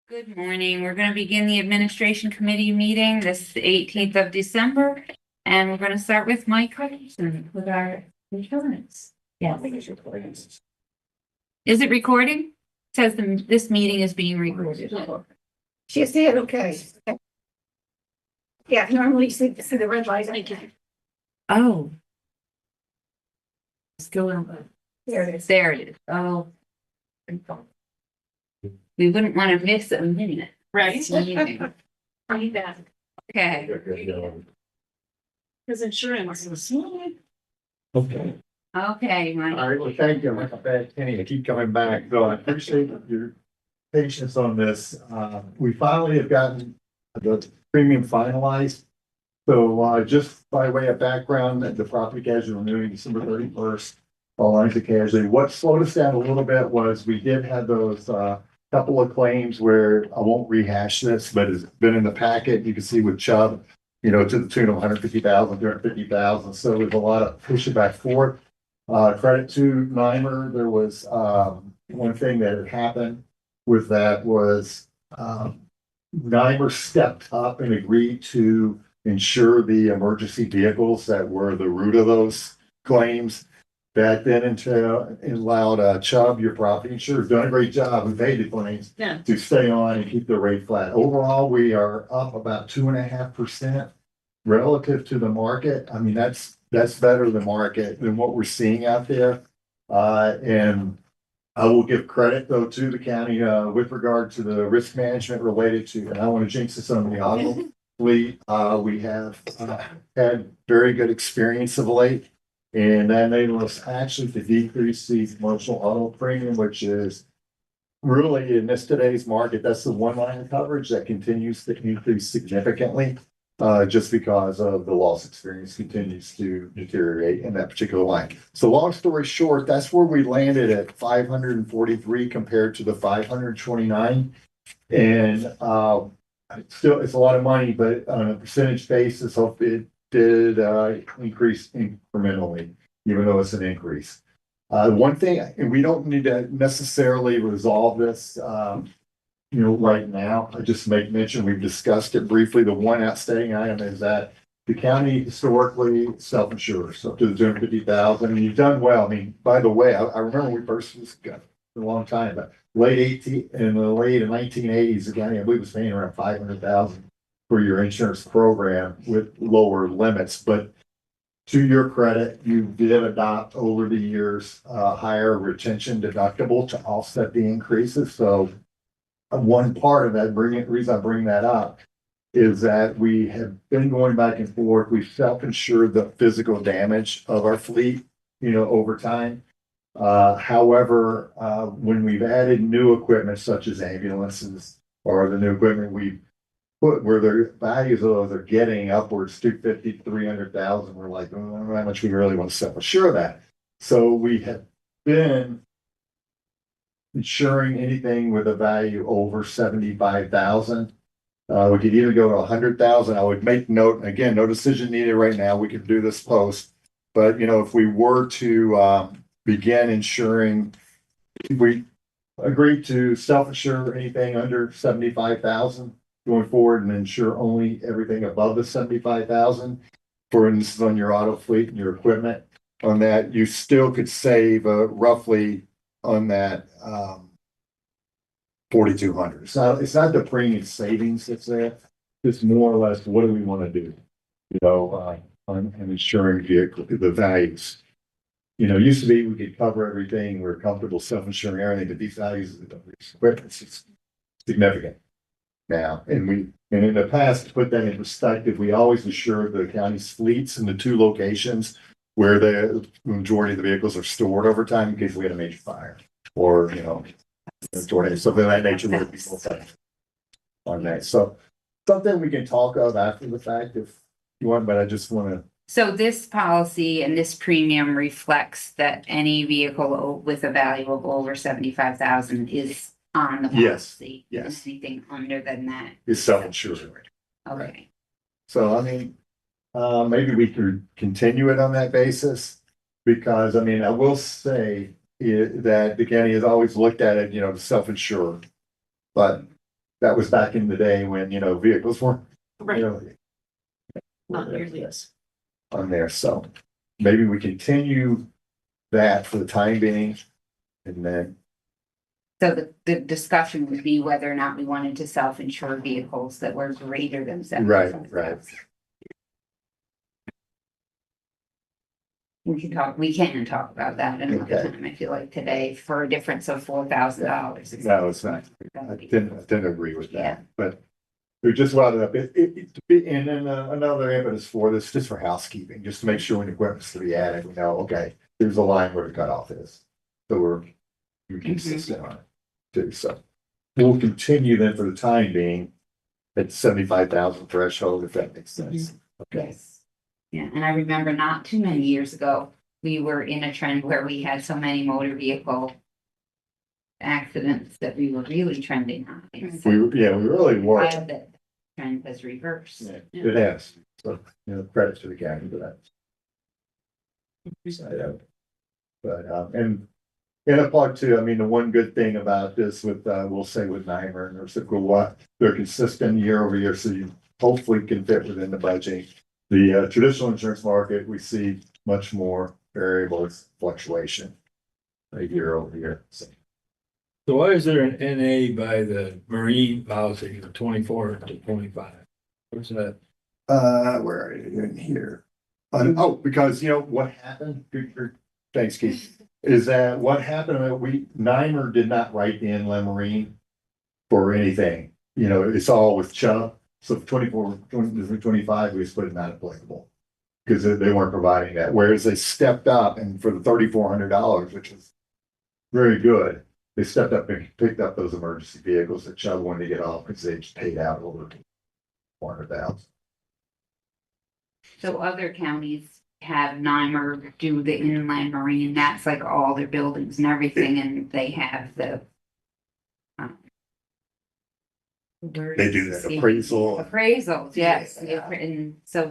Good morning. We're going to begin the administration committee meeting. This is the 18th of December. And we're going to start with Mike Hutchinson with our insurance. Yeah. Is it recording? It says this meeting is being recorded. She said, okay. Yeah, normally you see the red light. Thank you. Oh. Still on. There it is. There it is. Oh. We wouldn't want to miss a minute. Right. I need that. Okay. Because insurance. Okay. Okay, Mike. All right, well, thank you. Like I said, Kenny, I keep coming back, so I appreciate your patience on this. We finally have gotten the premium finalized. So, just by way of background, the property casualty renewing December 31st, all lines of casualty. What slowed us down a little bit was we did have those, couple of claims where I won't rehash this, but it's been in the packet. You can see with Chubb, to the tune of 150,000, 250,000. So there's a lot of pushing back forth. Credit to Nimer. There was, one thing that had happened with that was, Nimer stepped up and agreed to insure the emergency vehicles that were the root of those claims. That then allowed Chubb, your property insurer, done a great job with paid the claims to stay on and keep the rate flat. Overall, we are up about 2.5% relative to the market. I mean, that's better than market than what we're seeing out there. And I will give credit though to the county with regard to the risk management related to, and I want to jinx this on the auto fleet. We have had very good experience of late. And that enabled us actually to decrease the commercial auto premium, which is really in today's market, that's the one line of coverage that continues to increase significantly, just because of the loss experience continues to deteriorate in that particular line. So long story short, that's where we landed at 543 compared to the 529. And still, it's a lot of money, but on a percentage basis, it did increase incrementally, even though it's an increase. One thing, and we don't need to necessarily resolve this, right now. I just make mention, we've discussed it briefly. The one outstanding item is that the county historically self-insures up to the 250,000, and you've done well. I mean, by the way, I remember we first got a long time, but in the late 1980s, the county, I believe, was paying around 500,000 for your insurance program with lower limits. But to your credit, you did adopt over the years higher retention deductible to offset the increases. So one part of that, reason I bring that up is that we have been going back and forth. We've self-insured the physical damage of our fleet, over time. However, when we've added new equipment such as ambulances or the new equipment we've put where their values of those are getting upwards 250, 300,000, we're like, oh, how much we really want to self-insure that. So we have been insuring anything with a value over 75,000. We could either go to 100,000. I would make note, again, no decision needed right now. We could do this post, but if we were to begin insuring, we agreed to self-insure anything under 75,000 going forward and insure only everything above the 75,000. For instance, on your auto fleet and your equipment on that, you still could save roughly on that 4,200. So it's not the premium savings that's there. It's more or less what do we want to do, on insuring vehicle, the values. Used to be we could cover everything. We're comfortable self-insuring everything, but these values of equipment is significant now. And in the past, to put that in perspective, we always insured the county's fleets in the two locations where the majority of the vehicles are stored over time in case we had a major fire or, tornado, something of that nature where people on that. So something we can talk about after the fact if you want, but I just want to. So this policy and this premium reflects that any vehicle with a value of over 75,000 is on the policy. Yes. Anything under than that Is self-insured. Okay. So I mean, maybe we could continue it on that basis because I will say that the county has always looked at it, self-insure, but that was back in the day when, vehicles weren't, Right. you know, Not nearly as. on there. So maybe we continue that for the time being. And then, So the discussion would be whether or not we wanted to self-insure vehicles that were greater than right. We can talk about that another Okay. time, I feel like today, for a difference of $4,000. No, it's not. I didn't agree with Yeah. that, but we just brought it up. And then another impetus for this, just for housekeeping, just to make sure when equipment's to be added, we know, okay, there's a line where the cutoff is. So we're consistent on it too. So we'll continue then for the time being at 75,000 threshold, if that makes sense. Okay. Yes. Yeah, and I remember not too many years ago, we were in a trend where we had so many motor vehicle accidents that we were really trending on. We really were. Glad that trend has reversed. Yeah, it has. So, credit to the county for that. But, and a part too, I mean, the one good thing about this with, we'll say with Nymer and Otsego, they're consistent year over year, so you hopefully can fit within the budget. The traditional insurance market, we see much more variable fluctuation year over year. So why is there an NA by the marine policy for 24 to 25? Where's that? where are you in here? Because what happened, thanks, Keith, is that what happened, Nymer did not write the inland marine for anything. It's all with Chubb. So 24, 25, we just put it not applicable. Because they weren't providing that, whereas they stepped up and for the $3,400, which is very good, they stepped up and picked up those emergency vehicles that Chubb wanted to get off because they just paid out over 400,000. So other counties have Nymer do the inland marine, that's like all their buildings and everything, and they have the. They do that appraisal. Appraisals, yes, and so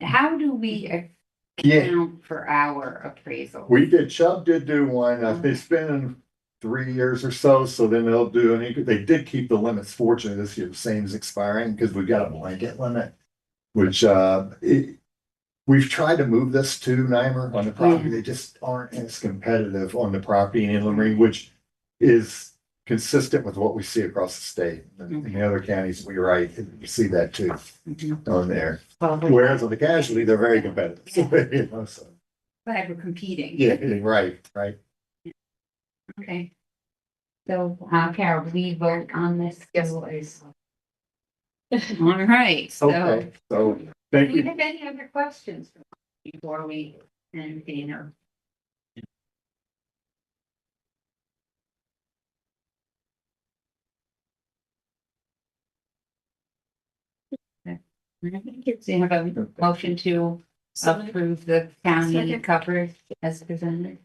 how do we account for our appraisal? Chubb did do one, it's been 3 years or so, so then they'll do, they did keep the limits, fortunately this year, the same as expiring, because we've got a blanket limit, which, we've tried to move this to Nymer on the property, they just aren't as competitive on the property in inland marine, which is consistent with what we see across the state. In the other counties, we you see that too on there. Whereas on the casualty, they're very competitive. So. Glad we're competing. Yeah, right. Okay. So, Carol, we vote on this? Yes, please. All right, so. Okay, so Do thank you you. have any other questions before we end dinner? So you have a motion to approve the county Second. coverage as presented?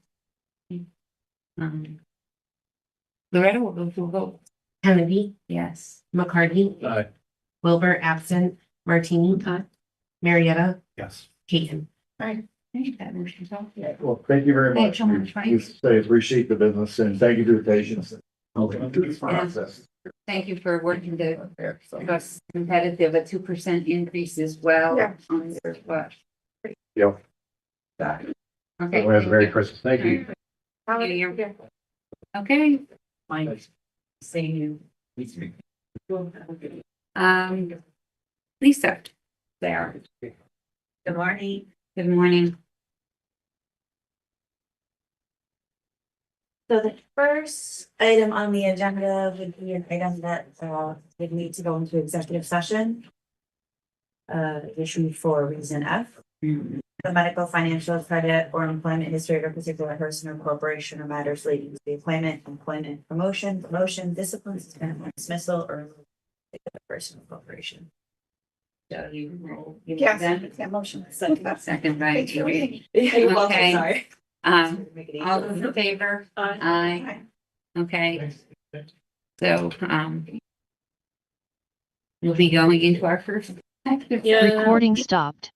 Loretta will go to a vote. Kennedy, Yes. McCartney, Aye. Wilbur absent, Martini, Marietta, Yes. Keaton. Okay, that motion's off. Well, thank you very Thanks much. so much, Mike. We appreciate the business and thank you for your patience. Through this process. Thank you for working to Yeah, so. make us competitive, a 2% increase as well. Yeah. On your what? Yep. Okay. Everyone has a Merry Christmas. Thank you. Okay, Fine. Same. Lisa. There. Good morning. Good morning. So the first item on the agenda would be an item that would need to go into executive session. Issued for reason F. The medical, financial, credit, or employment history of a particular person or corporation or matters relating to the employment, promotion, discipline, suspendment, dismissal, or the person or corporation. So you roll. Yes, Then that motion. second by Thanks for reading. You're welcome, Okay. sorry. Make it All easier. those in favor? Aye. Aye. Okay. So, we'll be going into our first. Recording stopped.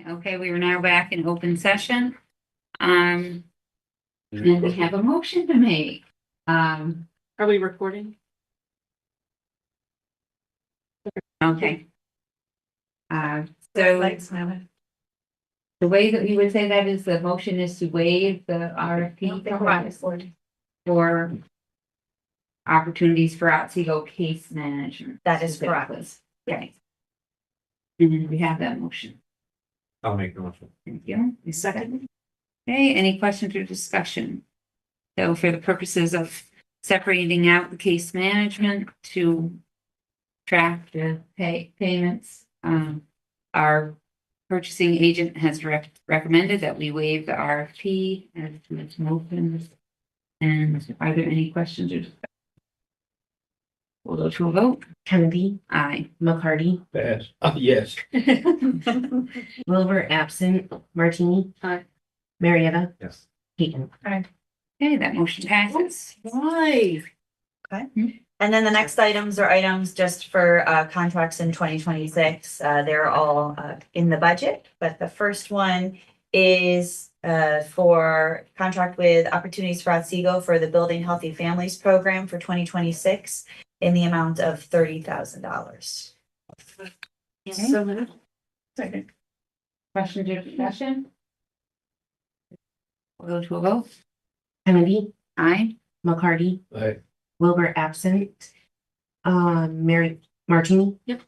Okay, we are now back in open session. And we have a motion to make. Are we recording? Okay. So Lights now. the way that you would say that is the motion is to waive the RFP for opportunities for Otsego case management. That is correct. Okay. And then we have that motion. I'll make the motion. Thank you. Second. Okay, any questions or discussion? So for the purposes of separating out the case management to track the payments, our purchasing agent has recommended that we waive the RFP as to its motion. And are there any questions or discussion? We'll go to a vote. Kennedy, Aye. McCarty, Pass. Yes. Wilbur absent, Martini. Aye. Marietta, Yes. Peyton. Okay, that motion passes. Why? And then the next items are items just for contracts in 2026. They're all in the budget, but the first one is for contract with Opportunities for Otsego for the Building Healthy Families Program for 2026 in the amount of $30,000. So moved. Second. Questions or discussion? We'll go to a vote. Kennedy, Aye. McCarty, Aye. Wilbur absent. Martini. Yep.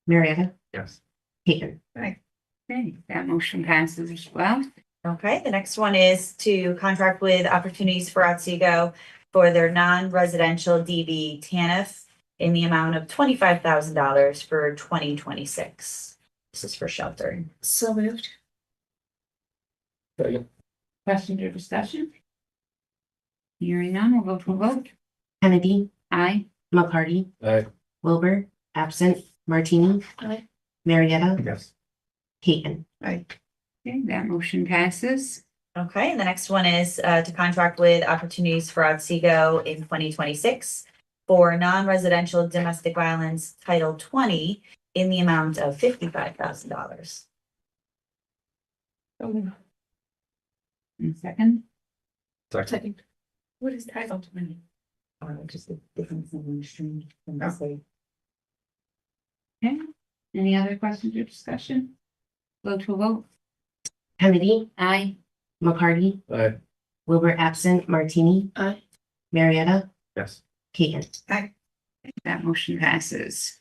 Marietta, Yes. Peyton. Okay, that motion passes as well. Okay, the next one is to contract with Opportunities for Otsego for their non-residential DB TANF in the amount of $25,000 for 2026. This is for shelter. So moved. Second. Questions or discussion? Hearing none, we'll go to a vote. Kennedy, Aye. McCarty, Aye. Wilbur absent, Martini. Aye. Marietta, Yes. Peyton. Okay, that motion passes. Okay, and the next one is to contract with Opportunities for Otsego in 2026 for non-residential domestic violence Title 20 in the amount of $55,000. And second. Second. What is title 20? Just a difference in the stream. from the state. Okay, any other questions or discussion? Go to a vote. Kennedy, Aye. McCarty, Aye. Wilbur absent, Martini. Aye. Marietta, Yes. Peyton. That motion passes.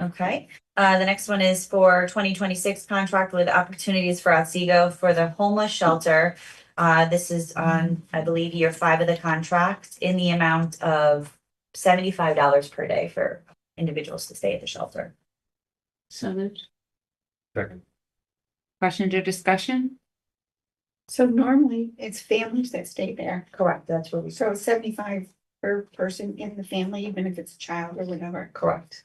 Okay, the next one is for 2026 contract with Opportunities for Otsego for the homeless shelter. This is on, I believe, year 5 of the contract in the amount of $75 per day for individuals to stay at the shelter. So moved. Second. Questions or discussion? So normally it's families that stay there. Correct, that's what we said. So 75 per person in the family, even if it's a child or whatever. Correct.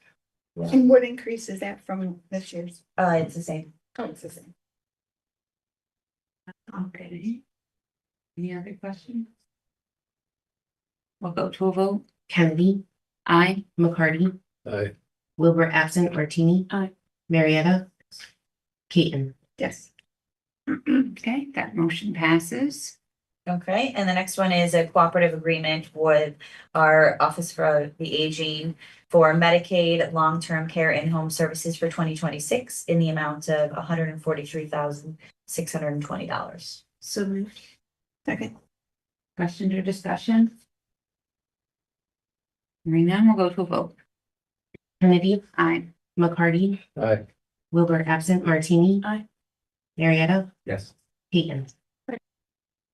And what increases that from this year's? It's the same. Oh, it's the same. Okay. Any other questions? We'll go to a vote. Kennedy, Aye. McCarty, Aye. Wilbur absent, Martini. Aye. Marietta, Peyton. Yes. Okay, that motion passes. Okay, and the next one is a cooperative agreement with our Office for the Aging for Medicaid long-term care in-home services for 2026 in the amount of $143,620. So moved. Second. Questions or discussion? Hearing none, we'll go to a vote. Kennedy, Aye. McCarty, Aye. Wilbur absent, Martini. Aye. Marietta, Yes. Peyton.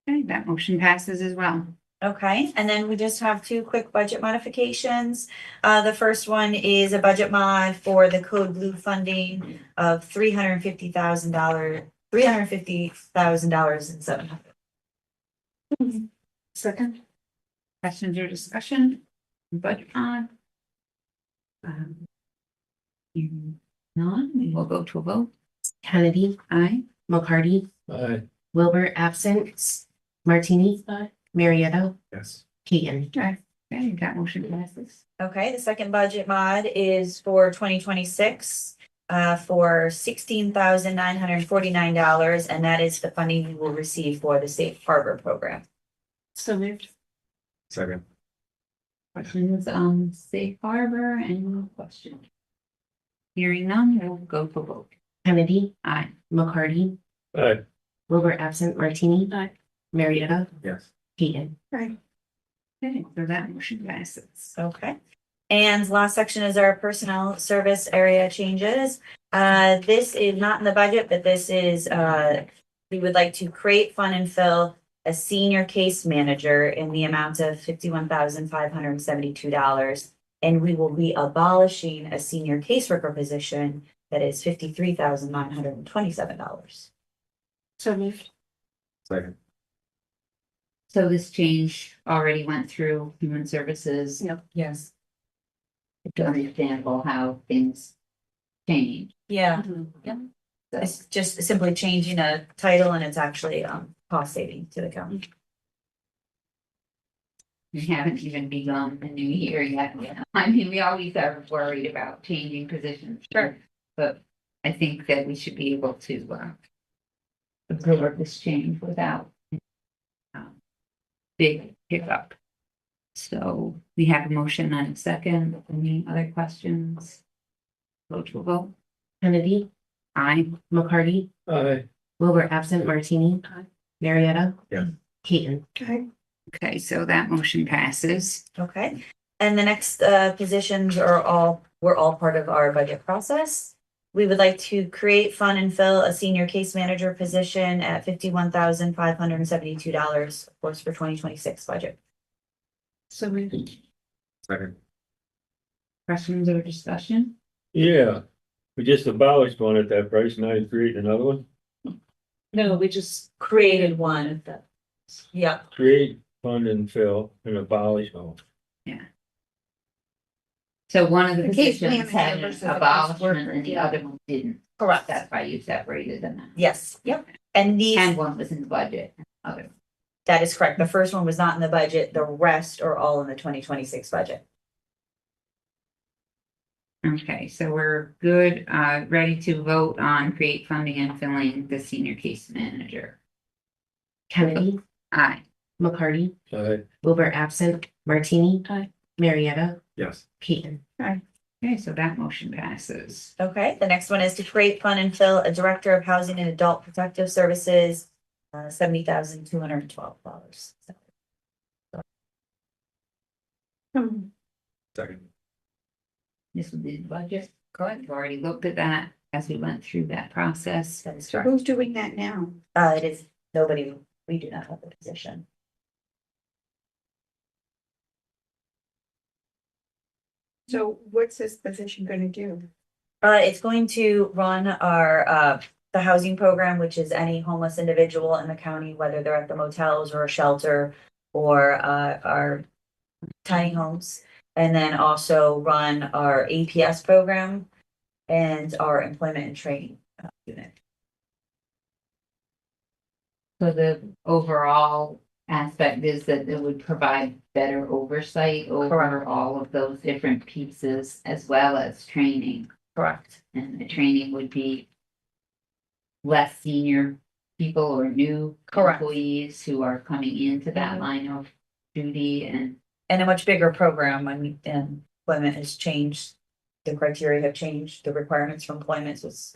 Okay, that motion passes as well. Okay, and then we just have 2 quick budget modifications. The first one is a budget mod for the Code Blue funding of $350,000 and $700. Second. Questions or discussion? Budget on. Hearing none, we will go to a vote. Kennedy, Aye. McCarty, Aye. Wilbur absent, Martini. Aye. Marietta, Yes. Peyton. Okay, that motion passes. Okay, the second budget mod is for 2026 for $16,949, and that is the funding you will receive for the Safe Harbor program. So moved. Second. Questions on safe harbor? Any questions? Hearing none, we'll go for vote. Kennedy, Aye. McCarty, Aye. Wilbur absent, Martini. Aye. Marietta, Yes. Keaton. Right. Okay, so that motion passes. Okay. And last section is our personnel service area changes. This is not in the budget, but this is, we would like to create, fund, and fill a senior case manager in the amount of $51,572. And we will be abolishing a senior caseworker position that is $53,927. So moved. Second. So this change already went through human services. Yep. Yes. It's understandable how things change. Yeah, Mm-hmm. So it's just simply changing a title and it's actually, cost saving to the county. we haven't even begun the new year yet. I mean, we always are worried about changing positions. Sure. But I think that we should be able to absorb this change without big hiccup. So we have a motion and a second. Any other questions? Vote to vote. Kennedy, Aye. McCarty, Aye. Wilbur absent, Martini. Aye. Marietta. Yes. Keaton. Okay. Okay, so that motion passes. Okay, and the next positions were all part of our budget process. We would like to create, fund, and fill a senior case manager position at $51,572, of course, for 2026 budget. So moved. Second. Questions or discussion? Yeah, we just abolished one at that price, now you create another one, No, we just Created one. Yeah, create, fund and fill and abolish one. So one of the The case positions had manager an versus the abolishment caseworker, and the yeah. other one didn't. correct. That's why you separated them. out. Yes, yep. And these, And one was in the budget. Other. that is correct. The first one was not in the budget. The rest are all in the 2026 budget. Okay, so we're good, ready to vote on create funding and filling the senior case manager. Kennedy, Aye. McCarty, Aye. Wilbur absent, Martini. Aye. Marietta, Yes. Keaton. Okay, so that motion passes. Okay, the next one is to create, fund, and fill a director of housing and adult protective services, $70,212. Second. This will be the budget. Correct. We've already looked at that as we went through that process. That is So correct. who's doing that now? It is nobody, we do not have the position. So what's this position gonna do? It's going to run our, the housing program, which is any homeless individual in the county, whether they're at the motels or a shelter or, our tiny homes. And then also run our APS program and our employment and training unit. So the overall aspect is that it would provide better oversight over Correct. all of those different pieces as well as training. Correct. And the training would be less senior people or new Correct. employees who are coming into that Mhm. line of duty and And a much bigger program. I mean, and employment has changed. The criteria have changed, the requirements for employment was,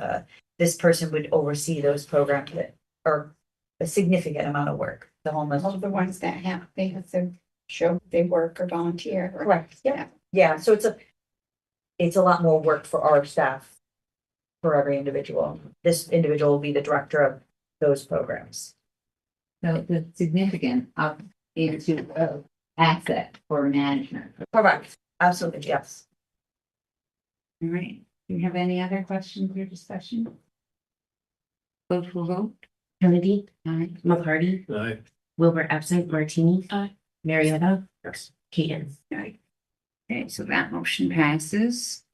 this person would oversee those programs that are a significant amount of work, the homeless. All the ones that they have to show they work or volunteer. or- Correct, yeah, yeah, so it's a lot more work for our staff. For every individual. This individual will be the director of those programs. so it's a significant up into asset for management. Correct. Absolutely, yes. All right, do you have any other questions or discussion? Vote for vote. Kennedy, Aye. McCarty, Aye. Wilbur absent, Martini. Aye. Marietta, Yes. Keaton. Okay, so that motion passes.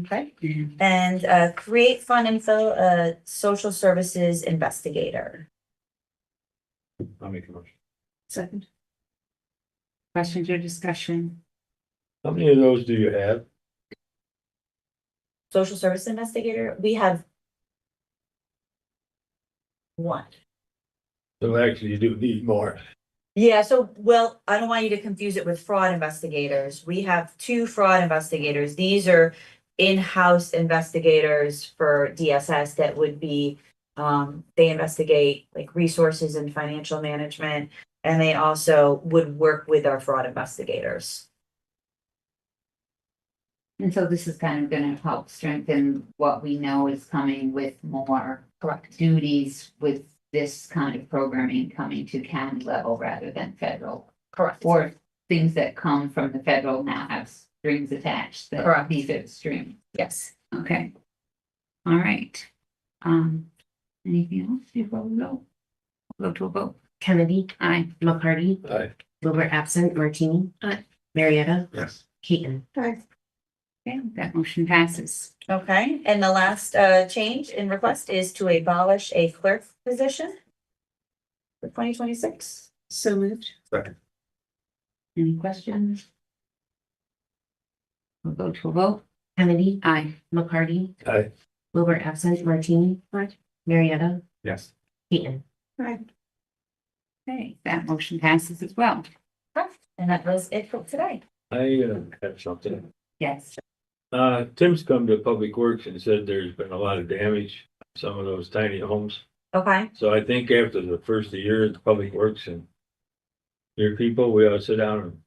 Okay. And And create, fund, and fill a social services investigator. I'll make a motion. Second. questions or discussion? How many of those do you have? social service investigator, we have one. So actually you do need more. Yeah, so, well, I don't want you to confuse it with fraud investigators. We have 2 fraud investigators. These are in-house investigators for DSS that would be, they investigate like resources and financial management, and they also would work with our fraud investigators. And so this is kind of gonna help strengthen what we know is coming with more duties with this kind of programming coming to county level rather than federal. Correct. Or things that come from the federal now have strings attached. That Correct. These are the strings. Yes. Okay. All right. Anything else before we go? Go to a vote. Kennedy, Aye. McCarty, Aye. Wilbur absent, Martini. Aye. Marietta, Yes. Keaton. Aye. Okay, that motion passes. Okay, and the last change in request is to abolish a clerk position for 2026. So moved. Second. Any questions? We'll go to a vote. Kennedy, Aye. McCarty, Aye. Wilbur absent, Martini. Aye. Marietta, Yes. Keaton. Aye. Okay, that motion passes as well. And that was it for today. I have something. Yes. Tim's come to Public Works and said there's been a lot of damage on some of those tiny homes. Okay, So I think after the first of the year, the Public Works and your people, we ought to sit down and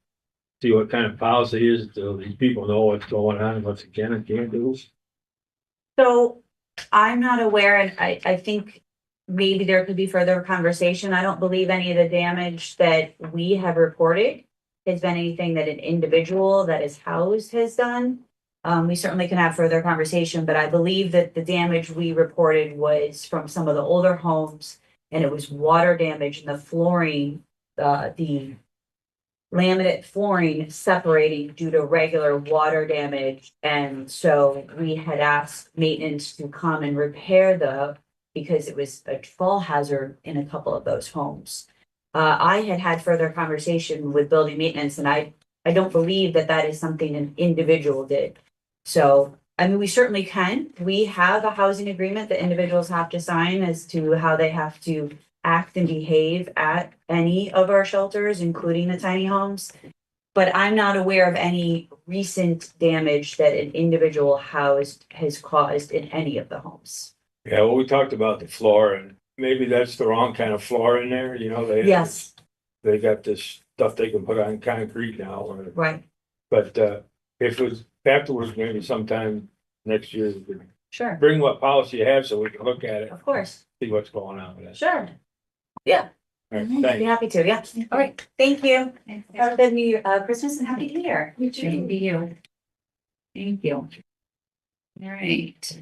see what kind of policy is, so these people know what's going on and what they can and can't do. so I'm not aware, and I think maybe there could be further conversation. I don't believe any of the damage that we have reported has been anything that an individual that is housed has done. We certainly can have further conversation, but I believe that the damage we reported was from some of the older homes, and it was water damage in the flooring, the laminate flooring separating due to regular water damage. And so we had asked maintenance to come and repair because it was a fall hazard in a couple of those homes. I had further conversation with building maintenance, and I don't believe that is something an individual did. So, I mean, we certainly can. We have a housing agreement that individuals have to sign as to how they have to act and behave at any of our shelters, including the tiny homes. But I'm not aware of any recent damage that an individual housed has caused in any of the homes. Yeah, well, we talked about the floor and maybe that's the wrong kind of floor in there, you know, Yes, they got this stuff they can put on concrete now, right, but if it was afterwards, maybe sometime next year, we could sure, bring what policy you have so we can look at it, of course, see what's going on with it. sure. Yeah, All right, be thanks. happy to, yeah. All right, thank you. Have a good Christmas and Happy New Year. Same to you. Thank you. All right.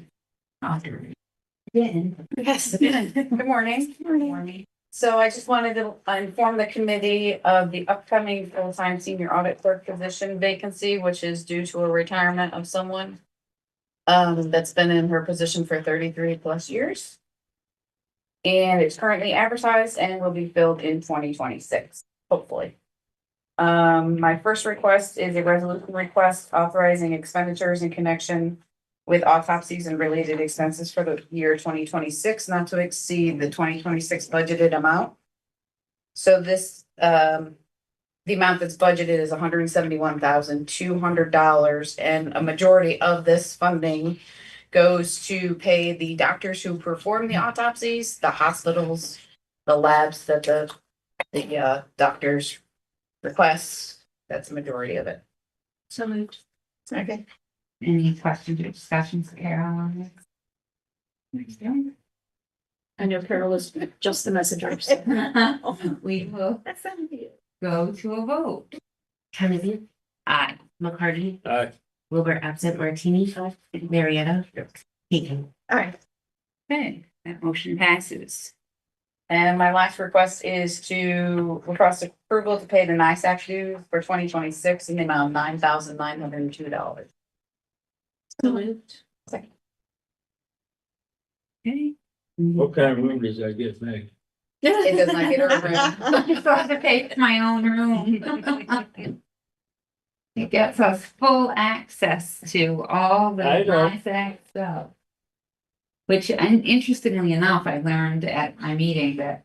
Then. Yes, good morning. Morning. So I just wanted to inform the committee of the upcoming full-time senior audit clerk position vacancy, which is due to a retirement of someone that's been in her position for 33 plus years. And it's currently advertised and will be filled in 2026, hopefully. My first request is a resolution request authorizing expenditures in connection with autopsies and related expenses for the year 2026, not to exceed the 2026 budgeted amount. So this, the amount that's budgeted is $171,200, and a majority of this funding goes to pay the doctors who perform the autopsies, the hospitals, the labs that the doctors request. That's the majority of it. So moved. Okay. Any questions or discussions, Carol, on this? I know Carol is just the messenger. We will go to a vote. Kennedy, Aye. McCarty, Aye. Wilbur absent, Martini. Marietta, Yes. Keaton. All right. Okay, that motion passes. And my last request is to request approval to pay the NISAC dues for 2026 in the amount of $9,902. So moved. Okay. What kind of room does that get made? It does not get her room. I just have to pay for my own room. It gets us full access to all the I know. NISAC stuff. Which, and interestingly enough, I learned at my meeting that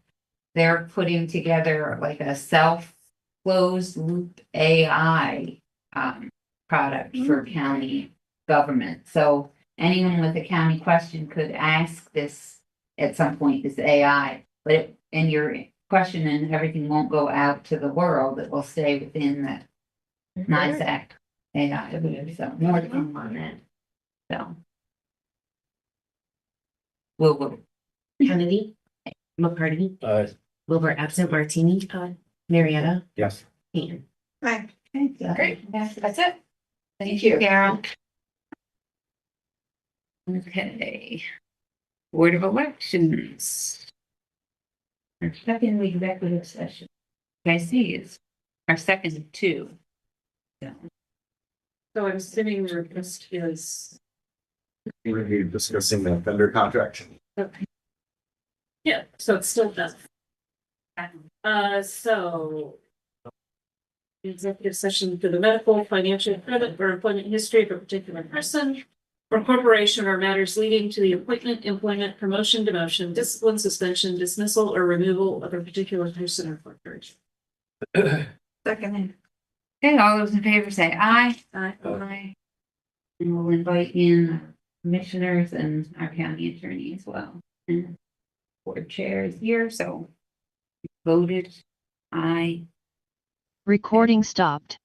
they're putting together like a self-closed loop AI product for county government. So anyone with a county question could ask this at some point, this AI, but and your question and everything won't go out to the world. It will stay within the NISAC AI. So more to come on that. So. Will. Kennedy, McCarty, Wilbur absent Martini, Marietta, Yes. Payton. Hi. Great. That's it. Thank you, Carol. Okay. Board of Elections. Our second executive session. I see is our second of two. So, So I'm assuming the request is, We're discussing the vendor contract. yeah, so it's still done. So. Executive session for the medical, financial, credit, or employment history of a particular person or corporation or matters leading to the appointment, employment, promotion, demotion, discipline, suspension, dismissal, or removal of a particular person or corporation. Second. okay, all those in favor say aye. Aye. Aye. And we'll invite in commissioners and our county attorney as well. And board chair is here, so voted aye. Recording stopped.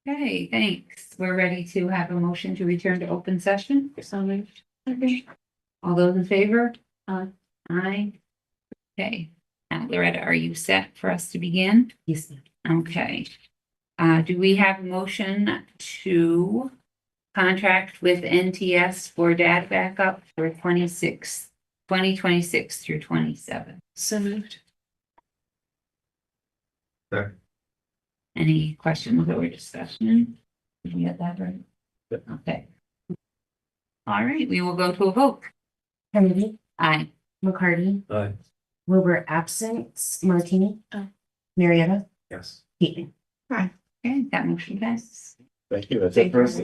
Okay, thanks. We're ready to have a motion to return to open session. So moved. All those in favor? Aye. Aye. Okay. Now, Loretta, are you set for us to begin? Yes, ma'am. Okay. Do we have a motion to contract with NTS for data backup for 2026 through 27? So moved. Any questions or discussion? Did you get that right? Okay. All right, we will go to a vote. Kennedy, Aye. McCarty, Aye. Wilbur absent, Martini. Aye. Marietta, Yes. Keating. Okay, that motion passes. Thank you. That's it for us.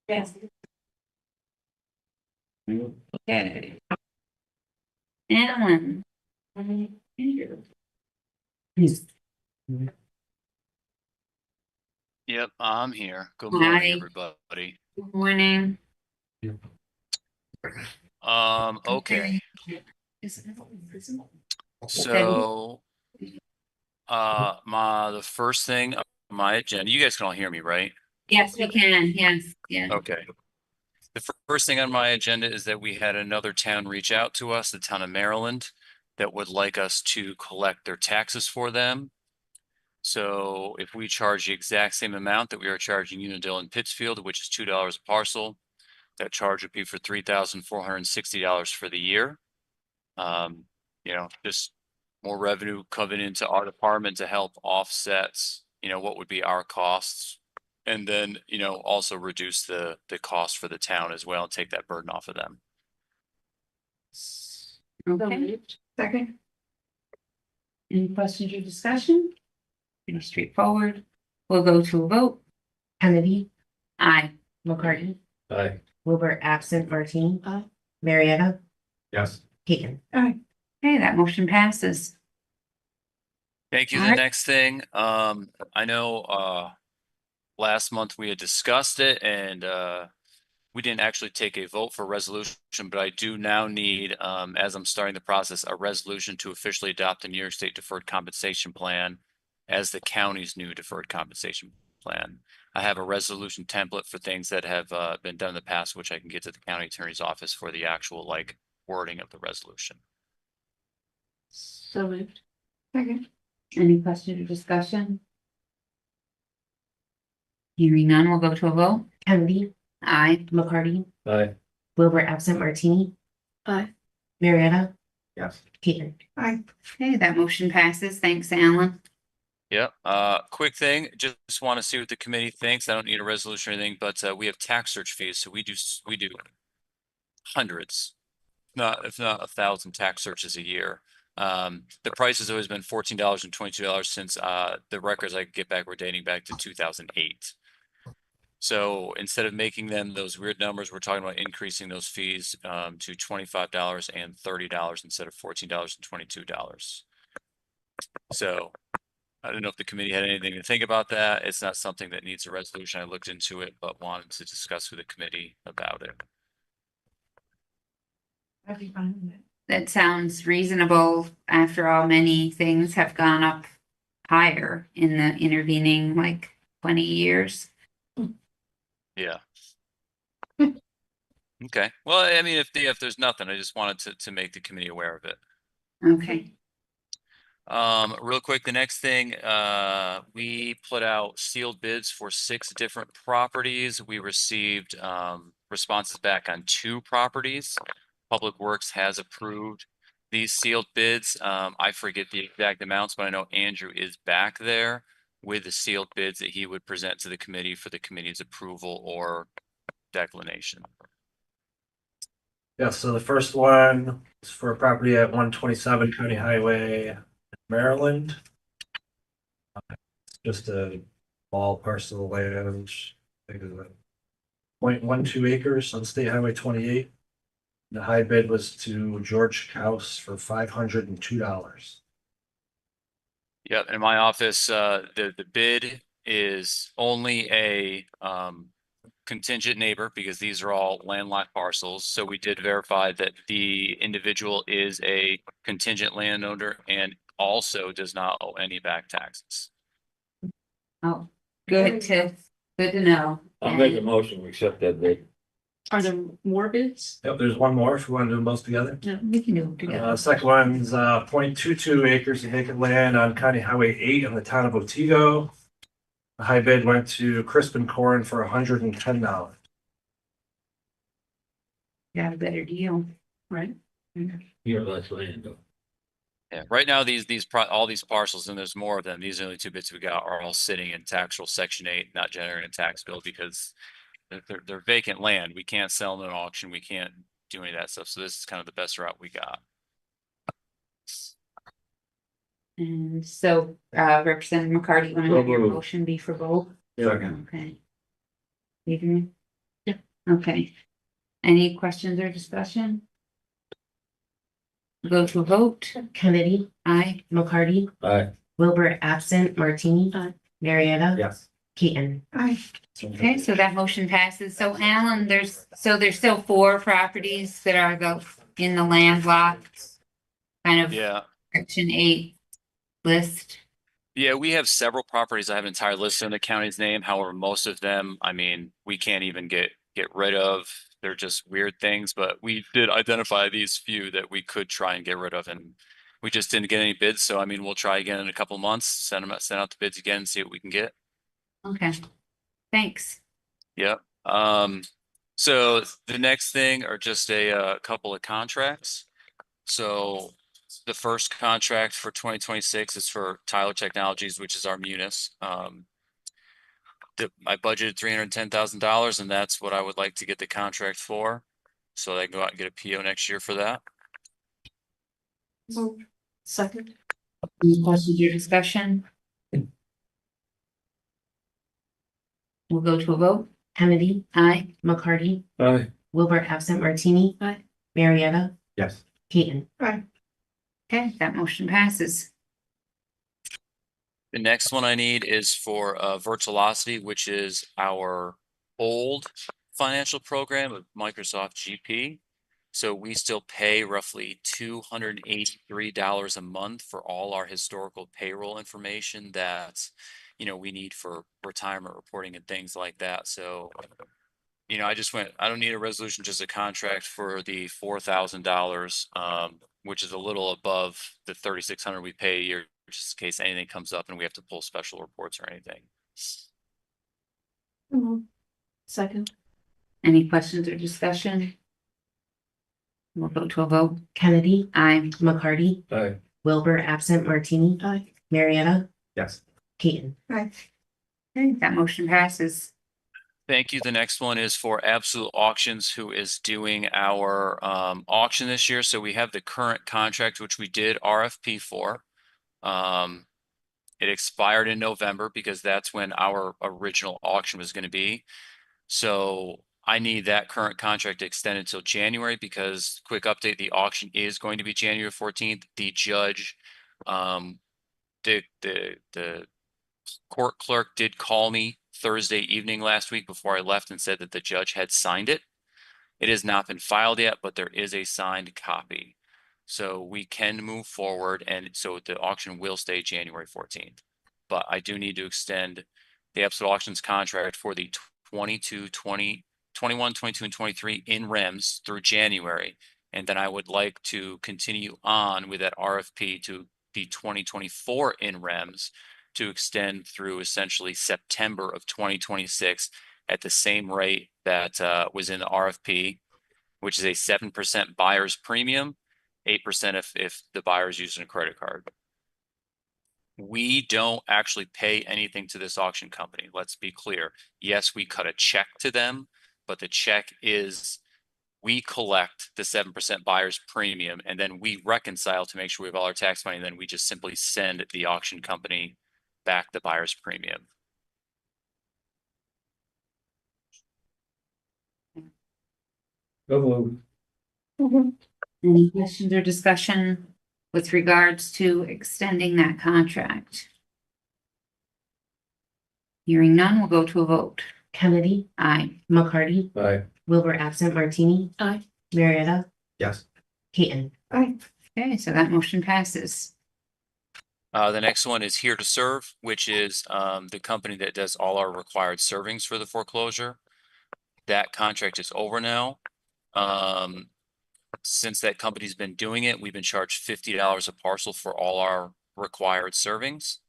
Yes. Okay. Alan. Please. Yep, I'm here. Good Hi. morning, everybody. Good morning. Okay, so, the first thing on my agenda, you guys can all hear me, right? Yes, we can. Yes, yeah. Okay. The first thing on my agenda is that we had another town reach out to us, the town of Maryland, that would like us to collect their taxes for them. So if we charge the exact same amount that we are charging Unadilla and Pittsfield, which is $2 a parcel, that charge would be for $3,460 for the year. Just more revenue coming into our department to help offset, what would be our costs. And then, also reduce the cost for the town as well and take that burden off of them. Okay. Second. Any questions or discussion? Pretty straightforward. We'll go to a vote. Kennedy, Aye. McCarty, Aye. Wilbur absent, Martini. Aye. Marietta, Yes. Keating. Okay, that motion passes. Thank you. All The right. next thing, I know, last month we had discussed it and, we didn't actually take a vote for resolution, but I do now need, as I'm starting the process, a resolution to officially adopt the New York State Deferred Compensation Plan as the county's new deferred compensation plan. I have a resolution template for things that have been done in the past, which I can get to the county attorney's office for the actual wording of the resolution. So moved. Second. Any questions or discussion? Hearing none, we'll go to a vote. Kennedy, Aye. McCarty, Aye. Wilbur absent, Martini. Aye. Marietta, Yes. Keating. Okay, that motion passes. Thanks, Alan. Yep. Quick thing, just want to see what the committee thinks. I don't need a resolution or anything, but we have tax search fees, so we do hundreds, if not 1,000 tax searches a year. The price has always been $14 and $22 since the records I could get back were dating back to 2008. So instead of making them those weird numbers, we're talking about increasing those fees to $25 and $30 instead of $14 and $22. So I don't know if the committee had anything to think about that. It's not something that needs a resolution. I looked into it, but wanted to discuss with the committee about it. I'd be fine with it. That sounds reasonable after all many things have gone up higher in the intervening 20 years. Yeah. Okay. Well, I mean, if there's nothing, I just wanted to make the committee aware of it. Okay. Real quick, the next thing, we put out sealed bids for 6 different properties. We received responses back on 2 properties. Public Works has approved these sealed bids. I forget the exact amounts, but I know Andrew is back there with the sealed bids that he would present to the committee for the committee's approval or declination. Yeah, so the first one is for a property at 127 County Highway, Maryland. It's just a small parcel of land, I think it's 0.12 acres on State Highway 28. The high bid was to George Kaus for $502. Yep, in my office, the bid is only a contingent neighbor because these are all landlocked parcels. So we did verify that the individual is a contingent landowner and also does not owe any back taxes. Oh, good to know. I'll make a motion, we accept that bid. Are there more bids? Yep, there's one more if we want to do them both together. No, we can do it together. Second one's 0.22 acres of vacant land on County Highway 8 in the town of Otsego. The high bid went to Crispin Corn for $110. Got a better deal. Right. Here, let's land. Yeah, right now, all these parcels, and there's more of them, these are the only two bits we got, are all sitting in tax roll section 8, not generating a tax bill because they're vacant land. We can't sell them at auction. We can't do any of that stuff. So this is kind of the best route we got. And so, Representative McCarty, you want to have your motion be for both? Second. Okay. Adrian? Yeah. Okay. Any questions or discussion? Go to a vote. Kennedy, Aye. McCarty, Aye. Wilbur absent, Martini. Aye. Marietta. Yes. Keaton. Aye. Okay, so that motion passes. So Alan, there's still 4 properties that are in the landlocked kind of Yeah. section 8 list. Yeah, we have several properties. I have an entire list in the county's name. However, most of them, I mean, we can't even get rid of. They're just weird things, but we did identify these few that we could try and get rid of, and we just didn't get any bids. So, I mean, we'll try again in a couple of months, send out the bids again and see what we can get. Okay, thanks. Yep. So the next thing are just a couple of contracts. So the first contract for 2026 is for Tyler Technologies, which is our Munis. I budgeted $310,000, and that's what I would like to get the contract for. So I can go out and get a PO next year for that. Second. Any questions or discussion? We'll go to a vote. Kennedy, Aye. McCarty, Aye. Wilbur absent, Martini. Aye. Marietta, Yes. Keaton. Okay, that motion passes. The next one I need is for Virtuosity, which is our old financial program of Microsoft GP. So we still pay roughly $283 a month for all our historical payroll information that, we need for retirement reporting and things like that. So, I don't need a resolution, just a contract for the $4,000, which is a little above the $3,600 we pay a year, just in case anything comes up and we have to pull special reports or anything. Second. Any questions or discussion? We'll go to a vote. Kennedy, Aye. McCarty, Aye. Wilbur absent, Martini. Aye. Marietta, Yes. Keaton. Okay, that motion passes. Thank you. The next one is for Absolute Auctions, who is doing our auction this year. So we have the current contract, which we did RFP for. It expired in November because that's when our original auction was going to be. So I need that current contract extended till January because, quick update, the auction is going to be January 14th. The judge, the court clerk did call me Thursday evening last week before I left and said that the judge had signed it. It has not been filed yet, but there is a signed copy. So we can move forward, and so the auction will stay January 14th. But I do need to extend the Absolute Auctions contract for the 21, 22, and 23 in REMS through January. And then I would like to continue on with that RFP to the 2024 in REMS to extend through essentially September of 2026 at the same rate that was in the RFP, which is a 7% buyer's premium, 8% if the buyer is using a credit card. We don't actually pay anything to this auction company. Let's be clear. Yes, we cut a check to them, but the check is, we collect the 7% buyer's premium, and then we reconcile to make sure we have all our tax money. And then we just simply send the auction company back the buyer's premium. Go move. Any questions or discussion with regards to extending that contract? Hearing none, we'll go to a vote. Kennedy, Aye. McCarty, Aye. Wilbur absent, Martini. Aye. Marietta, Yes. Keaton. Okay, so that motion passes. The next one is Here to Serve, which is the company that does all our required servings for the foreclosure. That contract is over now. Since that company's been doing it, we've been charged $50 a parcel for all our required servings,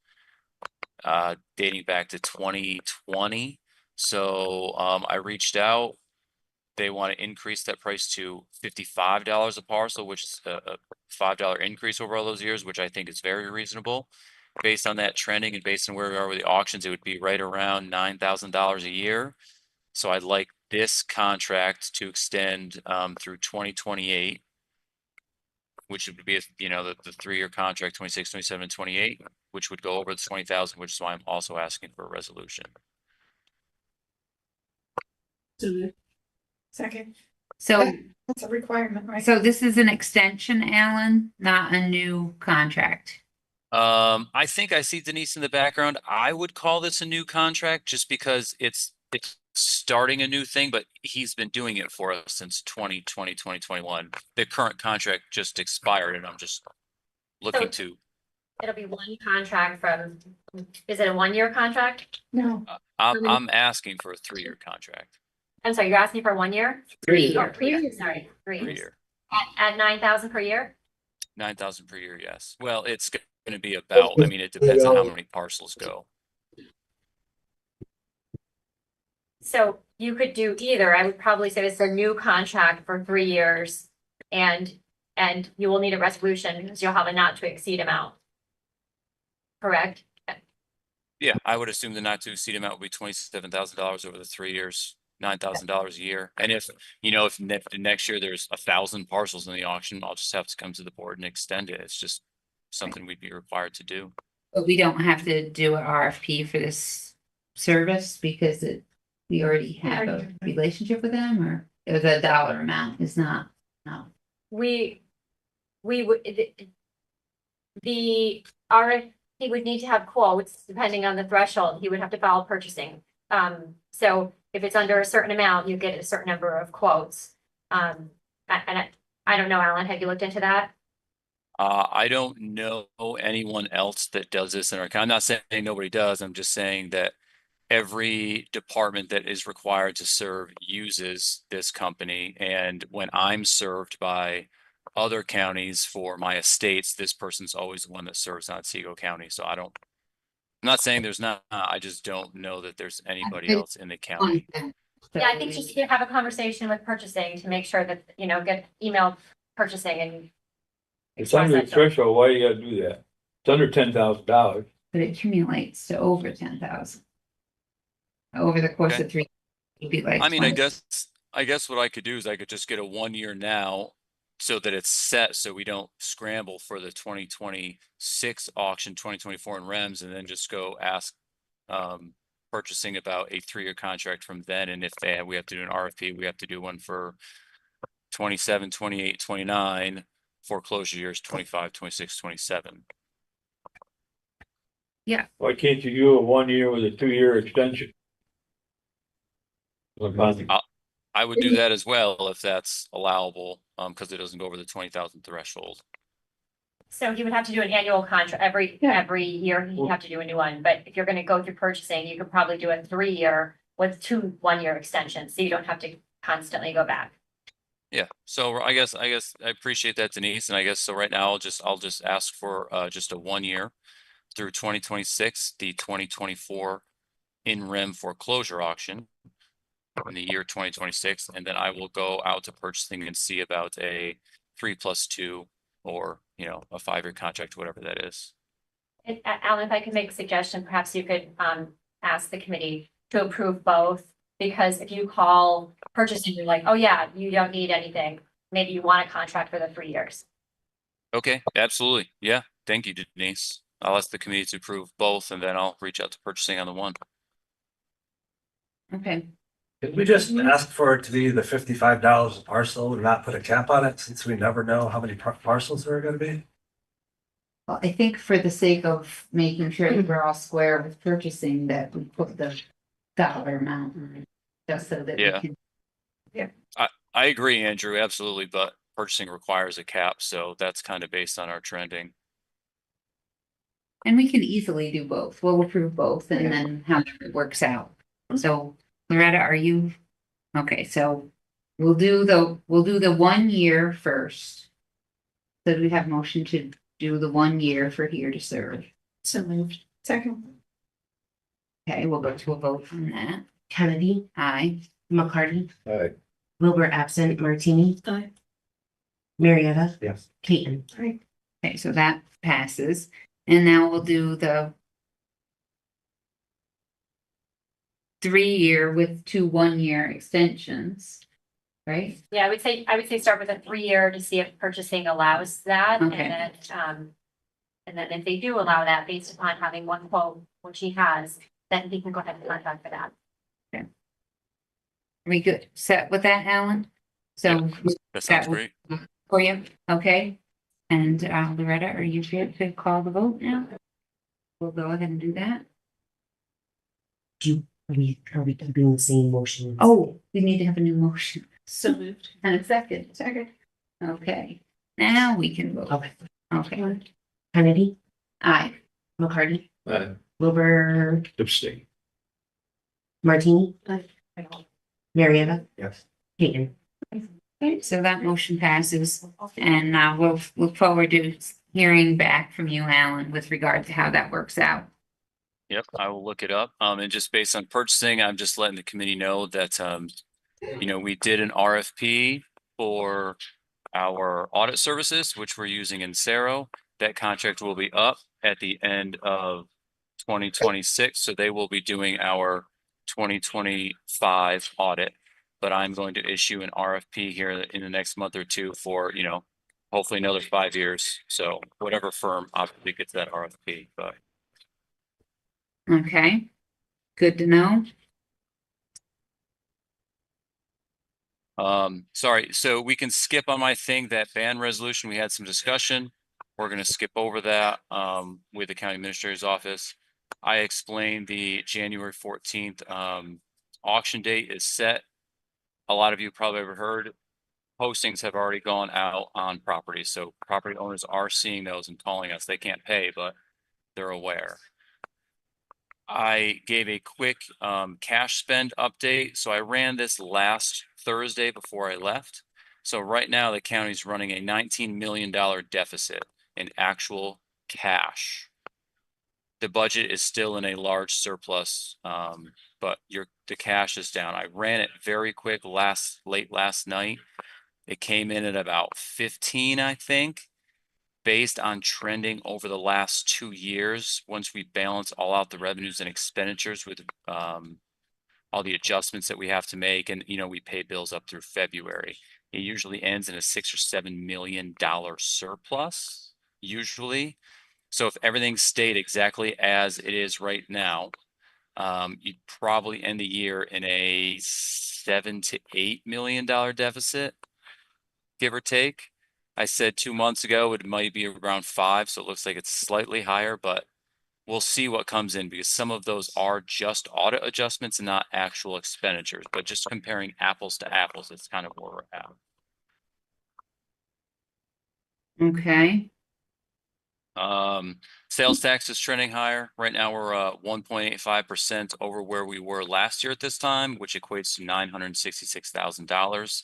dating back to 2020. So I reached out. They want to increase that price to $55 a parcel, which is a $5 increase over all those years, which I think is very reasonable. Based on that trending and based on where we are with the auctions, it would be right around $9,000 a year. So I'd like this contract to extend through 2028, which would be, you know, the 3-year contract, 26, 27, 28, which would go over the 20,000, which is why I'm also asking for a resolution. Second. So, That's a requirement, right? so this is an extension, Alan, not a new contract. I think I see Denise in the background. I would call this a new contract just because it's starting a new thing, but he's been doing it for us since 2020, 2021. The current contract just expired and I'm just looking to, It'll be one contract from, is it a 1-year contract? No. I'm asking for a 3-year contract. I'm sorry, you're asking for 1 year? 3 Oh, year. 3 years, sorry, 3 years. 3-year, At 9,000 per year? 9,000 per year, yes. Well, it's going to be about, I mean, it depends on how many parcels go. So you could do either. I would probably say this is a new contract for 3 years. And you will need a resolution because you'll have a not to exceed amount. Correct? Yeah, I would assume the not to exceed amount would be $27,000 over the 3 years, $9,000 a year. And if, you know, if next year there's 1,000 parcels in the auction, I'll just have to come to the board and extend it. It's just something we'd be required to do. But we don't have to do an RFP for this service because we already have a relationship with them, or the dollar amount is not, no. We would, the RFP would need to have quotes depending on the threshold. He would have to file purchasing. So if it's under a certain amount, you get a certain number of quotes. And I don't know, Alan, have you looked into that? I don't know anyone else that does this in our county. I'm not saying nobody does. I'm just saying that every department that is required to serve uses this company. And when I'm served by other counties for my estates, this person's always the one that serves on Otsego County. So I'm not saying there's not, I just don't know that there's anybody else in the county. Yeah, I think just to have a conversation with purchasing to make sure that, you know, get email purchasing and. It's under the threshold, why you gotta do that? It's under $10,000. But it accumulates to over 10,000. Over the course Okay. of 3, it'd be like. I mean, I 20. guess what I could do is I could just get a 1 year now so that it's set, so we don't scramble for the 2026 auction, 2024 in REMS, and then just go ask purchasing about a 3-year contract from then. And if we have to do an RFP, we have to do one for 27, 28, 29, foreclosure years 25, 26, 27. Why can't you do a 1 year with a 2-year extension? I would do that as well if that's allowable, because it doesn't go over the 20,000 threshold. So he would have to do an annual contract every year. He'd have to do a new one. But if you're going to go through purchasing, you could probably do a 3-year with 2 1-year extensions. So you don't have to constantly go back. Yeah, so I guess I appreciate that, Denise, and I guess so right now I'll just ask for just a 1 year through 2026, the 2024 in REM foreclosure auction in the year 2026, and then I will go out to purchasing and see about a 3+2 or, you know, a 5-year contract, whatever that is. Alan, if I could make a suggestion, perhaps you could ask the committee to approve both. Because if you call purchasing, you're like, oh yeah, you don't need anything. Maybe you want a contract for the 3 years. Okay, absolutely. Yeah, thank you, Denise. I'll ask the committee to approve both, and then I'll reach out to purchasing on the one. Okay, Did we just ask for it to be the $55 a parcel and not put a cap on it, since we never know how many parcels there are gonna be? well, I think for the sake of making sure that we're all square with purchasing, that we put the dollar amount on it, just so that we Yeah. can. I agree, Andrew, absolutely, but purchasing requires a cap, so that's kind of based on our trending. And we can easily do both. We'll approve both and then how it works out. So Loretta, are you? Okay, so we'll do the 1 year first. So do we have motion to do the 1 year for here to serve? So moved. Second. Okay, we'll go to a vote on that. Kennedy, Aye. McCarty, Aye. Wilbur absent, Martini, Aye. Marietta, Yes. Katon. Okay, so that passes. And now we'll do the 3 year with 2 1 year extensions, right? Yeah, I would say start with a 3-year to see if purchasing allows that. Okay. And then if they do allow that based upon having one quote, which he has, then he can go ahead and contract for that. Are we good? Set with that, Alan? So That sounds that will- great. for you, okay? And Loretta, are you good to call the vote now? We'll go ahead and do that. Are we keeping the same motion? Oh, we need to have a new motion So moved. and a second. Second. Okay, now we can vote. Okay. Okay, Kennedy, aye. McCarty, Aye. Wilbur, Abstain. Martini, Marietta, Yes. Katon. Okay, so that motion passes, and we'll look forward to hearing back from you, Alan, with regard to how that works out. Yep, I will look it up. And just based on purchasing, I'm just letting the committee know that, we did an RFP for our audit services, which we're using in Sero. That contract will be up at the end of 2026, so they will be doing our 2025 audit. But I'm going to issue an RFP here in the next month or two for, hopefully another 5 years. So whatever firm obviously gets that RFP, but Okay, good to know. sorry, so we can skip on my thing, that ban resolution. We had some discussion. We're gonna skip over that with the county administrator's office. I explained the January 14th auction date is set. A lot of you probably ever heard postings have already gone out on properties, so property owners are seeing those and calling us. They can't pay, but they're aware. I gave a quick cash spend update. So I ran this last Thursday before I left. So right now the county's running a $19 million deficit in actual cash. The budget is still in a large surplus, but the cash is down. I ran it very quick late last night. It came in at about 15, I think, based on trending over the last 2 years. Once we balance all out the revenues and expenditures with all the adjustments that we have to make, and we pay bills up through February, it usually ends in a $6 or $7 million surplus usually. So if everything stayed exactly as it is right now, you'd probably end the year in a $7 to $8 million deficit, give or take. I said 2 months ago it might be around 5, so it looks like it's slightly higher, but we'll see what comes in, because some of those are just audit adjustments and not actual expenditures. But just comparing apples to apples, it's kind of where we're at. Okay, Sales tax is trending higher. Right now we're 1.85% over where we were last year at this time, which equates to $966,000.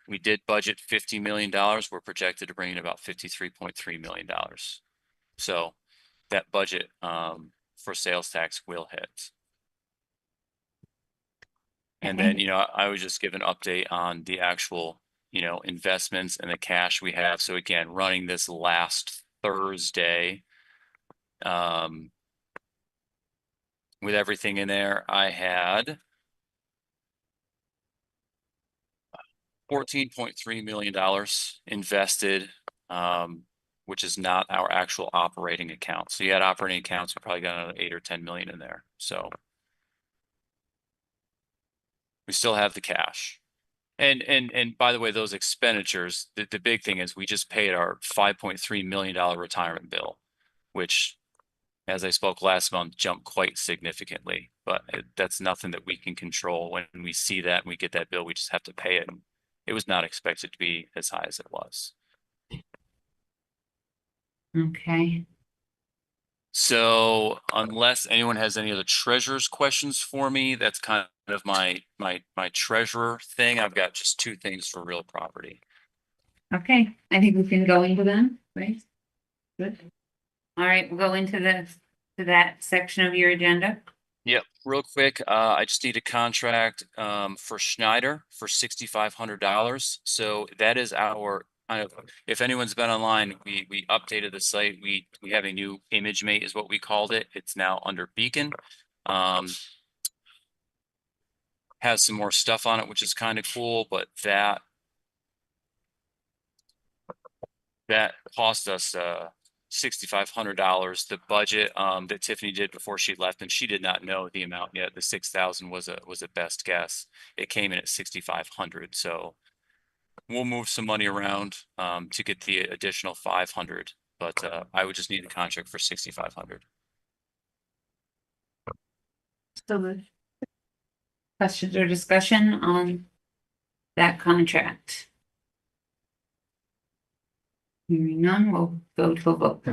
We did budget $50 million. We're projected to bring in about $53.3 million. So that budget for sales tax will hit. And then, I would just give an update on the actual, investments and the cash we have. So again, running this last Thursday, with everything in there, I had $14.3 million invested, which is not our actual operating account. So you had operating accounts, we probably got another 8 or 10 million in there. So we still have the cash. And by the way, those expenditures, the big thing is we just paid our $5.3 million retirement bill, which, as I spoke last month, jumped quite significantly. But that's nothing that we can control. When we see that and we get that bill, we just have to pay it. And it was not expected to be as high as it was. okay. So unless anyone has any other treasurer's questions for me, that's kind of my treasurer thing. I've got just two things for real property. Okay, I think we can go into them, right? Good. All right, we'll go into to that section of your agenda. Yep, real quick, I just need a contract for Schneider for $6,500. So that is our kind of, if anyone's been online, we updated the site. We have a new image mate is what we called it. It's now under Beacon. Has some more stuff on it, which is kind of cool, but that cost us $6,500. The budget that Tiffany did before she left, and she did not know the amount yet. The 6,000 was a best guess. It came in at 6,500. So we'll move some money around to get the additional 500. But I would just need the contract for 6,500. So the questions or discussion on that contract? Hearing none, we'll go to a vote.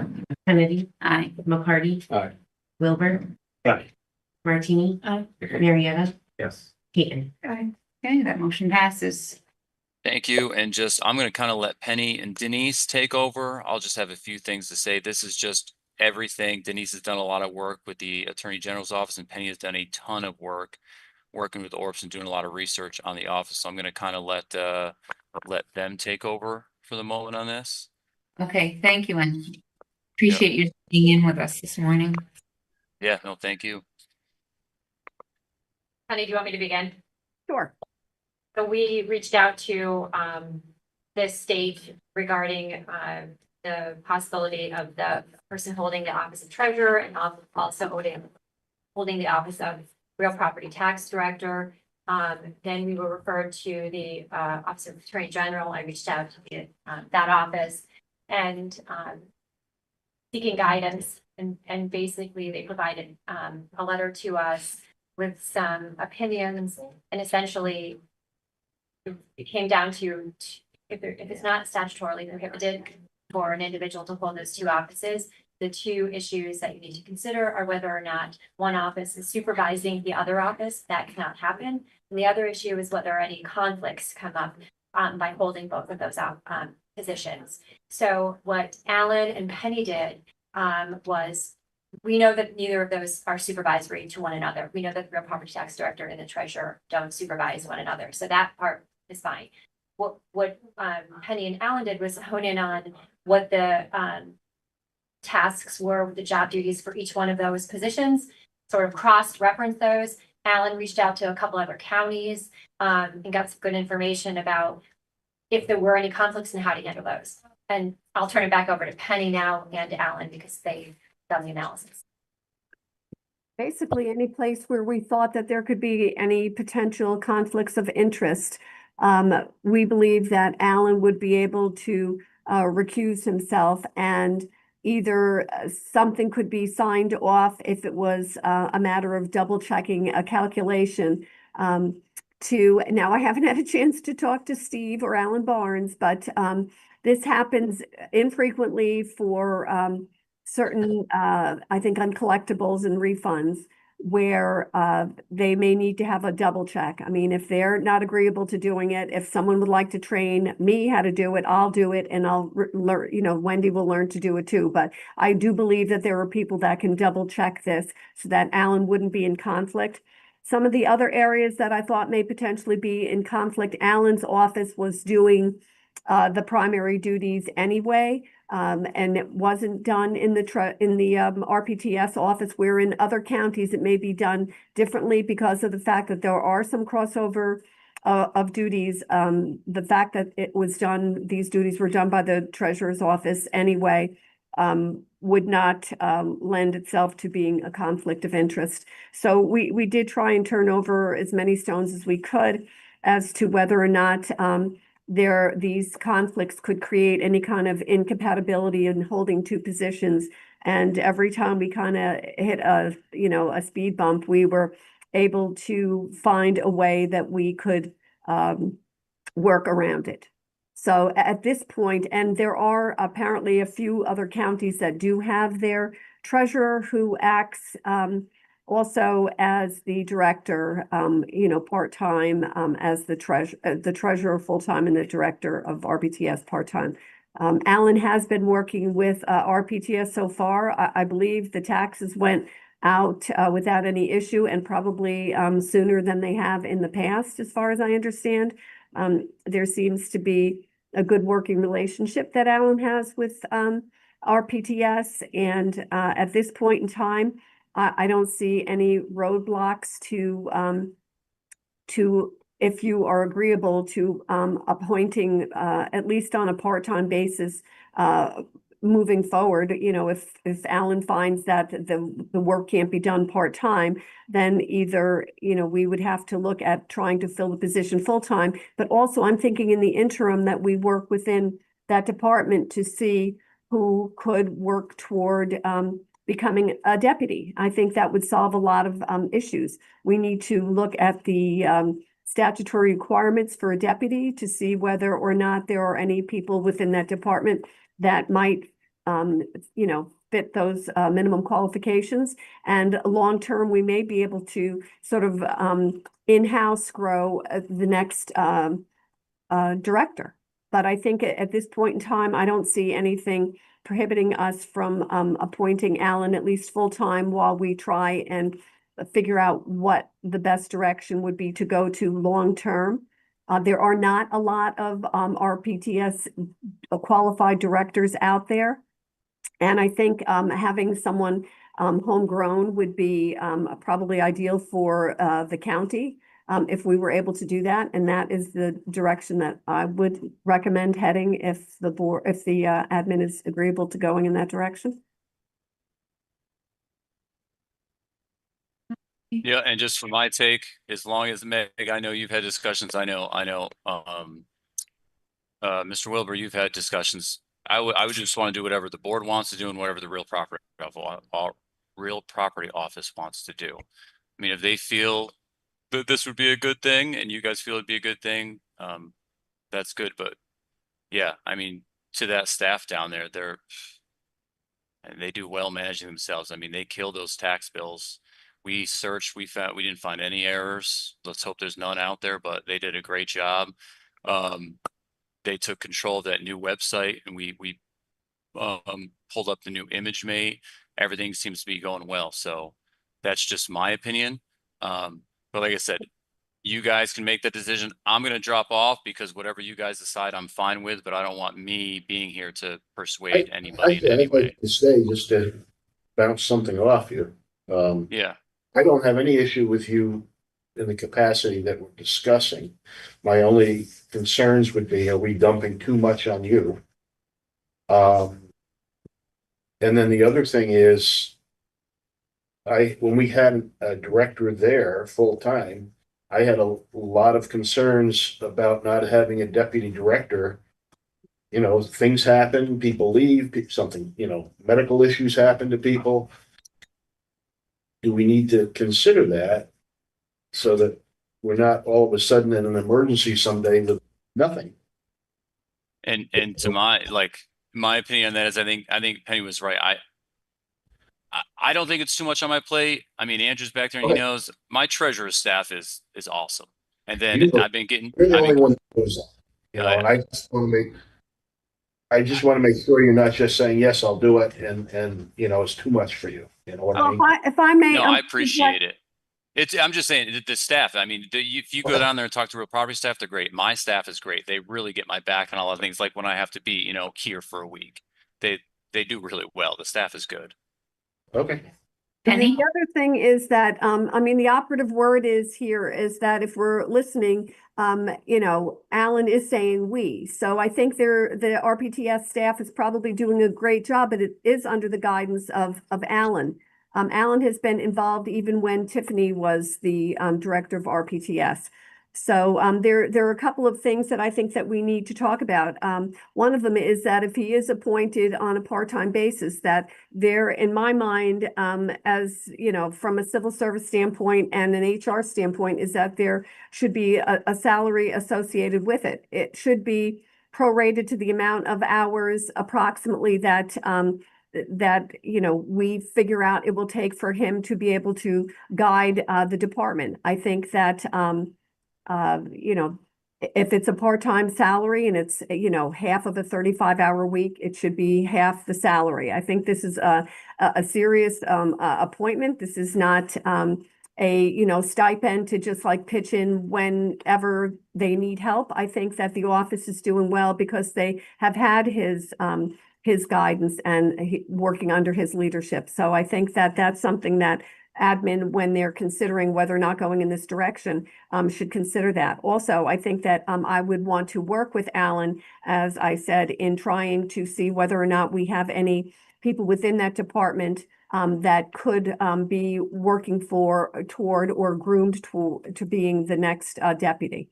Kennedy, Aye. McCarty. Aye. Wilbur. Aye. Martini. Aye. Marietta. Yes. Keaton. Okay, that motion passes. Thank you. And just, I'm going to kind of let Penny and Denise take over. I'll just have a few things to say. This is just everything. Denise has done a lot of work with the Attorney General's office, and Penny has done a ton of work working with Orbs and doing a lot of research on the office. So I'm going to kind of let them take over for the moment on this. Okay, thank you, and appreciate you being in with us this morning. Yeah, no, thank you. Honey, do you want me to begin? Sure. So we reached out to the state regarding the possibility of the person holding the office of treasurer and also holding the office of real property tax director. Then we were referred to the Office of Attorney General. I reached out to that office and seeking guidance, and basically they provided a letter to us with some opinions, and essentially it came down to if it's not statutorily prohibited for an individual to hold those two offices, the two issues that you need to consider are whether or not one office is supervising the other office. That cannot happen. And the other issue is whether any conflicts come up by holding both of those positions. So what Alan and Penny did was, we know that neither of those are supervisory to one another. We know that the real property tax director and the treasurer don't supervise one another. So that part is fine. What Penny and Alan did was hone in on what the tasks were, the job duties for each one of those positions, sort of cross-reference those. Alan reached out to a couple other counties and got some good information about if there were any conflicts and how to handle those. And I'll turn it back over to Penny now and Alan because they've done the analysis. Basically, any place where we thought that there could be any potential conflicts of interest. We believe that Alan would be able to recuse himself, and either something could be signed off if it was a matter of double checking a calculation. Now I haven't had a chance to talk to Steve or Alan Barnes, but this happens infrequently for certain, I think, uncollectibles and refunds where they may need to have a double check. I mean, if they're not agreeable to doing it, if someone would like to train me how to do it, I'll do it, and I'll learn, Wendy will learn to do it too. But I do believe that there are people that can double check this so that Alan wouldn't be in conflict. Some of the other areas that I thought may potentially be in conflict, Alan's office was doing the primary duties anyway. And it wasn't done in the RPTS office, where in other counties it may be done differently because of the fact that there are some crossover of duties. The fact that it was done, these duties were done by the treasurer's office anyway, would not lend itself to being a conflict of interest. So we did try and turn over as many stones as we could as to whether or not these conflicts could create any kind of incompatibility in holding two positions. And every time we kind of hit a speed bump, we were able to find a way that we could work around it. So at this point, and there are apparently a few other counties that do have their treasurer who acts also as the director, part-time, as the treasurer full-time and the director of RPTS part-time. Alan has been working with RPTS so far. I believe the taxes went out without any issue and probably sooner than they have in the past, as far as I understand. There seems to be a good working relationship that Alan has with RPTS. And at this point in time, I don't see any roadblocks to if you are agreeable to appointing at least on a part-time basis moving forward. If Alan finds that the work can't be done part-time, then either, we would have to look at trying to fill the position full-time. But also I'm thinking in the interim that we work within that department to see who could work toward becoming a deputy. I think that would solve a lot of issues. We need to look at the statutory requirements for a deputy to see whether or not there are any people within that department that might, fit those minimum qualifications. And long-term, we may be able to sort of in-house grow the next director. But I think at this point in time, I don't see anything prohibiting us from appointing Alan at least full-time while we try and figure out what the best direction would be to go to long-term. There are not a lot of RPTS qualified directors out there. And I think having someone homegrown would be probably ideal for the county if we were able to do that. And that is the direction that I would recommend heading if the admin is agreeable to going in that direction. Yeah, and just for my take, as long as Meg, I know you've had discussions, Mr. Wilbur, you've had discussions. I would just want to do whatever the board wants to do and whatever the real property office wants to do. I mean, if they feel that this would be a good thing and you guys feel it'd be a good thing, that's good. But yeah, I mean, to that staff down there, they do well managing themselves. I mean, they kill those tax bills. We searched, we didn't find any errors. Let's hope there's none out there, but they did a great job. They took control of that new website and we pulled up the new ImageMate. Everything seems to be going well. So that's just my opinion. But like I said, you guys can make that decision. I'm going to drop off because whatever you guys decide, I'm fine with, but I don't want me being here to persuade anybody in any way. To say, just to bounce something off you. Yeah. I don't have any issue with you in the capacity that we're discussing. My only concerns would be, are we dumping too much on you? And then the other thing is, when we had a director there full time, I had a lot of concerns about not having a deputy director. Things happen, people leave, something, medical issues happen to people. Do we need to consider that so that we're not all of a sudden in an emergency someday with nothing? And to my opinion on that is I think Penny was right. I don't think it's too much on my plate. I mean, Andrew's back there and he knows my treasurer's staff is awesome. And then You're I've been getting the only one that knows that. And I just want to make sure you're not just saying, yes, I'll do it. And it's too much for you. You know what I mean? If I may. No, I appreciate it. I'm just saying the staff. I mean, if you go down there and talk to real property staff, they're great. My staff is great. They really get my back on a lot of things. Like when I have to be, here for a week, they do really well. The staff is good. Okay. And the other thing is that, the operative word is that if we're listening, Alan is saying we. So I think the RPTS staff is probably doing a great job, but it is under the guidance of Alan. Alan has been involved even when Tiffany was the director of RPTS. So there are a couple of things that I think that we need to talk about. One of them is that if he is appointed on a part-time basis, that there, in my mind, as from a civil service standpoint and an HR standpoint, is that there should be a salary associated with it. It should be prorated to the amount of hours approximately that, we figure out it will take for him to be able to guide, the department. I think that, if it's a part-time salary and it's, half of a 35-hour week, it should be half the salary. I think this is a serious appointment. This is not a stipend to just like pitch in whenever they need help. I think that the office is doing well because they have had his guidance and working under his leadership. So I think that that's something that admin, when they're considering whether or not going in this direction, should consider that. Also, I think that I would want to work with Alan, as I said, in trying to see whether or not we have any people within that department that could be working toward or groomed to being the next deputy.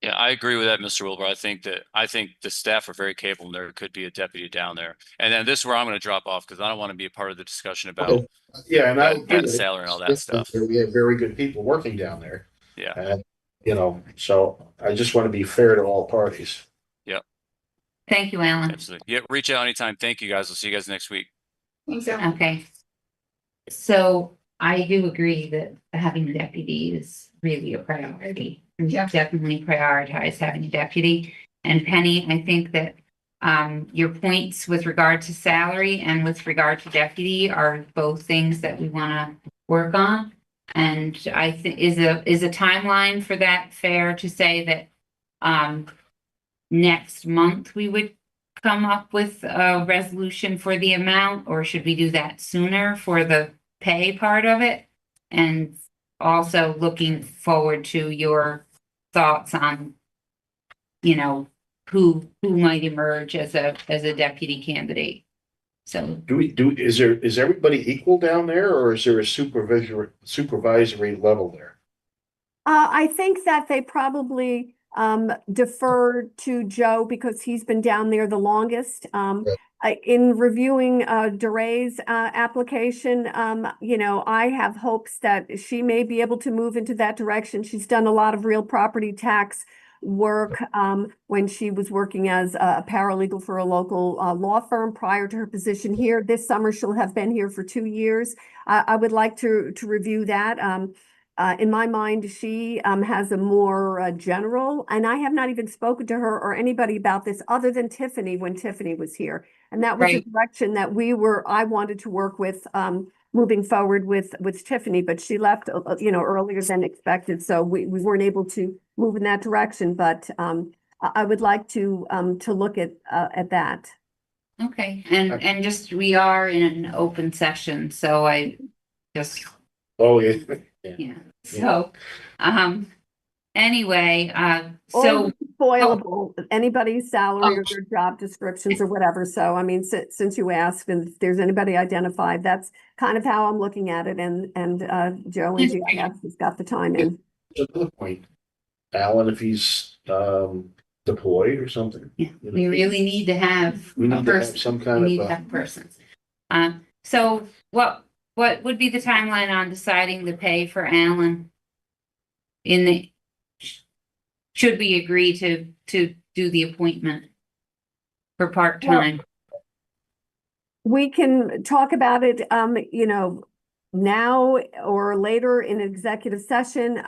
Yeah, I agree with that, Mr. Wilbur. I think the staff are very capable and there could be a deputy down there. And then this is where I'm going to drop off because I don't want to be a part of the discussion about Yeah, and I that salary and all that stuff. We have very good people working down there. Yeah. And, so I just want to be fair to all parties. Yep. Thank you, Alan. Absolutely. Yeah, reach out anytime. Thank you, guys. We'll see you guys next week. Okay. So I do agree that having a deputy is really a priority. We definitely prioritize having a deputy. And Penny, I think that your points with regard to salary and with regard to deputy are both things that we want to work on. And I think is a timeline for that fair to say that next month we would come up with a resolution for the amount, or should we do that sooner for the pay part of it? And also looking forward to your thoughts on, who might emerge as a deputy candidate. So Is everybody equal down there, or is there a supervisory level there? I think that they probably defer to Joe because he's been down there the longest. In reviewing DeRay's application, I have hopes that she may be able to move into that direction. She's done a lot of real property tax work when she was working as a paralegal for a local law firm prior to her position here. This summer, she'll have been here for 2 years. I would like to review that. In my mind, she has a more general, and I have not even spoken to her or anybody about this other than Tiffany when Tiffany was here. And that was the direction that I wanted to work with moving forward with Tiffany, but she left, earlier than expected. So we weren't able to move in that direction, but I would like to look at that. okay, and just we are in an open session, so I just Yeah. So, anyway, Or spoilable, anybody's salary or their job descriptions or whatever. So, I mean, since you asked, and if there's anybody identified, that's kind of how I'm looking at it. And Joe and GIS has got the time in. Another point, Alan, if he's deployed or something. we really need to have We a need to have person. some We kind need of to have persons. So what would be the timeline on deciding the pay for Alan? Should we agree to do the appointment for part-time? We can talk about it, now or later in executive session.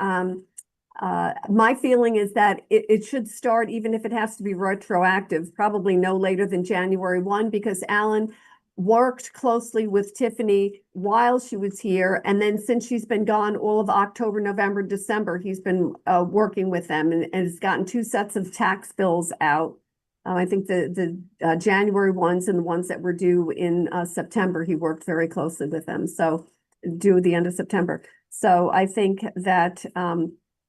My feeling is that it should start, even if it has to be retroactive, probably no later than January 1, because Alan worked closely with Tiffany while she was here. And then since she's been gone all of October, November, December, he's been working with them and has gotten 2 sets of tax bills out. I think the January ones and the ones that were due in September, he worked very closely with them. So due at the end of September. So I think that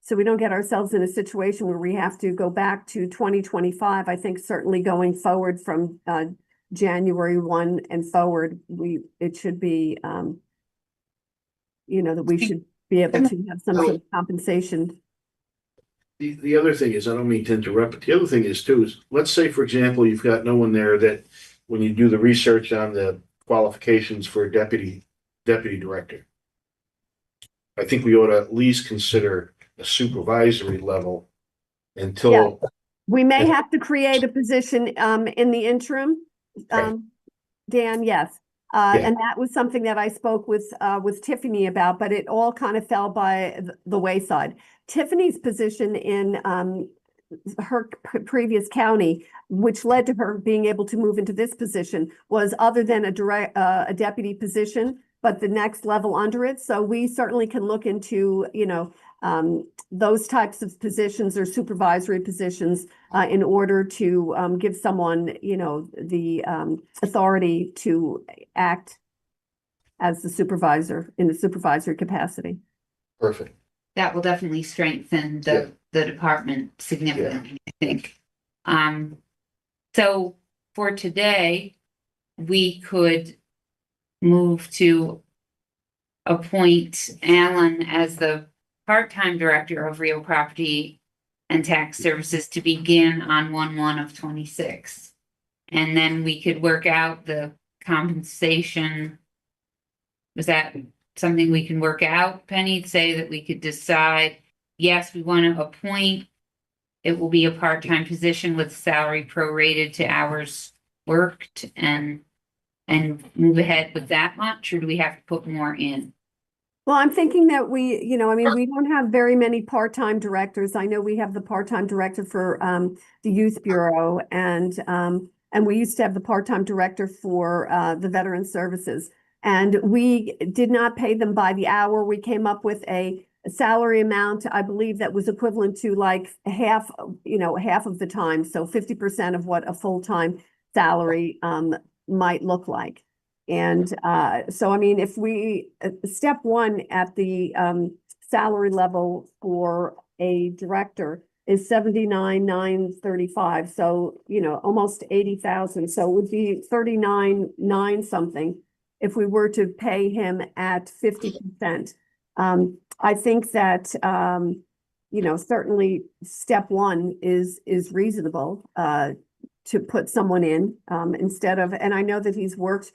so we don't get ourselves in a situation where we have to go back to 2025. I think certainly going forward from January 1 and forward, it should be, that we should be able to have some sort of compensation. The other thing is, I don't mean to interrupt, but the other thing is too, is let's say, for example, you've got no one there that when you do the research on the qualifications for a deputy director, I think we ought to at least consider a supervisory level until We may have to create a position in the interim. Right. Dan, yes. Yeah. And that was something that I spoke with Tiffany about, but it all kind of fell by the wayside. Tiffany's position in her previous county, which led to her being able to move into this position, was other than a deputy position, but the next level under it. So we certainly can look into, those types of positions or supervisory positions in order to give someone, the authority to act as the supervisor in the supervisory capacity. Perfect. That will definitely strengthen the department significantly, I think. So for today, we could move to appoint Alan as the part-time director of real property and tax services to begin on 1/1 of 26. And then we could work out the compensation. Was that something we can work out, Penny? Say that we could decide, yes, we want to appoint. It will be a part-time position with salary prorated to hours worked and move ahead with that much, or do we have to put more in? Well, I'm thinking that we don't have very many part-time directors. I know we have the part-time director for the Youth Bureau and we used to have the part-time director for the Veteran Services. And we did not pay them by the hour. We came up with a salary amount, I believe, that was equivalent to like half of the time. So 50% of what a full-time salary might look like. And so, I mean, if we, step one at the salary level for a director is 79,935. So, almost 80,000. So it would be 39,9 something if we were to pay him at 50%. I think that, certainly step one is reasonable to put someone in instead of, and I know that he's worked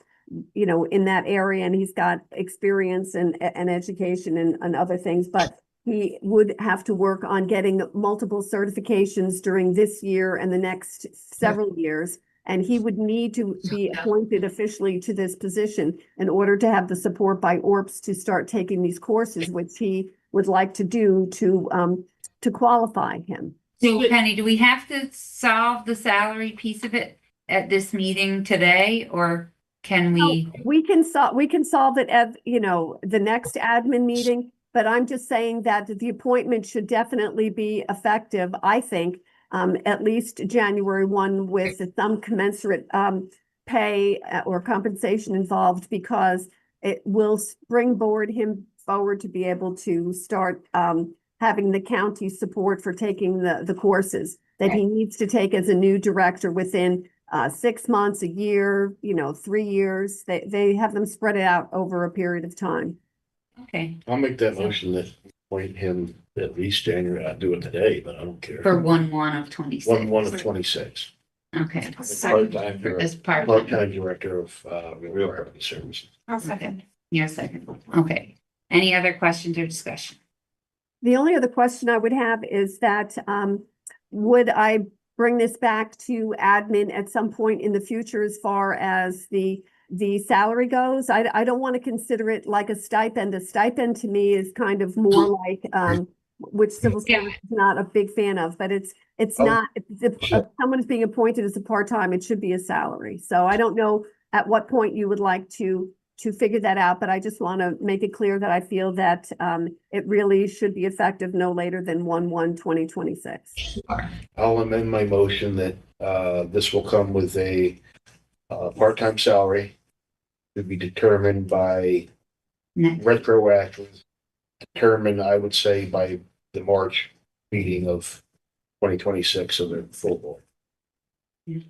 in that area and he's got experience and education and other things, but he would have to work on getting multiple certifications during this year and the next several years. And he would need to be appointed officially to this position in order to have the support by ORPS to start taking these courses, which he would like to do to qualify him. So Penny, do we have to solve the salary piece of it at this meeting today, or can we? We can solve it at, the next admin meeting, but I'm just saying that the appointment should definitely be effective, I think, at least January 1 with some commensurate pay or compensation involved, because it will springboard him forward to be able to start having the county support for taking the courses that he needs to take as a new director within 6 months, a year, 3 years. They have them spread out over a period of time. Okay. I'll make that motion that appoint him at least January. I'd do it today, but I don't care. For 1/1 of 26. 1/1 of 26. Okay. Part-time director of real property services. I'll second. You're a second. Okay. Any other questions or discussion? The only other question I would have is that would I bring this back to admin at some point in the future as far as the salary goes? I don't want to consider it like a stipend. A stipend to me is kind of more like which civil service is not a big fan of, but it's not, if someone is being appointed as a part-time, it should be a salary. So I don't know at what point you would like to figure that out, but I just want to make it clear that I feel that it really should be effective no later than 1/1/2026. I'll amend my motion that this will come with a part-time salary to be determined by retroactive, determined, I would say, by the March meeting of 2026 of the full board. If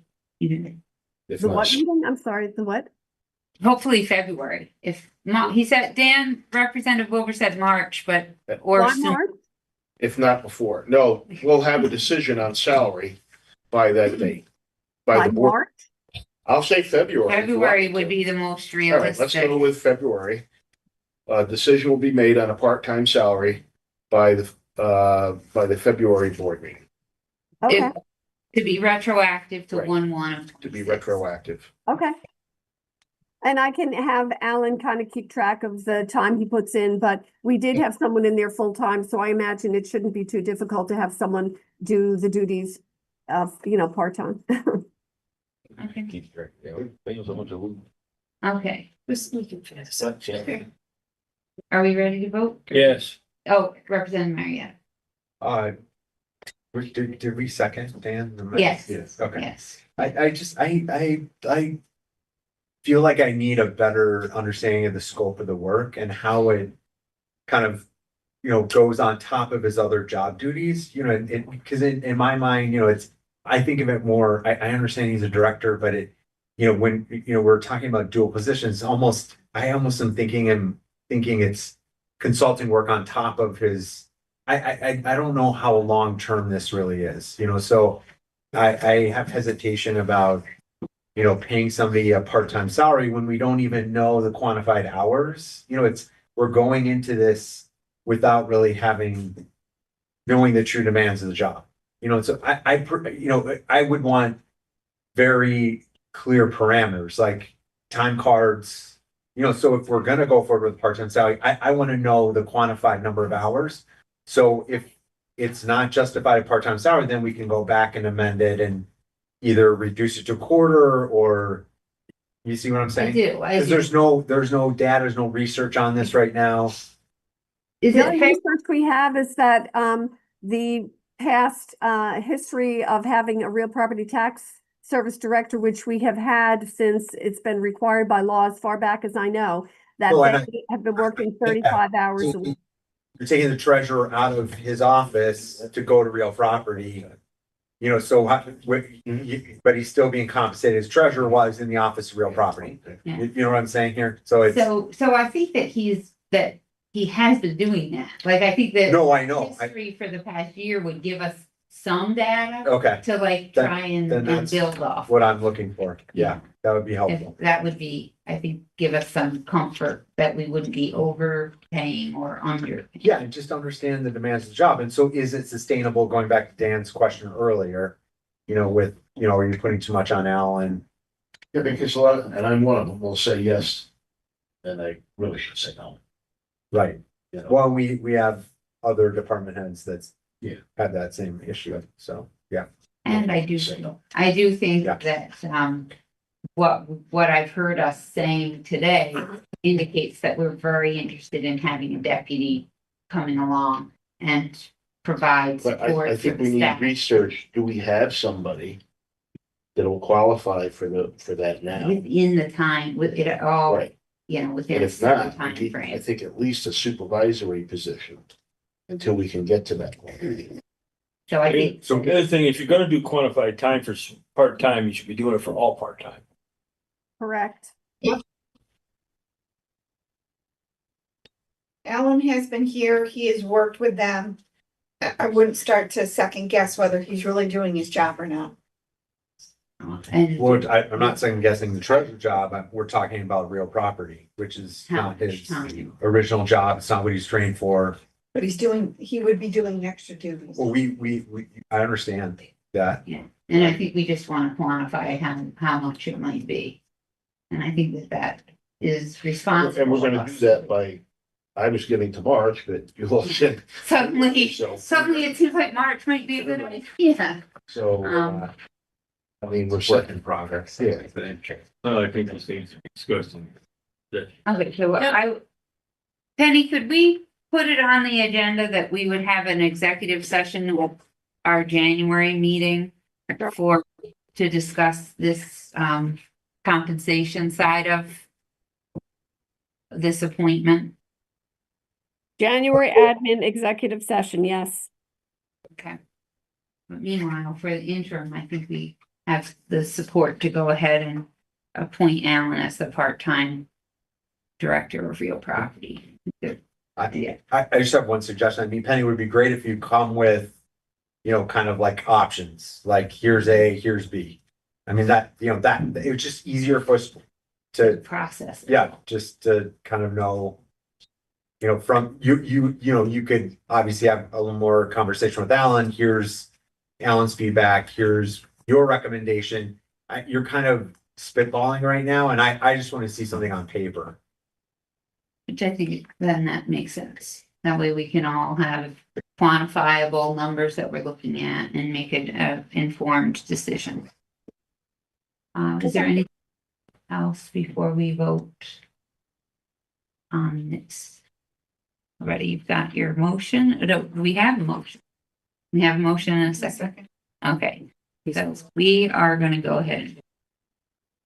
The not, what meeting? I'm sorry, the what? Hopefully February. If he said, Representative Wilbur said March, but or Why March? if not before. No, we'll have a decision on salary by that date. By the board. March? I'll say February. February would be the most All right, let's realistic. go with February. Decision will be made on a part-time salary by the February board meeting. Okay, To be retroactive to Right. 1/1 of to be 26. retroactive. Okay. And I can have Alan kind of keep track of the time he puts in, but we did have someone in there full time, so I imagine it shouldn't be too difficult to have someone do the duties of, part-time. Okay. Keep track, yeah, thank you so much. Okay, This we can finish this up. are we ready to vote? Yes, Oh, Representative Marietta. Did we second Dan? Yes. Yes, okay. Yes. I feel like I need a better understanding of the scope of the work and how it kind of, goes on top of his other job duties, because in my mind, I think of it more, I understand he's a director, but when, we're talking about dual positions, I almost am thinking it's consulting work on top of his, I don't know how long-term this really is, so I have hesitation about, paying somebody a part-time salary when we don't even know the quantified hours. We're going into this without really knowing the true demands of the job. So I would want very clear parameters, like time cards. So if we're gonna go forward with part-time salary, I want to know the quantified number of hours. So if it's not justified part-time salary, then we can go back and amend it and either reduce it to a quarter or, you see what I'm I saying? do. Because there's no data, there's no research on this right now. Is The it only fair? research we have is that the past history of having a real property tax service director, which we have had since it's been required by law as far back as I know, that Well, and they have been working 35 hours a week. You're taking the treasurer out of his office to go to real property. So but he's still being compensated as treasurer while he's in the office of real property. Yeah. You know what I'm saying here? So it's, So I think that he has been doing that. Like, I think that. no, I know. History for the past year would give us some data Okay, to like Then- try and then that's build off. what I'm looking for. Yeah, that would be helpful. That would be, I think, give us some comfort that we wouldn't be overpaying or under. Yeah, and just understand the demands of the job. And so is it sustainable, going back to Dan's question earlier, with, are you putting too much on Alan? Yeah, because a lot, and I'm one of them, will say yes, and I really should say no. Right. You know? Well, we have other department heads that's Yeah. had that same issue. So, yeah. And I do think Yeah. that, what I've heard us saying today indicates that we're very interested in having a deputy coming along and provide But support I for think the we need staff. research. Do we have somebody that'll qualify for that now? Within the time, with it all, Right. within And a if certain not, time I frame. think at least a supervisory position until we can get to that point. So I think, so the other thing, if you're gonna do quantified time for part-time, you should be doing it for all part-time. Correct. Alan has been here, he has worked with them. I wouldn't start to second guess whether he's really doing his job or not. and Well, I'm not second guessing the treasurer job. We're talking about real property, which is how not much his time. original job. It's not what he's trained for. But he would be doing extra duties. Well, I understand that. And I think we just want to quantify how much it might be. And I think that is responsible. And we're of gonna us. do that by, I was getting to March, but you all said. Suddenly So- it seems like March might be a good idea. So, I mean, we're Work setting in progress. Yeah. I think this needs to be discussed. Okay, so Yep. Penny, could we put it on the agenda that we would have an executive session with our January meeting to discuss this, compensation side of this appointment? January admin executive session, yes. Okay. But meanwhile, for the interim, I think we have the support to go ahead and appoint Alan as the part-time director of real property. Yeah. I just have one suggestion. I mean, Penny, would be great if you come with, kind of like options, like here's A, here's B. I mean, that it was just easier for us to, Process. yeah, just to kind of know, from you could obviously have a little more conversation with Alan. Here's Alan's feedback, here's your recommendation. You're kind of spitballing right now, and I just want to see something on paper. Which I think then that makes sense. That way we can all have quantifiable numbers that we're looking at and make an informed decision. Is there anything else before we vote on this? Already, you've got your motion. No, we have a motion. We have a motion and a second. Okay, so we are gonna go ahead.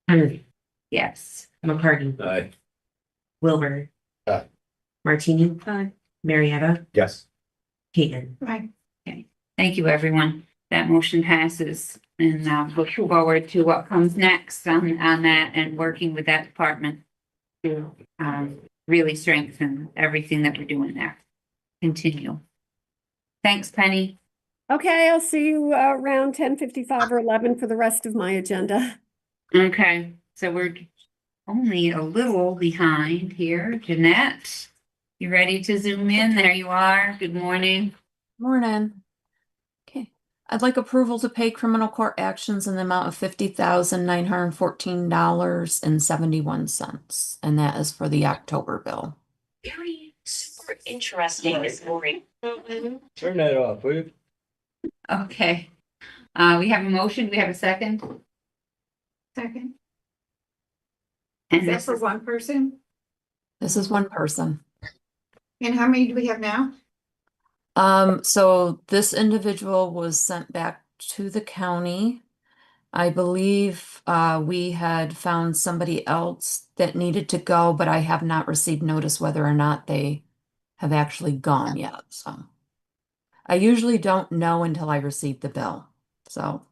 Kennedy, Yes. McCarty, Aye. Wilbur. Aye. Martini, Aye. Marietta, Yes. Kagan. Right. Thank you, everyone. That motion passes and look forward to what comes next on that and working with that department to really strengthen everything that we're doing there. Continue. Thanks, Penny. Okay, I'll see you around 10:55 or 11 for the rest of my agenda. Okay, so we're only a little behind here. Jeanette, you ready to zoom in? There you are. Good morning. Morning. Okay, I'd like approval to pay criminal court actions in the amount of $50,914.71, and that is for the October bill. Very super interesting this morning. Turn that off, will you? Okay. We have a motion. We have a second. Second. And Is that this for is one person? This is one person. And how many do we have now? So this individual was sent back to the county. I believe we had found somebody else that needed to go, but I have not received notice whether or not they have actually gone yet. So I usually don't know until I receive the bill. So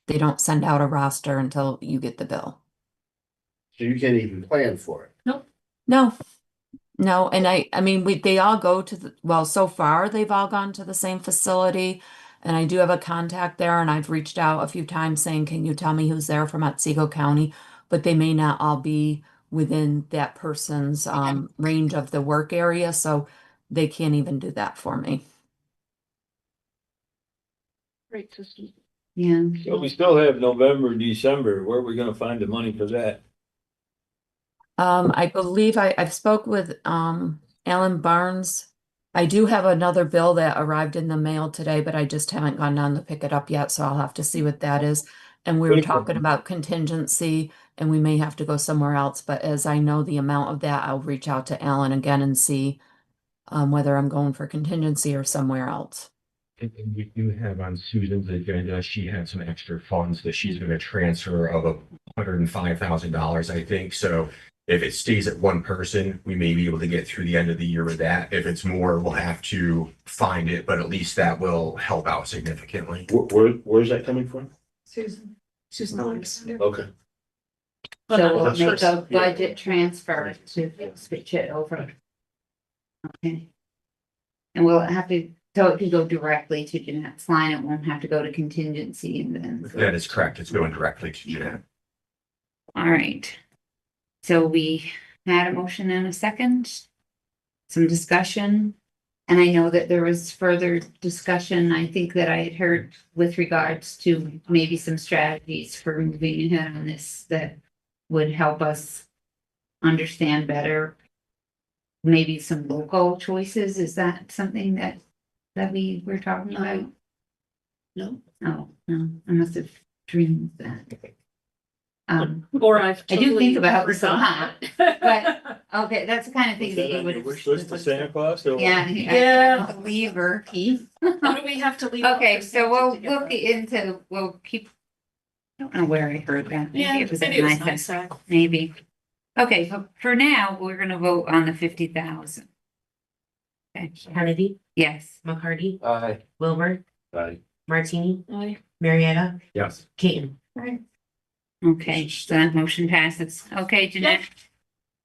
they don't send out a roster until you get the bill. So you can't even plan for it. No. No, and I mean, they all go to well, so far they've all gone to the same facility, and I do have a contact there, and I've reached out a few times saying, can you tell me who's there from Otsego County? But they may not all be within that person's range of the work area, so they can't even do that for me. Great system. yeah. So we still have November, December. Where are we gonna find the money for that? I believe I've spoke with Alan Barnes. I do have another bill that arrived in the mail today, but I just haven't gone down to pick it up yet, so I'll have to see what that is. And we were Thank you. talking about contingency, and we may have to go somewhere else, but as I know the amount of that, I'll reach out to Alan again and see whether I'm going for contingency or somewhere else. And we do have on Susan's agenda, she had some extra funds that she's gonna transfer of $105,000, I think. So if it stays at one person, we may be able to get through the end of the year with that. If it's more, we'll have to find it, but at least that will help out significantly. Where's that coming from? Susan. Susan Alexander. Okay. So we'll that's make first. a budget transfer to switch it over. Okay. And we'll have to, so it can go directly to Jeanette's line. It won't have to go to contingency and then. That is correct. It's going directly to Jeanette. All right. So we had a motion and a second. Some discussion. And I know that there was further discussion, I think that I had heard with regards to maybe some strategies for moving ahead on this that would help us understand better. Maybe some local choices. Is that something that we were talking about? No. Oh, no, I must have dreamed that. Or I've I do think totally about this a lot, forgotten. but okay, that's the kind of thing that you would. Wish list to Santa Claus? or what? Yeah. Yeah. I believer, Keith. How do we have to leave? Okay, so we'll look into, we'll keep. I don't know where I heard that. Yeah, Maybe it was at maybe it was nice. nice. Maybe. Okay, so for now, we're gonna vote on the 50,000. Okay, Kennedy, yes. McCarty, Aye. Wilbur, Aye. Martini, Aye. Marietta, Yes. Kagan. Okay, so that motion passes. Okay, Jeanette.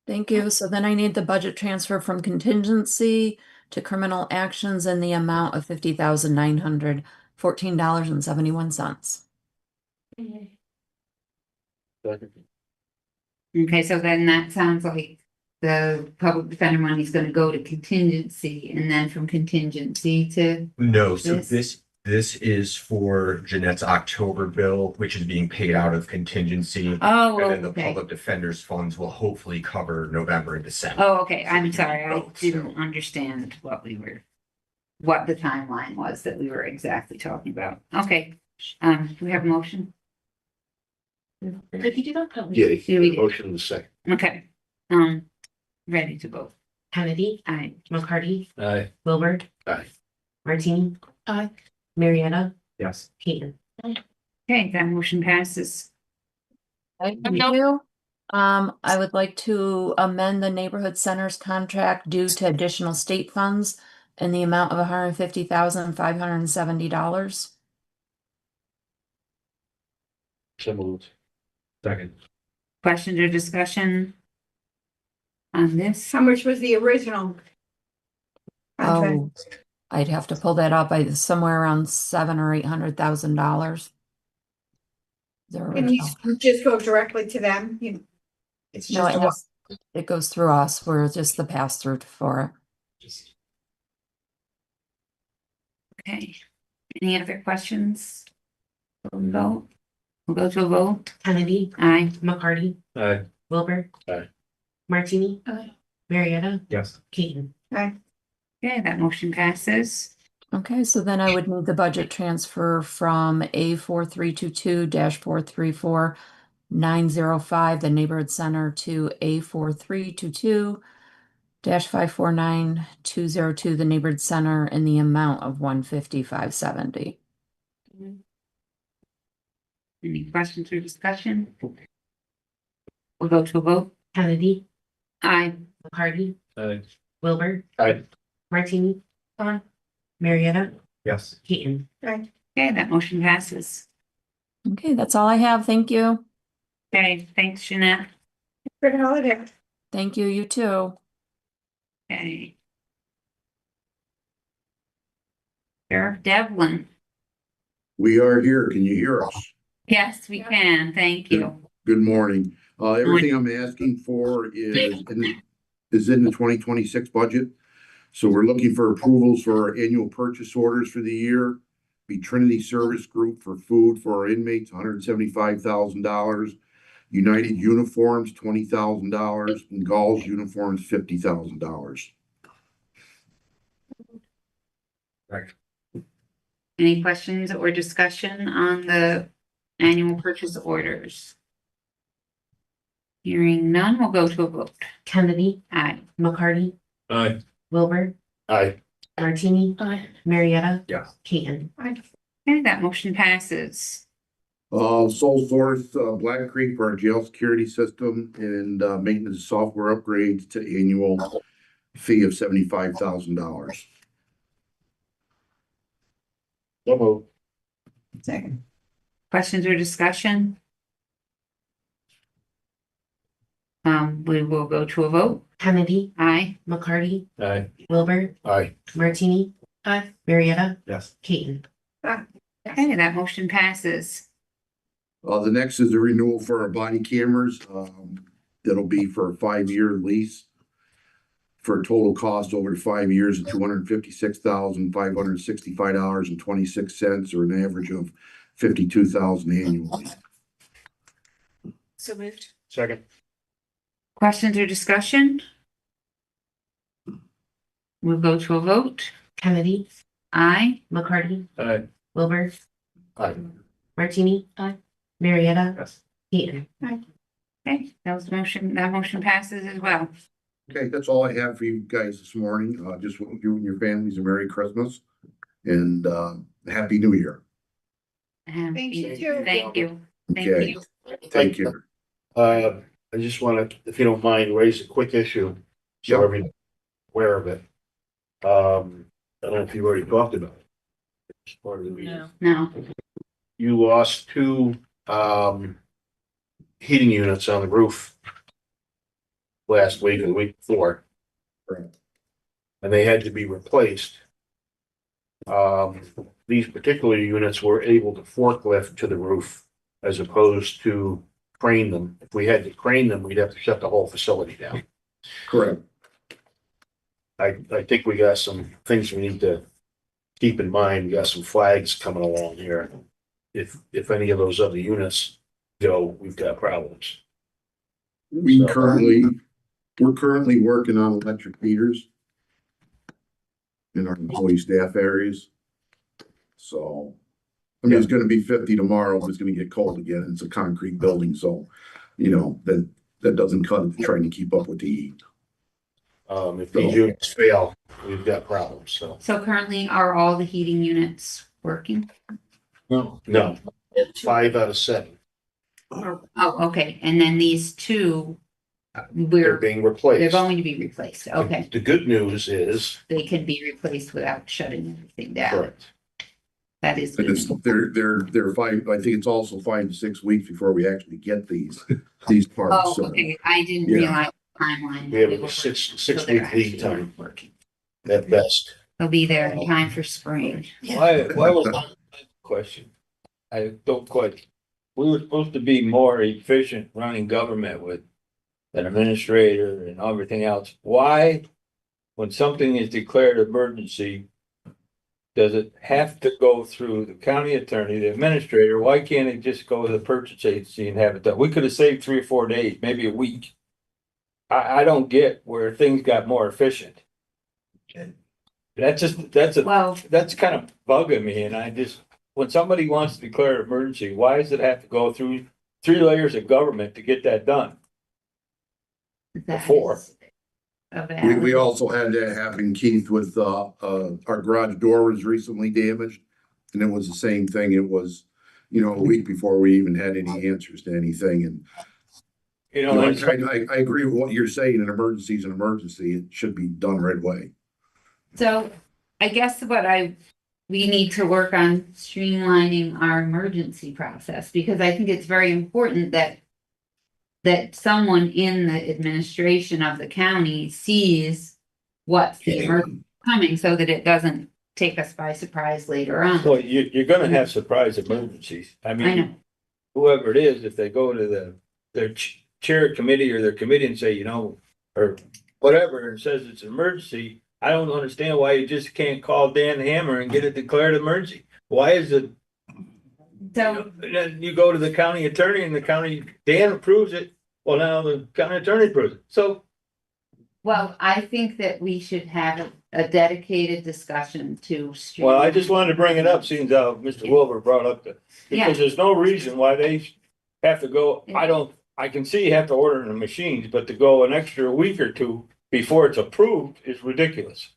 Thank you. So then I need the budget transfer from contingency to criminal actions in the amount of $50,914.71. Okay, so then that sounds like the public defender money is gonna go to contingency and then from contingency to, No, so This- this This is for Jeanette's October bill, which is being paid out of contingency. Oh, And then the okay. public defender's funds will hopefully cover November and December. Oh, okay, I'm sorry, I Both, didn't understand what the timeline was that we were exactly talking about. Okay, do we have a motion? Did you do that? Yeah, Yeah, we did. motion in the second. Okay, ready to vote. Kennedy, Aye. McCarty, Aye. Wilbur. Aye. Martini. Aye. Marietta, Yes. Keaton. Okay, that motion passes. Thank you. I would like to amend the neighborhood center's contract due to additional state funds in the amount of $150,570. So moved. Second. Questions or discussion on this? How much was the original? contract? Oh, I'd have to pull that up by somewhere around $700,000 or $800,000. Can you just go directly to them? It's No, just, it goes through us. We're just the pass through for it. Okay, any other questions? We'll go to a vote. Kennedy, Aye. McCarty, Aye. Wilbur. Aye. Martini. Aye. Marietta, Yes. Keaton. Okay, that motion passes. Okay, so then I would need the budget transfer from A4322-434-905, the neighborhood center, to A4322-549-202, the neighborhood center, in the amount of $155.70. Any questions or discussion? We'll go to a vote. Kennedy, Aye. McCarty, Aye. Wilbur. Aye. Martini. Aye. Marietta, Yes. Keaton. right, Okay, that motion passes. Okay, that's all I have. Thank you. Okay, thanks, Jeanette. good holiday. Thank you, you too. Okay. Sheriff Devlin. We are here. Can you hear us? Yes, we can. Thank you. Good morning. Everything I'm asking for is in the 2026 budget. So we're looking for approvals for our annual purchase orders for the year. Be Trinity Service Group for food for our inmates, $175,000. United Uniforms, $20,000, and Gall's Uniforms, $50,000. Any questions or discussion on the annual purchase orders? Hearing none, we'll go to a vote. Kennedy, Aye. McCarty, Aye. Wilbur. Aye. Martini. Aye. Marietta, Yes. Keaton. Okay, that motion passes. Sole source, Black Creek for our jail security system and maintenance software upgrades to annual fee of $75,000. So moved. Second, Questions or discussion? We will go to a vote. Kennedy, Aye. McCarty, Aye. Wilbur. Aye. Martini. Aye. Marietta, Yes. Keaton. Okay, that motion passes. The next is a renewal for our body cameras. That'll be for a 5-year lease for a total cost over 5 years of $256,565.26, or an average of $52,000 annually. So moved. Second. Questions or discussion? We'll go to a vote. Kennedy, Aye. McCarty, Aye. Wilbur. Aye. Martini. Aye. Marietta, Yes. Keaton. Okay, that motion passes as well. Okay, that's all I have for you guys this morning. Just want you and your families a Merry Christmas and Happy New Year. Thank you, too. Thank you. Thank Okay. you. Thank you. I just want to, if you don't mind, raise a quick issue. So Yep. everyone's aware of it. I don't know if you've already talked about it. It's part of the meeting. No. You lost 2 heating units on the roof last week and the week before. Correct. And they had to be replaced. These particular units were able to forklift to the roof as opposed to crane them. If we had to crane them, we'd have to shut the whole facility down. Correct. I think we got some things we need to keep in mind, we got some flags coming along here. If any of those other units go, we've got problems. We're currently working on electric meters in our employee staff areas. So, I mean, it's gonna be 50 tomorrow, but it's gonna get cold again. It's a concrete building, so, that doesn't cut it trying to keep up with the heat. If these units fail, we've got problems, so. So currently, are all the heating units working? No, 5 out of 7. Oh, okay, and then these two, They're being replaced. they're going to be replaced, okay. The good news is. They can be replaced without shutting everything down. Correct. That is And good. it's, they're 5, I think it's also 5 to 6 weeks before we actually get these parts. Oh, So, okay, I didn't yeah. realize the timeline. We have They were a six working, so they're week lead actually time working. at best. They'll be there in time for spring. Why was that question? I don't quite, we were supposed to be more efficient running government with an administrator and everything else. Why, when something is declared emergency, does it have to go through the county attorney, the administrator? Why can't it just go to the purchase agency and have it done? We could have saved 3 or 4 days, maybe a week. I don't get where things got more efficient. That's kind of bugging me, and I just, when somebody wants to declare an emergency, why does it have to go through 3 layers of government to get that done? Before. we also had that happen, Keith, with, our garage door was recently damaged. And it was the same thing. It was, a week before we even had any answers to anything. And I agree with what you're saying. An emergency is an emergency. It should be done right away. So I guess we need to work on streamlining our emergency process, because I think it's very important that someone in the administration of the county sees what's the emergency coming, so that it doesn't take us by surprise later on. Well, you're gonna have surprise emergencies. I I mean, know. whoever it is, if they go to their chair committee or their committee and say, or whatever, and says it's an emergency, I don't understand why you just can't call Dan Hammer and get it declared emergency. Why is it? So Then you go to the county attorney and Dan approves it. Well, now the county attorney approves it. So. Well, I think that we should have a dedicated discussion to. Well, I just wanted to bring it up, seeing how Mr. Wilbur brought up because there's no reason why they have to go, I can see you have to order the machines, but to go an extra week or 2 before it's approved is ridiculous.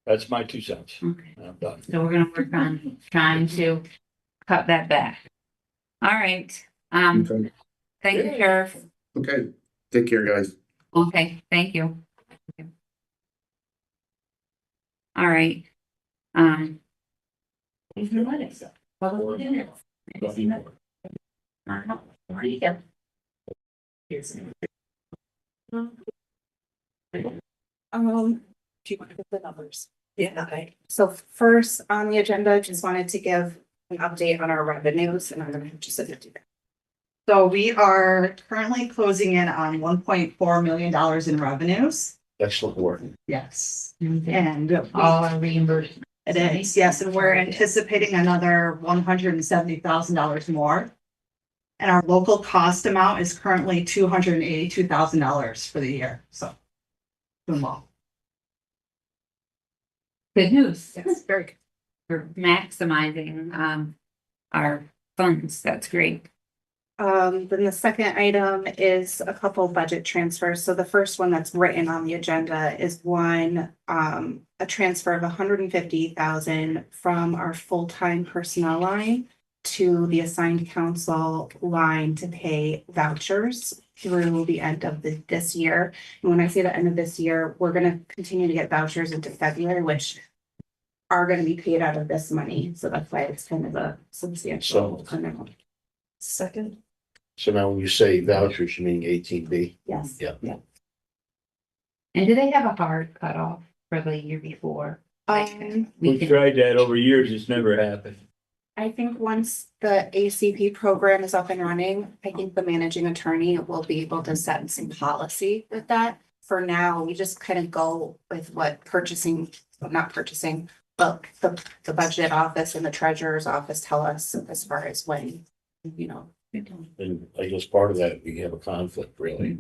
That's my 2 cents. Okay. I'm done. So we're gonna work on trying to cut that back. All right, Okay. thank you, Sheriff. Okay. Take care, guys. Okay, thank you. All right. Where's the lettuce? Public dinner. I see that. Where do you go? Here's. Do you want to put the numbers? Yeah, okay. So first on the agenda, just wanted to give an update on our revenues, and I'm gonna just send it to you. So we are currently closing in on $1.4 million in revenues. Excellent work. Yes. And All our reimbursement. it is, yes, and we're anticipating another $170,000 more. And our local cost amount is currently $282,000 for the year, so. Doing well. Good news. Yes, very good. We're maximizing our funds. That's great. Then the second item is a couple budget transfers. So the first one that's written on the agenda is a transfer of $150,000 from our full-time personnel line to the assigned council line to pay vouchers through the end of this year. And when I say the end of this year, we're gonna continue to get vouchers into February, which are gonna be paid out of this money. So that's why it's kind of a substantial amount. Second. So now when you say vouchers, you mean 18B? Yes. Yeah. Yeah. And do they have a hard cutoff for the year before? We tried that over years. It's never happened. I think once the ACP program is up and running, I think the managing attorney will be able to set some policy with that. For now, we just kind of go with what well, the budget office and the treasurer's office tell us as far as when, you know. And I guess part of that, we have a conflict really.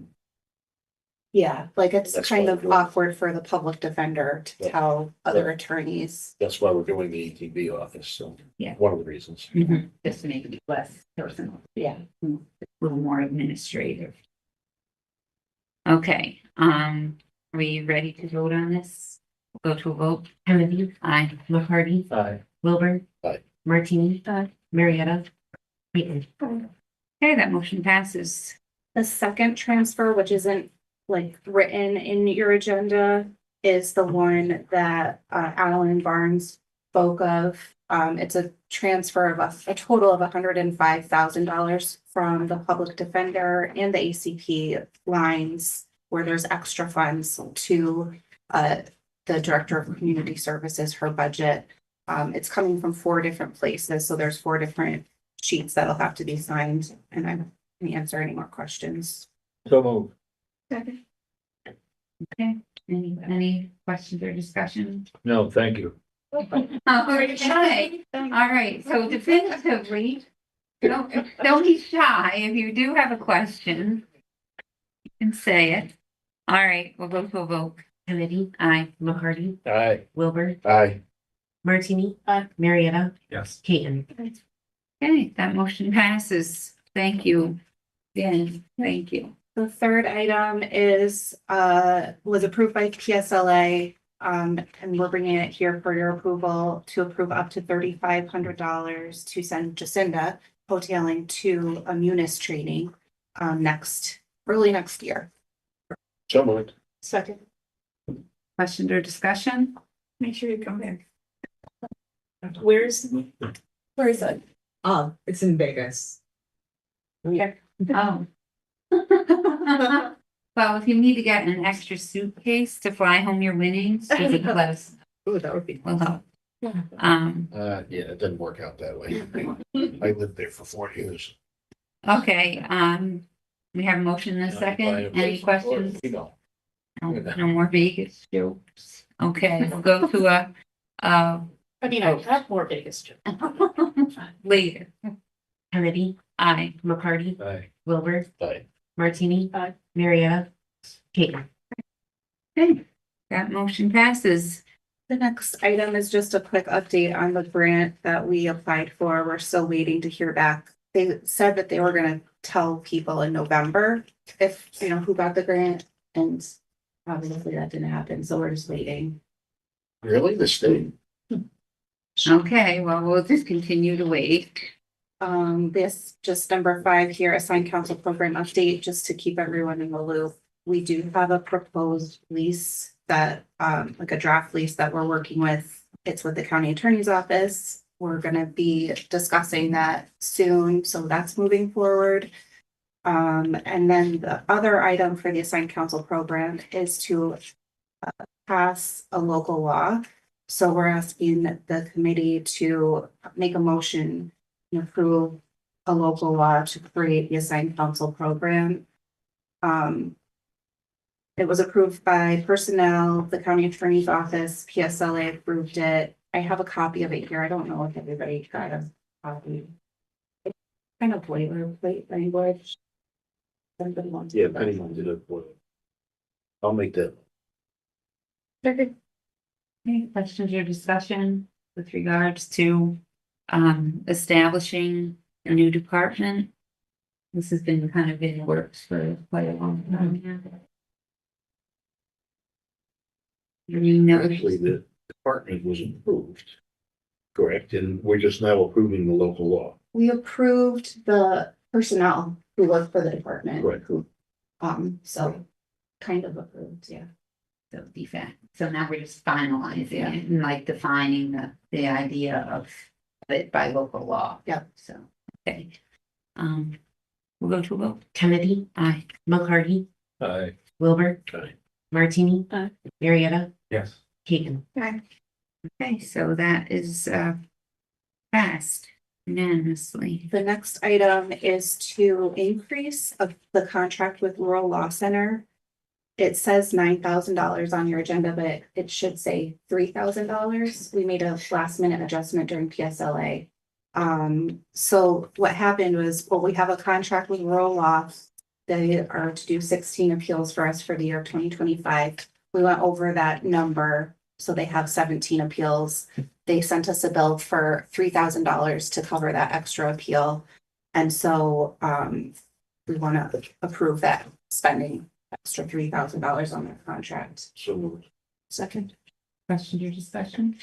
Yeah, like it's That's kind why of we're- awkward for the public defender to Yeah. tell other Yeah. attorneys. That's why we're doing the ATV office, so. Yeah. One of the reasons. Just to make it less personal, Yeah. a little more administrative. Okay, are we ready to vote on this? We'll go to a vote. Kennedy, Aye. McCarty, Aye. Wilbur. Aye. Martini. Marietta. Clayton. Okay, that motion passes. The second transfer, which isn't like written in your agenda, is the one that Alan Barnes spoke of. It's a transfer of a total of $105,000 from the public defender and the ACP lines where there's extra funds to the director of community services, her budget. It's coming from 4 different places, so there's 4 different sheets that'll have to be signed, and I can answer any more questions. So move. Okay, any questions or discussion? No, thank you. Okay, all right, so definitively, don't be shy. If you do have a question, you can say it. All right, we'll go to a vote. Kennedy, Aye. McCarty, Aye. Wilbur, Aye. Martini. Marietta. Yes. Clayton. Okay, that motion passes. Thank you. Again, thank you. The third item is, was approved by PSLA, and we're bringing it here for your approval to approve up to $3,500 to send Jacinda hoteling to a Munis training, early next year. So moved. Second. Questions or discussion? Make sure you come there. Where is it? It's in Vegas. Oh. Well, if you need to get an extra suitcase to fly home your winnings, just let us. Oh, that would be. We'll help. Yeah, it didn't work out that way. I lived there for 4 years. Okay, we have a motion in a second. Any questions? You know. No more Vegas jokes. Okay, we'll go to a I have more Vegas jokes. later. Kennedy, Aye. McCarty, Aye. Wilbur, Aye. Martini. Aye. Marietta. Clayton. Okay, that motion passes. The next item is just a quick update on the grant that we applied for. We're still waiting to hear back. They said that they were gonna tell people in November if, who got the grant, and obviously that didn't happen, so we're just waiting. Really? The state? Okay, well, we'll just continue to wait. This just number 5 here, assigned council program update, just to keep everyone in the loop. We do have a proposed lease that, like a draft lease that we're working with. It's with the county attorney's office. We're gonna be discussing that soon, so that's moving forward. And then the other item for the assigned council program is to pass a local law. So we're asking the committee to make a motion and approve a local law to create the assigned council program. It was approved by personnel, the county attorney's office, PSLA approved it. I have a copy of it here. I don't know if everybody got a copy. It's kind of boilerplate language. Everybody wants. Yeah, Penny did it. I'll make that. Any questions or discussion with regards to establishing a new department? This has been kind of in the works for quite a long time now. Actually, the department was approved. Correct, and we're just now approving the local law. We approved the personnel who work for the department. Right. So kind of approved, yeah. So defect. So now we're just finalizing it and like defining the idea of it by local law. Yeah. So, okay. We'll go to a vote. Kennedy, Aye. McCarty, Aye. Wilbur, Aye. Martini. Aye. Marietta. Yes. Clayton. Okay, so that is passed unanimously. The next item is to increase of the contract with Rural Law Center. It says $9,000 on your agenda, but it should say $3,000. We made a last minute adjustment during PSLA. So what happened was, well, we have a contract with rural law. They are to do 16 appeals for us for the year 2025. We went over that number, so they have 17 appeals. They sent us a bill for $3,000 to cover that extra appeal. And so we want to approve that spending extra $3,000 on their contract. So moved. Second. Questions or discussion?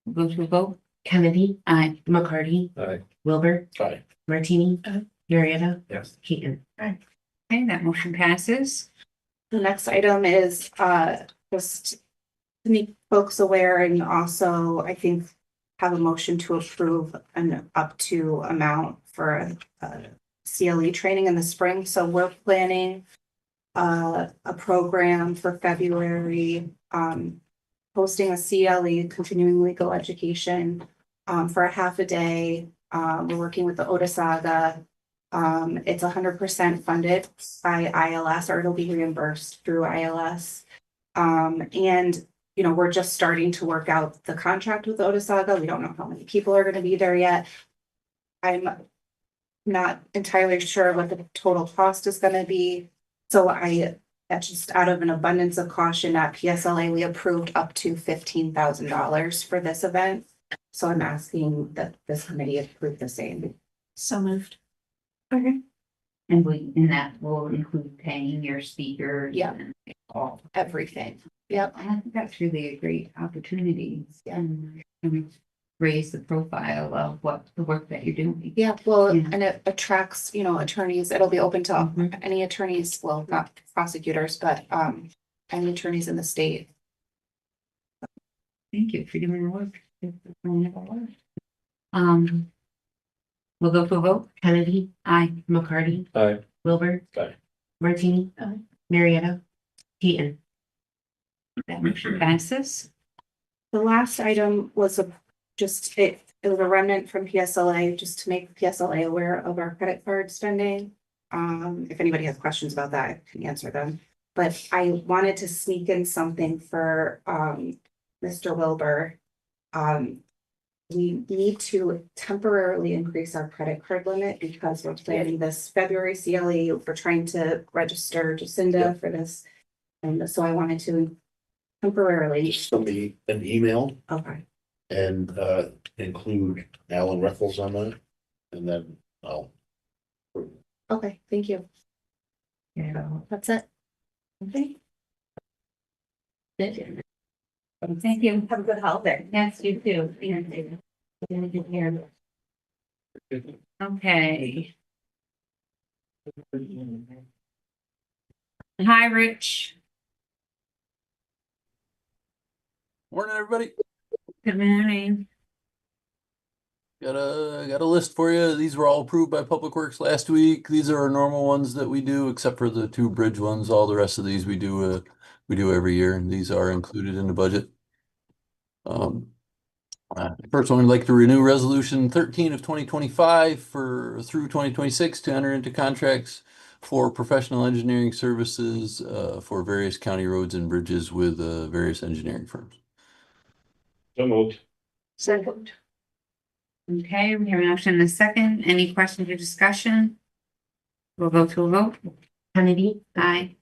We'll go to a vote. Kennedy, Aye. McCarty, Aye. Wilbur, Aye. Martini, Aye. Marietta, Yes. Keaton. Okay, that motion passes. The next item is just to make folks aware, and also I think have a motion to approve an up to amount for CLE training in the spring. So we're planning a program for February, hosting a CLE, continuing legal education, for a half a day. We're working with the Otsego. It's 100% funded by ILS, or it'll be reimbursed through ILS. And you know, we're just starting to work out the contract with Otsego. We don't know how many people are going to be there yet. I'm not entirely sure what the total cost is going to be. So that's just out of an abundance of caution at PSLA, we approved up to $15,000 for this event. So I'm asking that this committee approve the same. So moved. Okay. And that will include paying your speaker. Yeah. And all. Everything. Yep. I think that's really a great opportunity. And raise the profile of what the work that you're doing. Yeah, well, Yeah. and it attracts, you know, attorneys. It'll be open to Mhm. any attorneys, well, not prosecutors, but any attorneys in the state. Thank you for doing the work. We'll go to a vote. Kennedy, Aye. McCarty, Aye. Wilbur, Aye. Martini, Aye. Marietta, Keaton. That motion passes. The last item was it was a remnant from PSLA, just to make PSLA aware of our credit card spending. If anybody has questions about that, I can answer them. But I wanted to sneak in something for Mr. Wilbur. We need to temporarily increase our credit card limit because we're planning this February CLE. We're trying to register Jacinda for this. And so I wanted to temporarily. Somebody an email Okay. and include Alan Reckles on that, and then I'll. Okay, thank you. Yeah. That's it. Okay. Thank you. Have a good holiday. Yes, you too. Okay. Hi, Rich. Morning, everybody. Good morning. Got a list for you. These were all approved by Public Works last week. These are our normal ones that we do, except for the two bridge ones. All the rest of these we do every year, and these are included in the budget. First one, I'd like to renew Resolution 13 of 2025 through 2026 to enter into contracts for professional engineering services for various county roads and bridges with various engineering firms. So moved. Second. Okay, we have a motion and a second. Any questions or discussion? We'll go to a vote. Kennedy, Aye.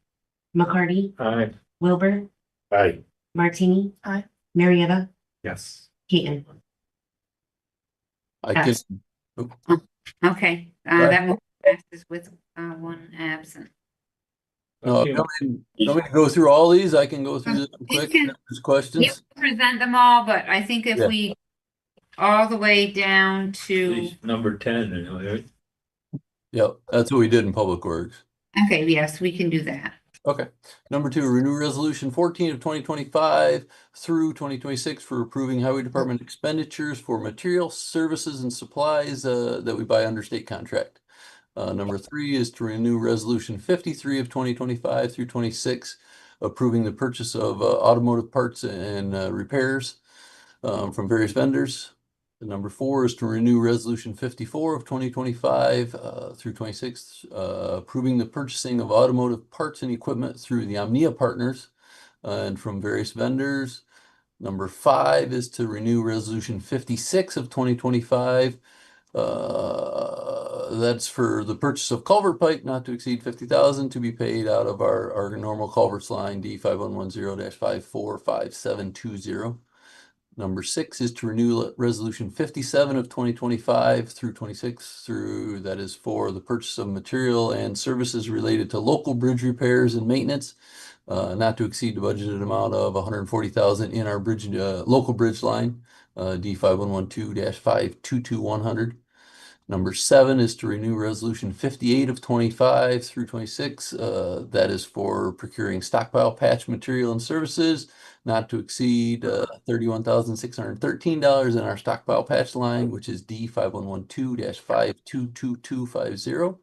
McCarty, Aye. Wilbur, Aye. Martini, Aye. Marietta, Yes. Keaton. I can, Okay, Right. that motion passes with one absent. you want me to go through all these? I can go through them quick. can- If there's questions. Yep, present them all, but I think if Yeah. we all the way down to, He's number 10, you know, right? Yep, that's what we did in Public Works. okay, yes, we can do that. Okay. Number 2, renew Resolution 14 of 2025 through 2026 for approving Highway Department expenditures for materials, services, and supplies that we buy under state contract. Number 3 is to renew Resolution 53 of 2025 through 26, approving the purchase of automotive parts and repairs from various vendors. Number 4 is to renew Resolution 54 of 2025 through 26, approving the purchasing of automotive parts and equipment through the Omnia Partners and from various vendors. Number 5 is to renew Resolution 56 of 2025. That's for the purchase of culvert pipe not to exceed 50,000 to be paid out of our normal culverts line D5110-545720. Number 6 is to renew Resolution 57 of 2025 through 26 that is for the purchase of material and services related to local bridge repairs and maintenance, not to exceed the budgeted amount of 140,000 in our bridge, local bridge line, D5112-522100. Number 7 is to renew Resolution 58 of 25 through 26. That is for procuring stockpile patch material and services not to exceed $31,613 in our stockpile patch line, which is D5112-522250.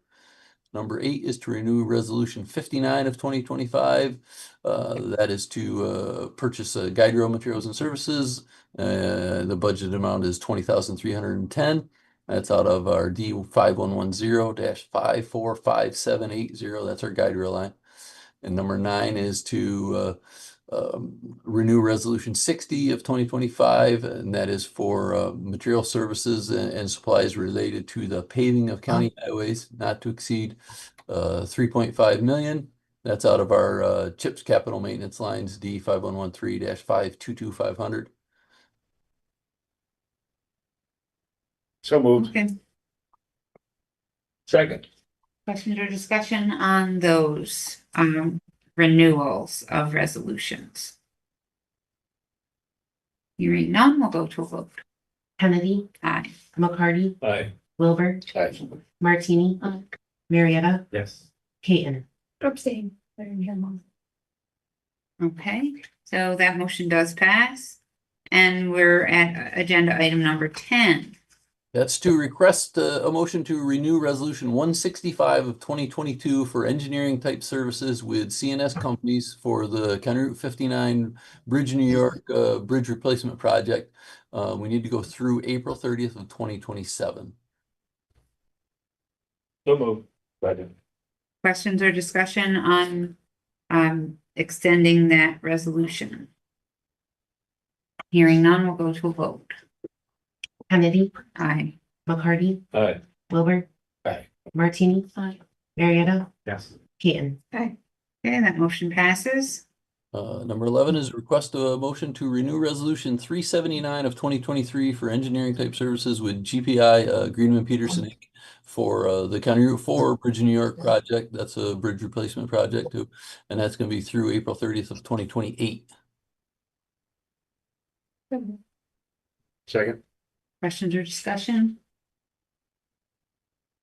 Number 8 is to renew Resolution 59 of 2025. That is to purchase guide rail materials and services. The budget amount is $20,310. That's out of our D5110-545780. That's our guide rail line. And number 9 is to renew Resolution 60 of 2025, and that is for material services and supplies related to the paving of county highways, not to exceed 3.5 million. That's out of our CHIPS capital maintenance lines, D5113-522500. So moved. Okay. Second. Questions or discussion on those renewals of resolutions? Hearing none, we'll go to a vote. Kennedy, Aye. McCarty, Aye. Wilbur, Aye. Martini, Marietta, Yes. Katon. Abstain. Okay, so that motion does pass. And we're at agenda item number 10. That's to request a motion to renew Resolution 165 of 2022 for engineering type services with CNS companies for the County Route 59 Bridge New York Bridge Replacement Project. We need to go through April 30th of 2027. So moved. Second. Questions or discussion on extending that resolution? Hearing none, we'll go to a vote. Kennedy, Aye. McCarty, Aye. Wilbur, Aye. Martini, Marietta, Yes. Katon. Okay, that motion passes. Number 11 is a request of a motion to renew Resolution 379 of 2023 for engineering type services with GPI Greenman Peterson Inc. for the County Route 4 Bridge New York project. That's a bridge replacement project too, and that's going to be through April 30th of 2028. Second. Questions or discussion?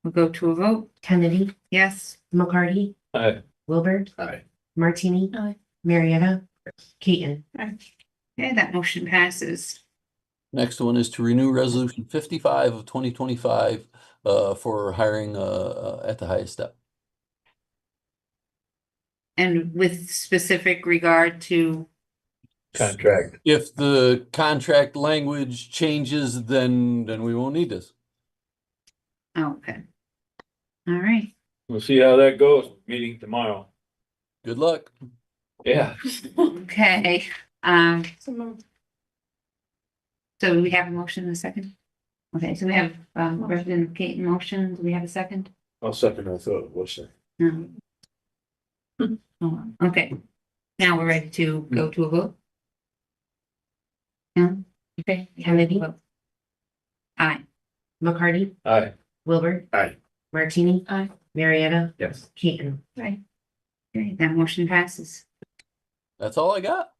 We'll go to a vote. Kennedy, Yes. McCarty, Aye. Wilbur, Aye. Martini, Marietta, Katon. Okay, that motion passes. Next one is to renew Resolution 55 of 2025 for hiring at the highest step. And with specific regard to, Contract. If the contract language changes, then we won't need this. okay. All right. We'll see how that goes. Meeting tomorrow. Good luck. Yeah. Okay, so we have a motion in a second? Okay, so we have Representative Kate in motion. Do we have a second? I'll second that thought. What's that? No. Okay, now we're ready to go to a vote. Yeah, okay. Kennedy, Aye. McCarty, Aye. Wilbur, Aye. Martini, Marietta, Yes. Katon. Okay, that motion passes. That's all I got.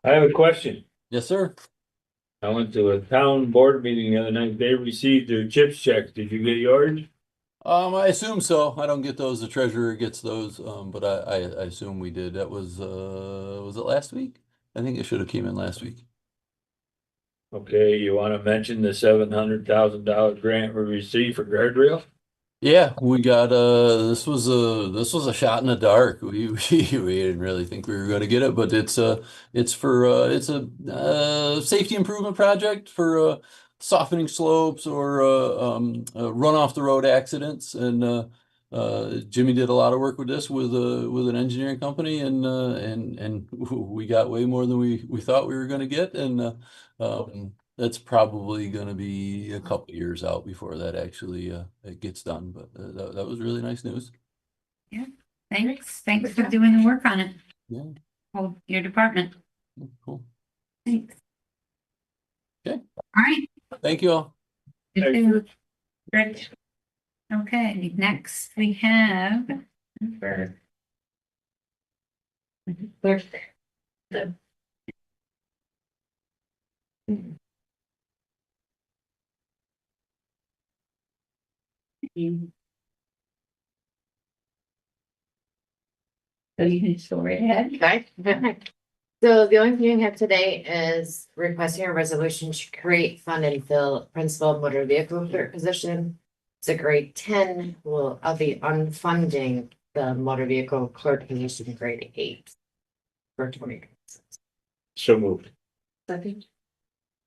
I have a question. Yes, sir. I went to a town board meeting the other night. They received their CHIPS checks. Did you get yours? I assume so. I don't get those. The treasurer gets those. But I assume we did. That was it last week? I think it should have came in last week. Okay, you want to mention the $700,000 grant we received for guardrail? Yeah, we got this was a shot in the dark. We didn't really think we were going to get it, but it's a safety improvement project for softening slopes or run off the road accidents. And Jimmy did a lot of work with this with an engineering company, and we got way more than we thought we were going to get. And that's probably going to be a couple years out before that actually it gets done. But that was really nice news. Yeah, thanks for doing the work on it. Yeah. Oh, your department. Cool. Thanks. Okay. All right. Thank you all. You too. Rich. Okay, next we have for clerk. So you can just go right ahead. Okay. So the only thing I have today is requesting a resolution to create, fund, and fill principal motor vehicle clerk position. It's a grade 10. I'll be unfunding the motor vehicle clerk position grade 8 for 20. So moved. Second.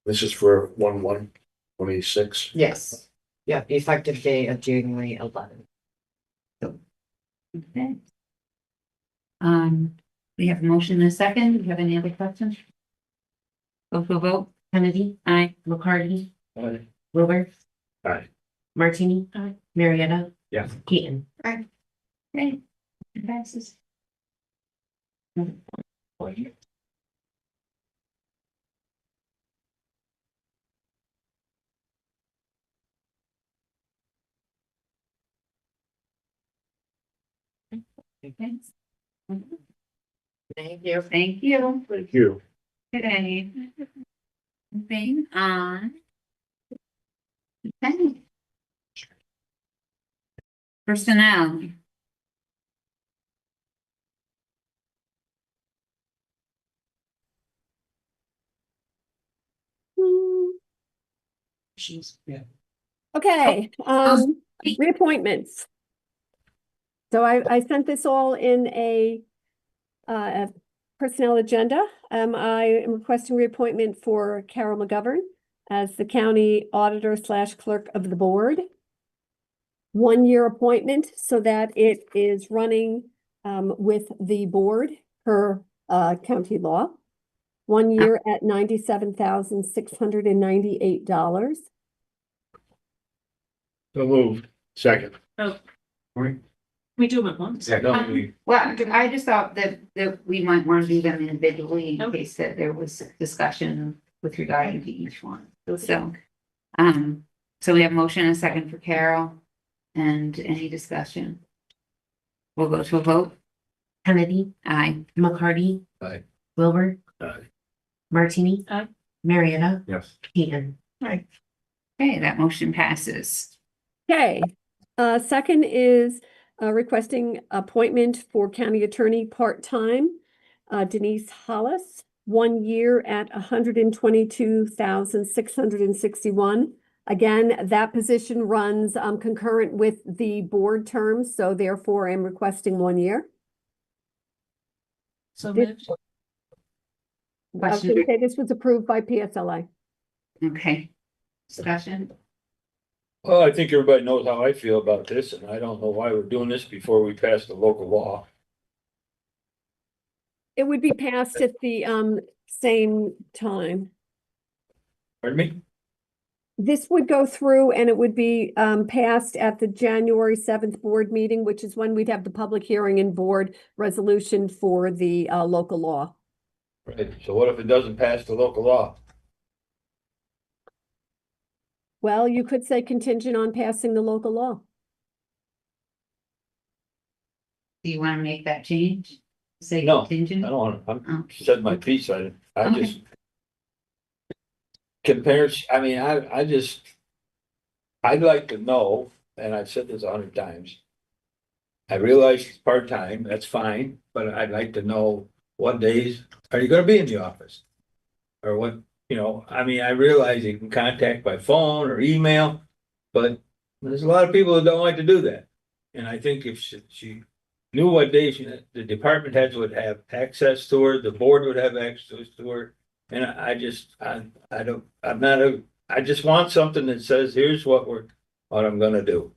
This is for 1/1/26. Yes. Yeah, effective day of January 11th. Okay. We have a motion and a second. Do you have any other questions? Go to a vote. Kennedy, Aye. McCarty, Aye. Wilbur, Aye. Martini, Aye. Marietta, Yes. Keaton. Okay. It passes. Thanks. Thank you. Thank you. Thank you. Okay. Moving on. Okay. Personnel. Okay, reappointments. So I sent this all in a personnel agenda. I am requesting reappointment for Carol McGovern as the county auditor / clerk of the board. 1-year appointment so that it is running with the board per county law. 1 year at $97,698. So moved. Second. Oh. We do them at once. Well, I just thought that we might want to do them individually in case that there was discussion with regard to each one. So we have motion and a second for Carol, and any discussion? We'll go to a vote. Kennedy, Aye. McCarty, Aye. Wilbur, Aye. Martini, Aye. Marietta, Yes. Keaton. Okay, that motion passes. Okay, second is requesting appointment for county attorney part-time, Denise Hollis, 1 year at $122,661. Again, that position runs concurrent with the board terms, so therefore I'm requesting 1 year. So This- moved. I was gonna say this was approved by PSLA. Okay. Discussion? Well, I think everybody knows how I feel about this, and I don't know why we're doing this before we pass the local law. It would be passed at the same time. Pardon me? This would go through and it would be passed at the January 7th board meeting, which is when we'd have the public hearing and board resolution for the local law. Right, so what if it doesn't pass the local law? Well, you could say contingent on passing the local law. Do you want to make that change? Say No, I contingent? don't want to, Oh. I'm said my piece, I Okay. just. Compares, I mean, I'd like to know, and I've said this 100 times. I realize it's part-time, that's fine, but I'd like to know what days are you gonna be in the office? Or what, I mean, I realize you can contact by phone or email, but there's a lot of people that don't like to do that. And I think if she knew what days the department heads would have access to her, the board would have access to her. And I'm not I just want something that says, here's what I'm gonna do.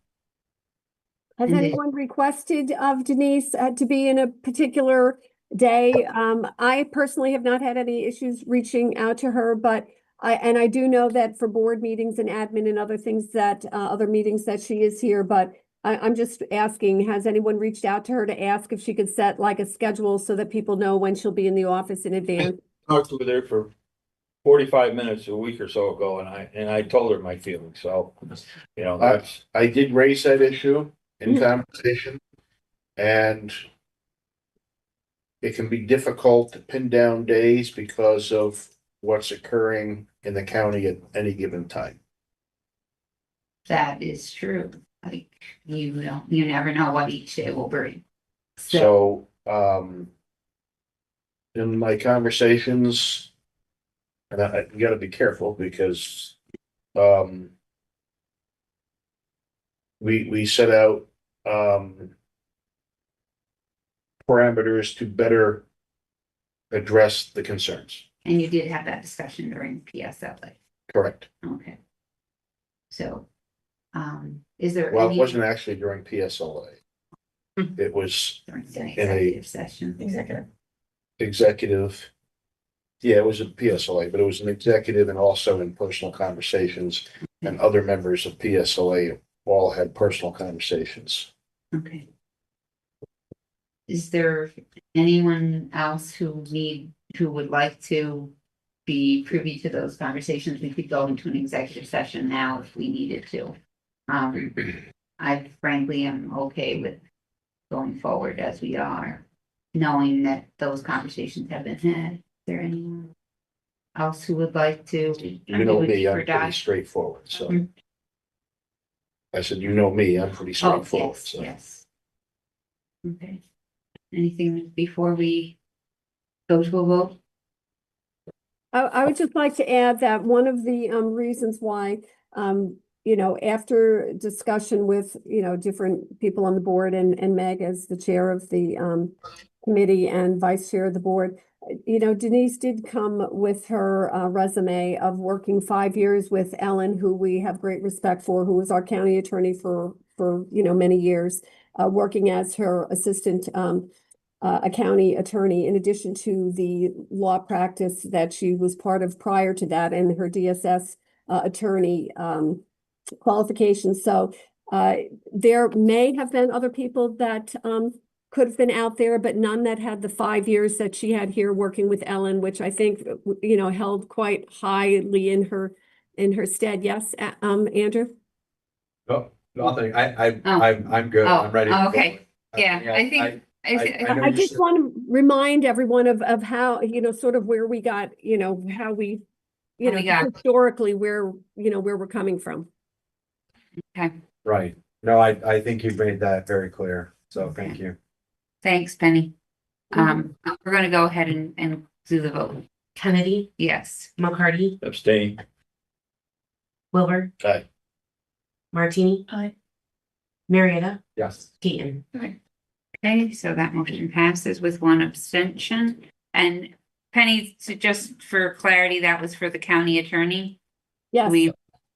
Has And anyone requested of Denise to be in a particular day? I personally have not had any issues reaching out to her, but I do know that for board meetings and admin and other things that, other meetings that she is here, but I'm just asking, has anyone reached out to her to ask if she could set like a schedule so that people know when she'll be in the office in advance? Talked with her for 45 minutes a week or so ago, and I told her my feelings, so, you know, that's. I did raise that issue in conversation, and it can be difficult to pin down days because of what's occurring in the county at any given time. That is true. Like, you never know what each day will bring. So, in my conversations, and you gotta be careful because, we set out, parameters to better address the concerns. And you did have that discussion during PSLA. Correct. Okay. So, is there Well, it any wasn't actually during PSLA. It was during the in a executive session? executive. Yeah, it was a PSLA, but it was an executive and also in personal conversations, and other members of PSLA all had personal conversations. Okay. Is there anyone else who would like to be privy to those conversations? We could go into an executive session now if we needed to. I frankly am okay with going forward as we are, knowing that those conversations have been had. Is there anyone else who would like to? You know me, I'm pretty straightforward, so. I said, you know me, I'm pretty straightforward, yes, so. yes. Okay. Anything before we go to a vote? I would just like to add that one of the reasons why, after discussion with, different people on the board and Meg as the chair of the committee and vice chair of the board, Denise did come with her resume of working 5 years with Ellen, who we have great respect for, who was our county attorney for many years, working as her assistant a county attorney, in addition to the law practice that she was part of prior to that and her DSS attorney qualifications. So there may have been other people that could have been out there, but none that had the 5 years that she had here working with Ellen, which I think, held quite highly in her stead. Yes, Andrew? No, nothing. I'm good. I'm ready. To okay. go. Yeah, I think. I just want to remind everyone of how, sort of where we got, how we, historically where we're coming from. Okay. Right. No, I think you've made that very clear. So thank you. Thanks, Penny. We're gonna go ahead and do the vote. Kennedy, Yes. McCarty, Abstain. Wilbur, Aye. Martini. Aye. Marietta, Yes. Keaton. Okay, so that motion passes with one abstention. And Penny, just for clarity, that was for the county attorney? Yes.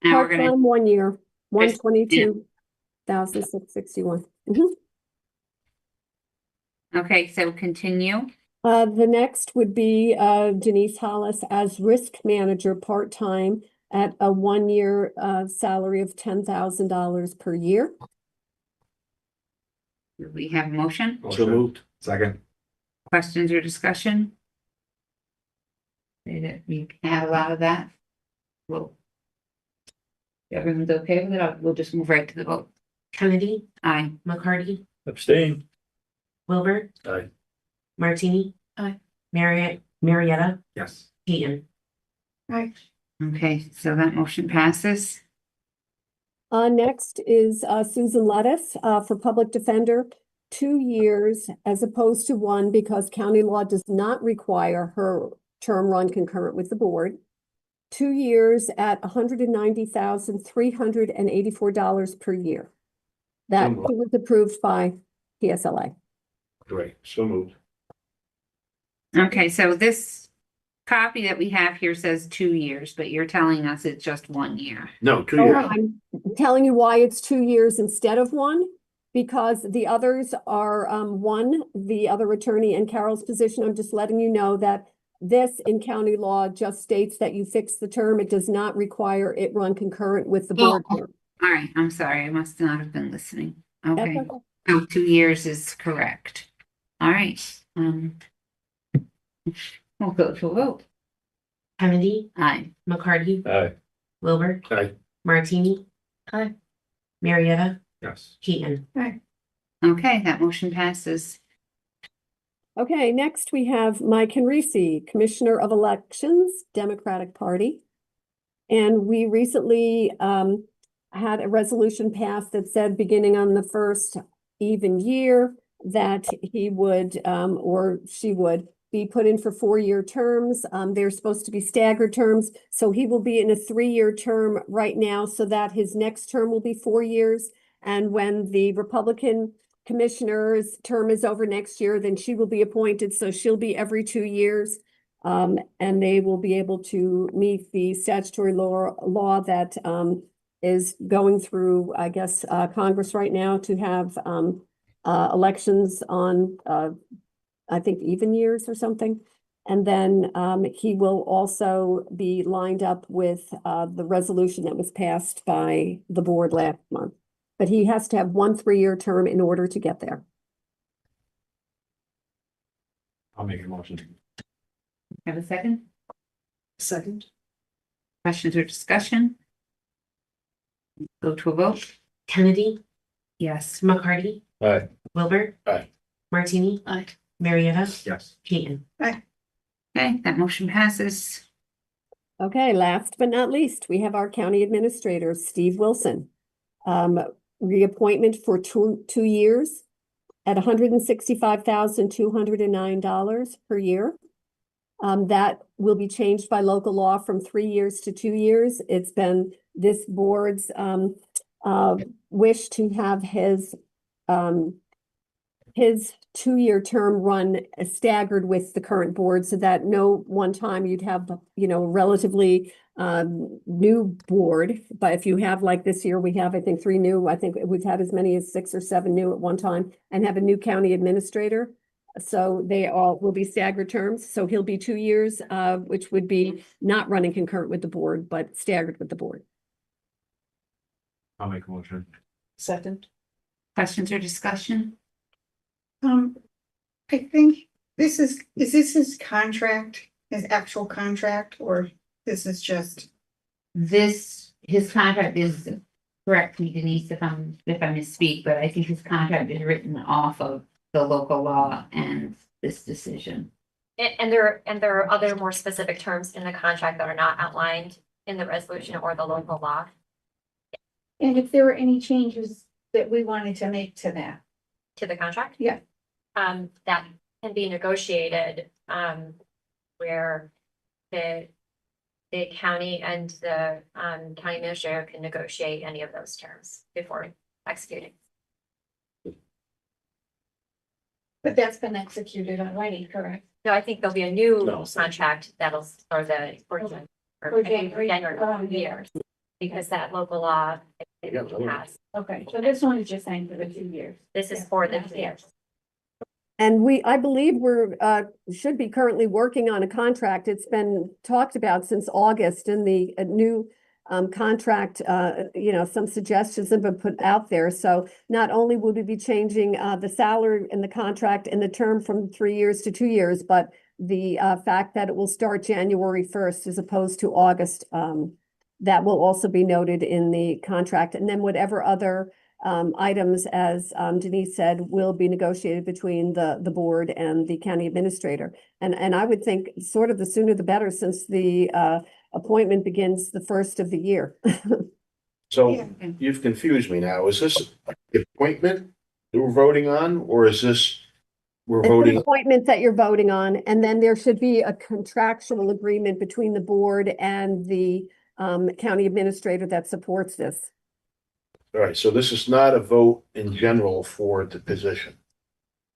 Now we're gonna. Part-time 1 year, 122,661. Okay, so continue. The next would be Denise Hollis as risk manager, part-time at a 1 year salary of $10,000 per year. Do we have a motion? So moved. Second. Questions or discussion? We can have a lot of that. Well, everyone's okay with it? We'll just move right to the vote. Kennedy, Aye. McCarty, Abstain. Wilbur. Aye. Martini. Aye. Marietta, Yes. Keaton. Aye. Okay, so that motion passes. Next is Susan Lettuce for public defender, 2 years as opposed to 1 because county law does not require her term run concurrent with the board. 2 years at $190,384 per year. That was approved by PSLA. Great. So moved. Okay, so this copy that we have here says 2 years, but you're telling us it's just 1 year. No, 2 Oh, years. I'm telling you why it's 2 years instead of one, because the others are one, the other attorney and Carol's position. I'm just letting you know that this in county law just states that you fix the term. It does not require it run concurrent with the board term. All right, I'm sorry, I must not have been listening. That's Okay, okay. so 2 years is correct. All right, we'll go to a vote. Kennedy, Aye. McCarty, Aye. Wilbur, Aye. Martini. Aye. Marietta, Yes. Keaton. Okay, that motion passes. Okay, next we have Mike Henrici, Commissioner of Elections, Democratic Party. And we recently had a resolution passed that said beginning on the first even year that he would or she would be put in for 4-year terms. They're supposed to be staggered terms. So he will be in a 3-year term right now so that his next term will be 4 years. And when the Republican commissioner's term is over next year, then she will be appointed. So she'll be every 2 years. And they will be able to meet the statutory law that is going through, I guess, Congress right now to have elections on, I think, even years or something. And then he will also be lined up with the resolution that was passed by the board last month. But he has to have 1 3-year term in order to get there. I'll make a motion. Have a second? Second. Questions or discussion? Go to a vote. Kennedy, Yes. McCarty, Aye. Wilbur. Aye. Martini. Aye. Marietta, Yes. Keaton. Okay, that motion passes. Okay, last but not least, we have our county administrator, Steve Wilson. Reappointment for two years at $165,209 per year. That will be changed by local law from 3 years to 2 years. It's been this board's wish to have his 2-year term run staggered with the current board so that no one time you'd have, relatively new board. But if you have, like this year, we have, I think, 3 new, I think we've had as many as 6 or 7 new at one time, and have a new county administrator. So they all will be staggered terms. So he'll be 2 years, which would be not running concurrent with the board, but staggered with the board. I'll make a motion. Second. Questions or discussion? I think this is this his contract, his actual contract, or this is just? His contract is, correct me Denise if I misspeak, but I think his contract is written off of the local law and this decision. And there are other more specific terms in the contract that are not outlined in the resolution or the local law. And if there were any changes that we wanted to make to that? To the contract? Yeah. That can be negotiated, where the county and the, county administrator can negotiate any of those terms before executing. But that's been executed already, correct? No, I think there'll be a new No. contract that'll, for January years, because that local law has, Okay, so this one is just saying for the 2 years. this is for the years. And I believe should be currently working on a contract. It's been talked about since August, and the new contract, some suggestions have been put out there. So not only will we be changing the salary in the contract and the term from 3 years to 2 years, but the fact that it will start January 1st as opposed to August, that will also be noted in the contract. And then whatever other items, as Denise said, will be negotiated between the board and the county administrator. And I would think sort of the sooner the better, since the appointment begins the first of the year. So you've confused me now. Is this the appointment that we're voting on, or is this we're It's an voting? appointment that you're voting on, and then there should be a contractual agreement between the board and the county administrator that supports this. All right, so this is not a vote in general for the position.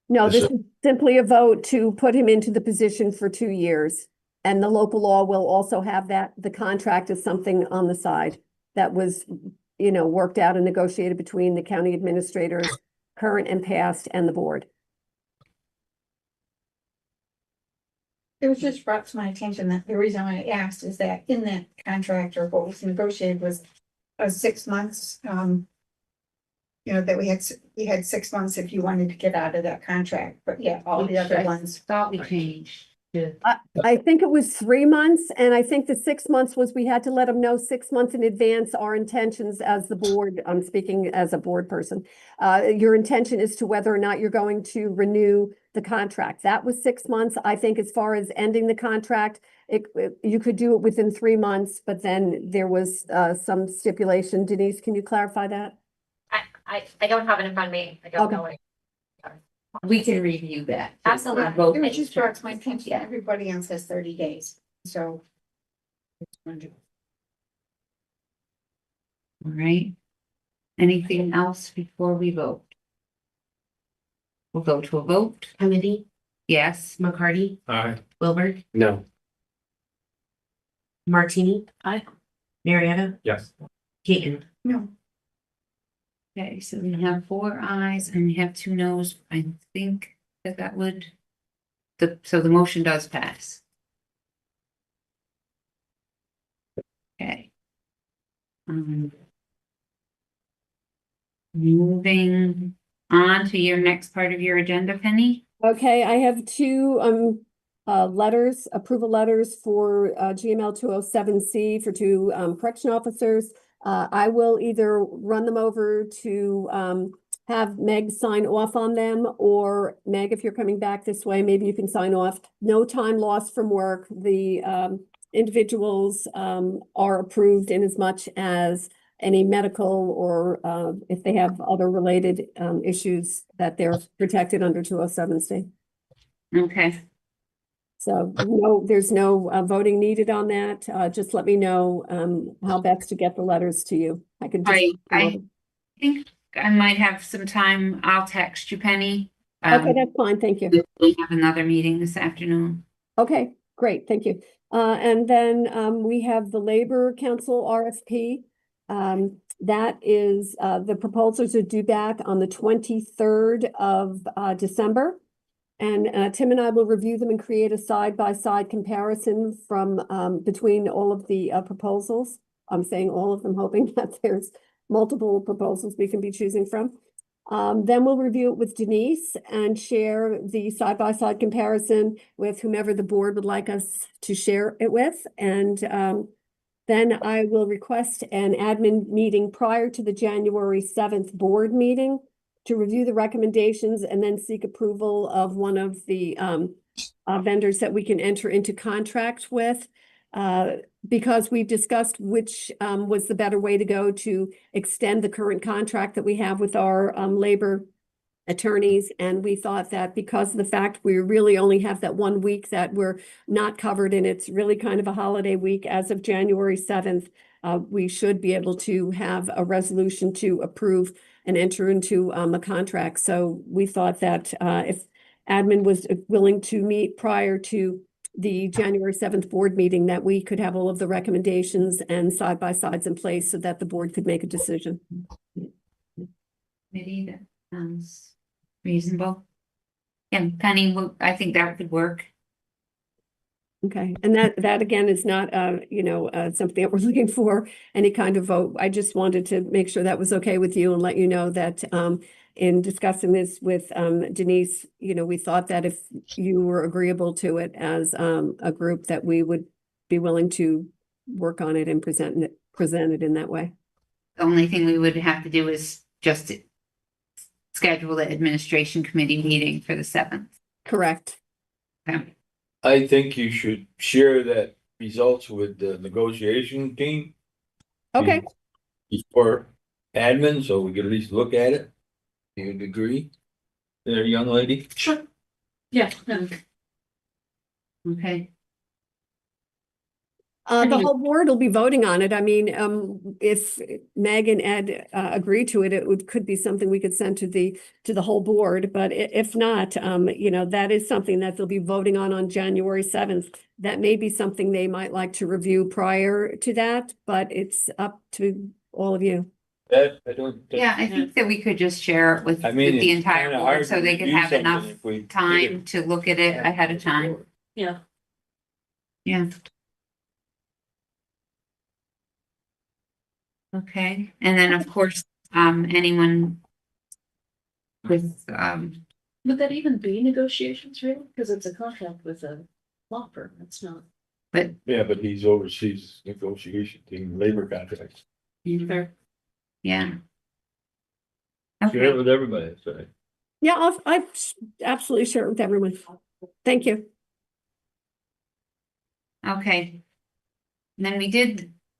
No, This this is simply a vote to put him into the position for 2 years. And the local law will also have that, the contract is something on the side that was, worked out and negotiated between the county administrators, current and past, and the board. It was just brought to my attention that the reason I asked is that in that contract or what was negotiated was 6 months. That we had 6 months if you wanted to get out of that contract, but yeah, all the other ones. Thought we changed. I think it was 3 months, and I think the 6 months was we had to let them know 6 months in advance our intentions as the board. I'm speaking as a board person. Your intention is to whether or not you're going to renew the contract. That was 6 months. I think as far as ending the contract, you could do it within 3 months, but then there was some stipulation. Denise, can you clarify that? I don't have it in front of me. I don't Okay. know it. We can review that. Absolutely. It was just brought to my attention, everybody else has 30 days, so. All right. Anything else before we vote? We'll go to a vote. Kennedy, Yes. McCarty, Aye. Wilbur, No. Martini. Aye. Marietta, Yes. Keaton. No. Okay, so we have 4 ayes and we have 2 noes. I think that would, so the motion does pass. Okay. Moving on to your next part of your agenda, Penny. Okay, I have 2 letters, approval letters for GML 207C for 2 correction officers. I will either run them over to have Meg sign off on them, or Meg, if you're coming back this way, maybe you can sign off. No time lost from work. The individuals are approved in as much as any medical or if they have other related issues that they're protected under 207C. Okay. So no, there's no voting needed on that. Just let me know how best to get the letters to you. I can just. Right, I think I might have some time. I'll text you, Penny. Okay, that's fine. Thank you. We have another meeting this afternoon. Okay, great. Thank you. And then we have the Labor Council RFP. That is, the proposals are due back on the 23rd of December. And Tim and I will review them and create a side-by-side comparison from between all of the proposals. I'm saying all of them, hoping that there's multiple proposals we can be choosing from. Then we'll review it with Denise and share the side-by-side comparison with whomever the board would like us to share it with. And then I will request an admin meeting prior to the January 7th board meeting to review the recommendations and then seek approval of one of the vendors that we can enter into contract with. Because we've discussed which was the better way to go to extend the current contract that we have with our labor attorneys. And we thought that because of the fact we really only have that 1 week that we're not covered, and it's really kind of a holiday week as of January 7th, we should be able to have a resolution to approve and enter into a contract. So we thought that if admin was willing to meet prior to the January 7th board meeting, that we could have all of the recommendations and side-by-sides in place so that the board could make a decision. Maybe that sounds reasonable. And Penny, I think that would work. Okay, and that again is not, something that we're looking for any kind of vote. I just wanted to make sure that was okay with you and let you know that in discussing this with Denise, we thought that if you were agreeable to it as a group, that we would be willing to work on it and present it in that way. The only thing we would have to do is just schedule the administration committee meeting for the 7th. Correct. Okay. I think you should share that results with the negotiation team. Okay. Before admin, so we can at least look at it. Do you agree? There, young lady? Sure. Yeah. Okay. The whole board will be voting on it. I mean, if Meg and Ed agree to it, could be something we could send to the whole board. But if not, that is something that they'll be voting on January 7th. That may be something they might like to review prior to that, but it's up to all of you. That, I don't. Yeah, I think that we could just share it with I mean, the it's entire kinda board hard so to they could review have something enough if we did time it. to look at it ahead of time. Yeah. Yeah. Okay, and then of course, anyone with, Would that even be negotiations, really? Because it's a contract with a law firm. It's not. but Yeah, but he's oversees negotiation team, labor contracts. Fair. yeah. Share it with everybody, so. Yeah, I've absolutely share it with everyone. Thank you. Okay. And then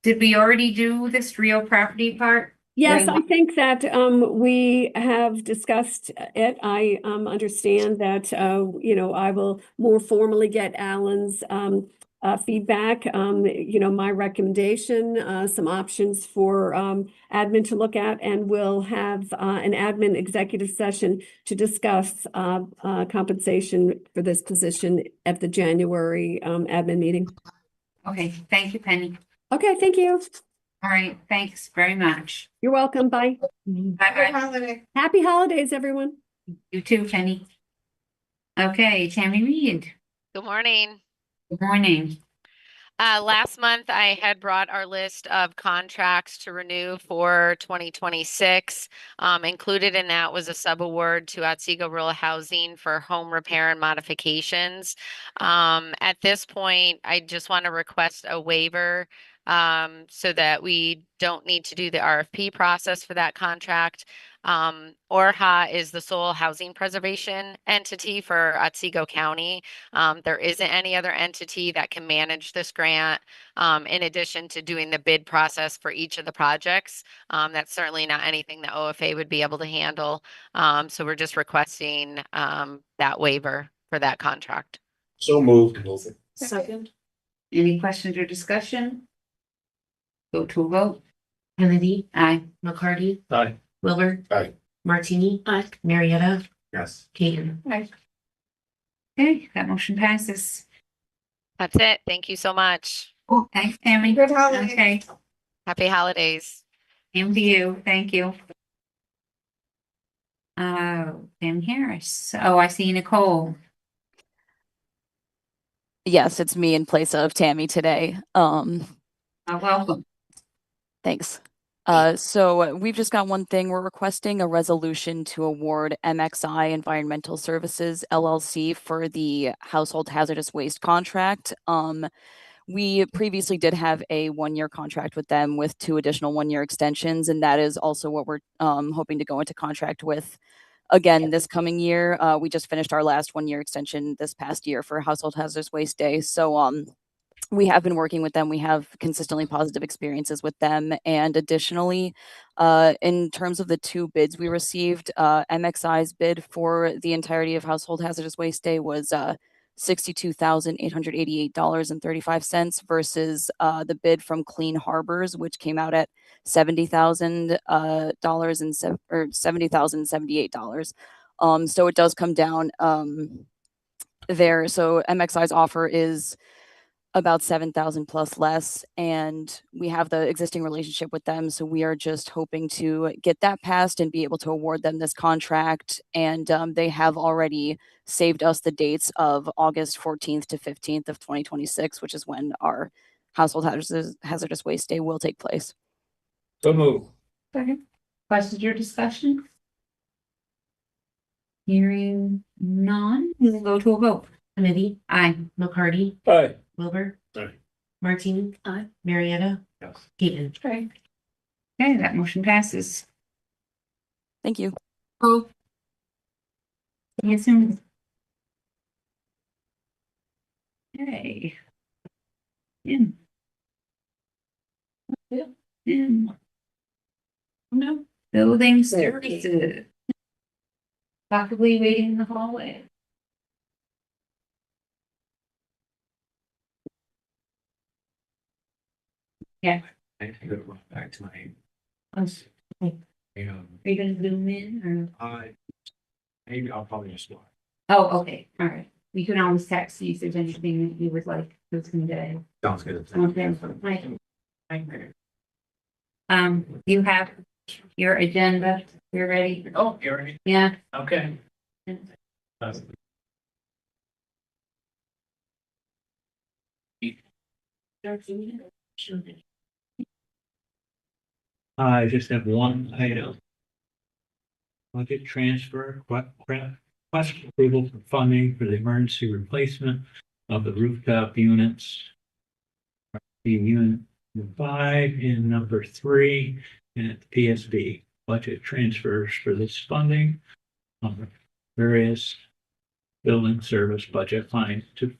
did we already do this real property part? Yes, I think that we have discussed it. I understand that I will more formally get Alan's feedback. My recommendation, some options for admin to look at, and we'll have an admin executive session to discuss compensation for this position at the January admin meeting. Okay, thank you, Penny. Okay, thank you. All right, thanks very much. You're welcome. Bye. Bye-bye. Happy holidays, everyone. You too, Penny. Okay, Tammy Reed. Good morning. Good morning. Last month, I had brought our list of contracts to renew for 2026. Included in that was a subaward to Otsego Rural Housing for home repair and modifications. At this point, I just want to request a waiver so that we don't need to do the RFP process for that contract. ORHA is the sole housing preservation entity for Otsego County. There isn't any other entity that can manage this grant. In addition to doing the bid process for each of the projects, that's certainly not anything that OFA would be able to handle. So we're just requesting that waiver for that contract. So moved. Second. Any questions or discussion? Go to a vote. Kennedy, Aye. McCarty, Aye. Wilbur, Aye. Martini, Aye. Marietta, Yes. Kagan. Okay, that motion passes. That's it. Thank you so much. Oh, thanks, Tammy. Good holiday. Okay, Happy holidays. same to you. Thank you. Pam Harris. Oh, I see Nicole. Yes, it's me in place of Tammy today. Welcome. Thanks. So we've just got one thing. We're requesting a resolution to award MXI Environmental Services LLC for the household hazardous waste contract. We previously did have a 1-year contract with them with 2 additional 1-year extensions, and that is also what we're hoping to go into contract with again this coming year. We just finished our last 1-year extension this past year for Household Hazardous Waste Day. So we have been working with them. We have consistently positive experiences with them. And additionally, in terms of the 2 bids we received, MXI's bid for the entirety of Household Hazardous Waste Day was $62,888.35 versus the bid from Clean Harbors, which came out at $70,078. So it does come down there. So MXI's offer is about 7,000 plus less, and we have the existing relationship with them. So we are just hoping to get that passed and be able to award them this contract. And they have already saved us the dates of August 14th to 15th of 2026, which is when our Household Hazardous Waste Day will take place. So move. Second. Questions or discussion? Hearing none, we'll go to a vote. Kennedy, Aye. McCarty, Aye. Wilbur, Aye. Martini, Aye. Marietta, Yes. Kagan. Okay, that motion passes. Thank you. Oh. See you soon. Okay. In. Yeah. In. No. Building services. Possibly waiting in the hallway. I have to go back to my. Are You know, you gonna zoom in maybe I'll probably just. oh, okay, all right. You can always text me if there's anything that you would like to convey. Sounds good. Okay, right. You have your agenda, you're ready? Oh, you're ready? Yeah. Okay. I just have one item. Budget transfer, request approval for funding for the emergency replacement of the rooftop units. The unit 5 in number 3 and at the PSB. Budget transfers for this funding on various building service budget lines to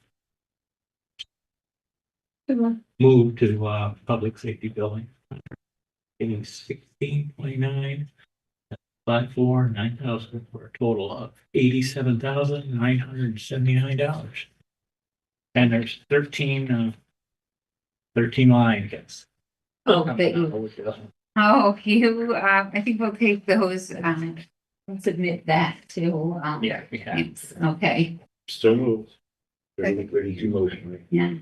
move to public safety building. It is 1629. 9,000 for a total of $87,979. And there's 13 lines. Oh, that you, oh, you, I think we'll take those, submit that to, Yeah, we have. okay, So moved. Ready to motion. yeah.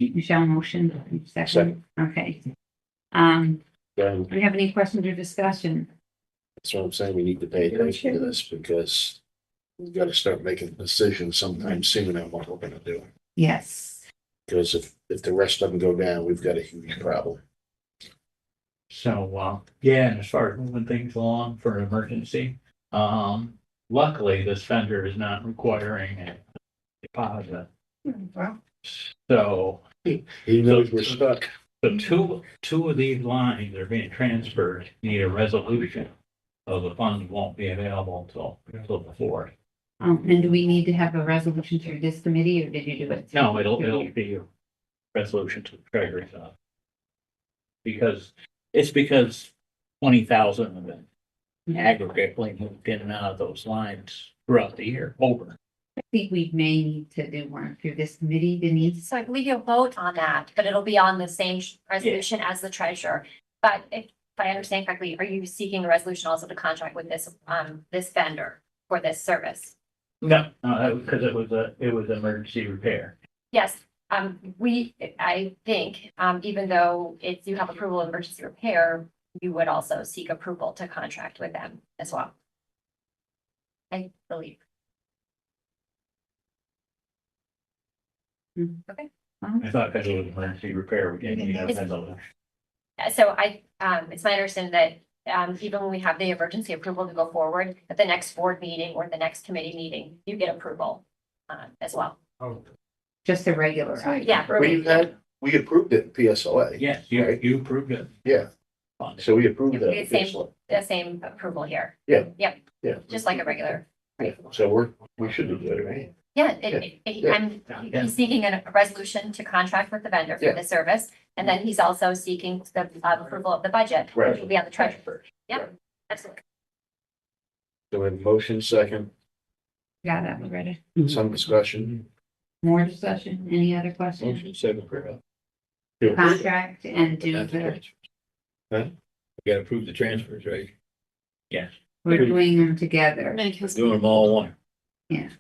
Michelle motion, second, Second. okay. Then, Do we have any questions or discussion? that's what I'm saying, we need to pay attention to this because we've got to start making decisions sometime soon on what we're gonna do. Yes. Because if the rest of them go down, we've got a huge problem. So, yeah, and as far as moving things along for an emergency, luckily this vendor is not requiring a deposit. Wow. So. He knows we're stuck. So two of these lines are being transferred, need a resolution. So the funds won't be available until the 4th. And do we need to have a resolution through this committee or did you do it? No, it'll be a resolution to the treasury's office. Because 20,000 of it aggregately moved in and out of those lines throughout the year over. I think we may need to do one through this committee, Denise. So I believe you'll vote on that, but it'll be on the same resolution as the treasurer. But if I understand correctly, are you seeking a resolution also to contract with this vendor for this service? No, because it was emergency repair. Yes, I think, even though you have approval of emergency repair, you would also seek approval to contract with them as well. I believe. Okay. I thought because it was emergency repair, we didn't need a resolution. So it's my understanding that, even when we have the emergency approval to go forward, at the next board meeting or the next committee meeting, you get approval, as well. Oh. Just a regular. Yeah. We approved it in PSOA. Yes, you approved it. Yeah, so we approved We that. get in PSOA. the same approval here. Yeah. Yep, Yeah, just like a regular. yeah. So we should be good, right? Yeah, Yeah. he's seeking a resolution to contract with the vendor for Yeah. the service, and then he's also seeking the approval of the budget, Right. which will be on the treasurer. Yep, absolutely. So in motion second, Got that already. some discussion. More discussion? Any other questions? Motion second for. Contract and do the, Huh? We gotta approve the transfers, right? Yes. we're doing them together. Doing them all one. Yeah,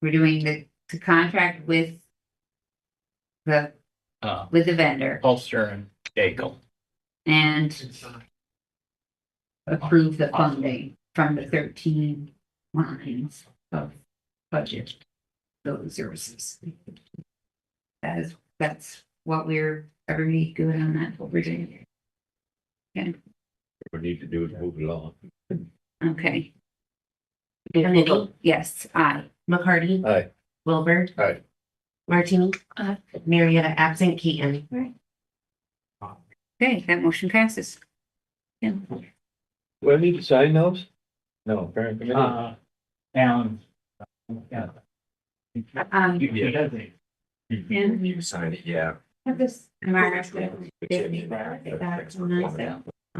we're doing the contract with the vendor Ulster and Daigle. and approve the funding from the 13 lines of budget. Those services. That's what everybody good on that, what we're doing. Okay, What we need to do is move along. okay. Committee? Yes, aye. McCarty? Aye. Wilbur? Aye. Martini? Marietta absent Keaton. Okay, that motion passes. Yeah. Do I need to sign those? No, apparently. Alan. Yeah. You does it. Yeah. You sign it, yeah. Have this. Am I right?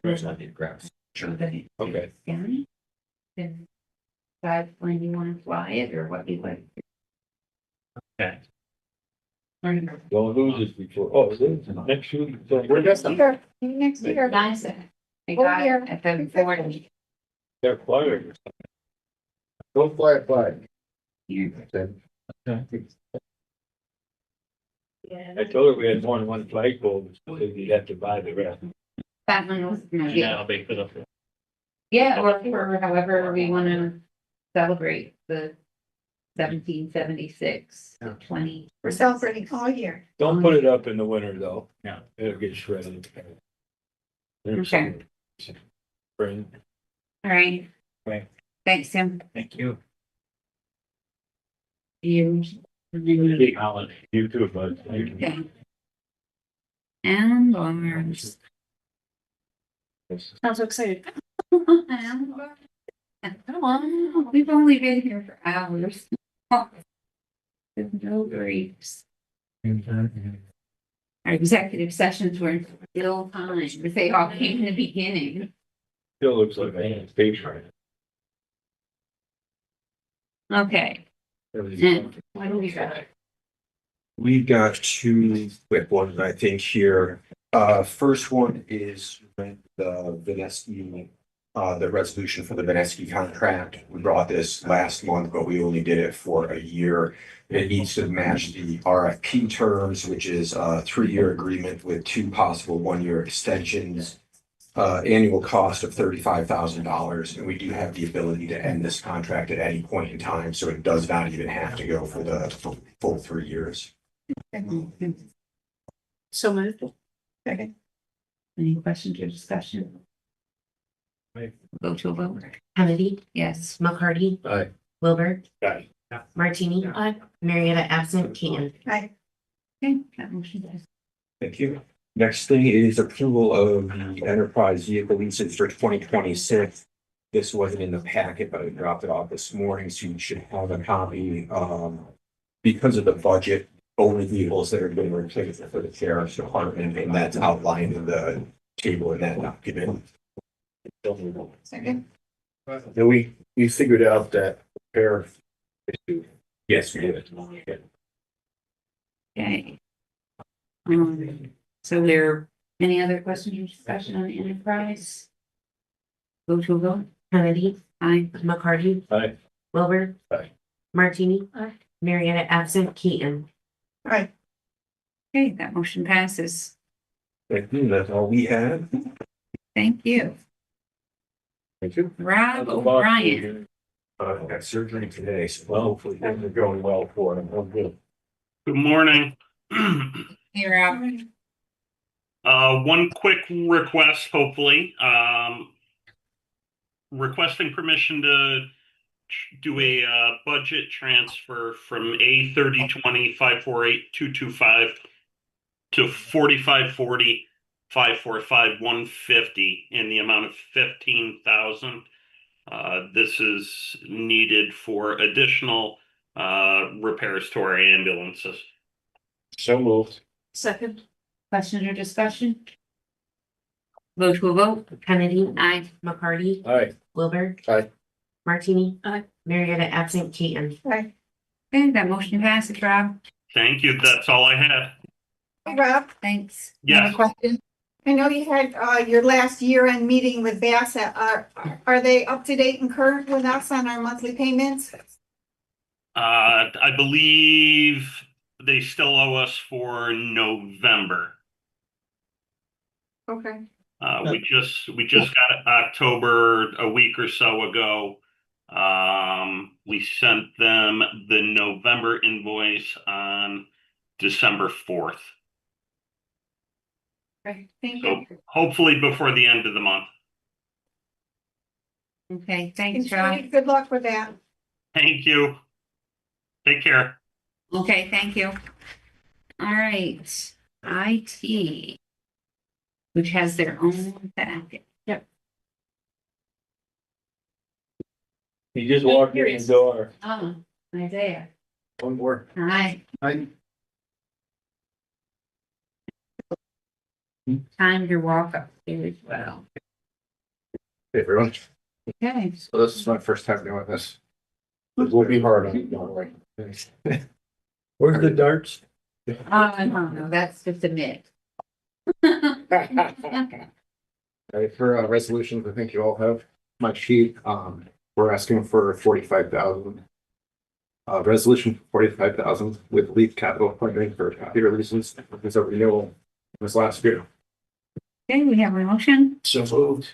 There's nothing to grab. Okay. Then decide when you want to fly it or what you like. Okay. Don't lose it before, oh, it is next week. We're just- Here, next year. Nice. They Oh, got here. it at the board. They're fired. Don't fly a flag. Here. I told her we had more than one flagpole, so you'd have to buy the rest. That one was, Now they put up. yeah, or for however we wanna celebrate the 1776, the 20. We're celebrating all year. Don't put it up in the winter though. Yeah. It'll get shredded. Okay. Spring. All right. Right. Thanks, Tim. Thank you. You. Big holiday. You too, bud. Okay. And ours. I'm so excited. Come on, we've only been here for hours. With no breaks. Our executive sessions were still fine, but they all came in the beginning. Still looks like I had paper. Okay. And what do we got? We've got two quick ones, I think, here. First one is the Vineski, the resolution for the Vineski contract. We brought this last month, but we only did it for a year. It needs to match the RFP terms, which is a 3-year agreement with 2 possible 1-year extensions. Annual cost of $35,000, and we do have the ability to end this contract at any point in time, so it does not even have to go for the full 3 years. So moved. Okay. Any questions or discussion? Go to a vote. Kennedy, Yes. McCarty, Aye. Wilbur, Aye. Martini, Aye. Marietta absent, Keaton. Hi. Okay, that motion does. Thank you. Next thing is approval of the enterprise vehicle leases for 2026. This wasn't in the packet, but I dropped it off this morning, so you should have a copy. Because of the budget, only vehicles that are being replaced for the sheriff's department, and that's outlined in the table in that document. Second. And we figured out that pair. Yes, we did. Okay. So there, any other questions or discussion on the enterprise? Go to a vote. Kennedy, Aye. McCarty, Aye. Wilbur, Aye. Martini, Aye. Marietta absent, Keaton. Hi. Okay, that motion passes. Thank you. That's all we had. Thank you. Thank you. Rob O'Brien. I got surgery today, so hopefully things are going well for him. I'm good. Good morning. Hey, Rob. One quick request, hopefully, requesting permission to do a budget transfer from A 3020-548-225 to 4540-545-150 in the amount of 15,000. This is needed for additional repairs to our ambulances. So moved. Second. Questions or discussion? Go to a vote. Kennedy, Aye. McCarty, Aye. Wilbur, Aye. Martini, Aye. Marietta absent, Keaton. Hi. Okay, that motion passes, Rob. Thank you. That's all I had. Hey, Rob. Thanks. I have Yes. a question. I know you had your last year-end meeting with Bassett. Are they up to date and current with us on our monthly payments? I believe they still owe us for November. Okay. We just got October a week or so ago. We sent them the November invoice on December 4th. Okay, thank So you. hopefully before the end of the month. Okay, thanks, Rob. Good luck with that. Thank you. Take care. Okay, thank you. All right, IT, which has their own packet. Yep. He just walked in the door. Oh, Isaiah. One more. Hi. Hi. Time to walk up here as well. Hey, everyone. Okay. So this is my first time doing this. It will be hard on you, don't worry. Where's the darts? No, that's just a myth. Okay. Right, for resolutions, I think you all have my sheet. We're asking for 45,000. Resolution 45,000 with lead capital funding for copy releases. It's a renewal this last year. Okay, we have a motion. So moved.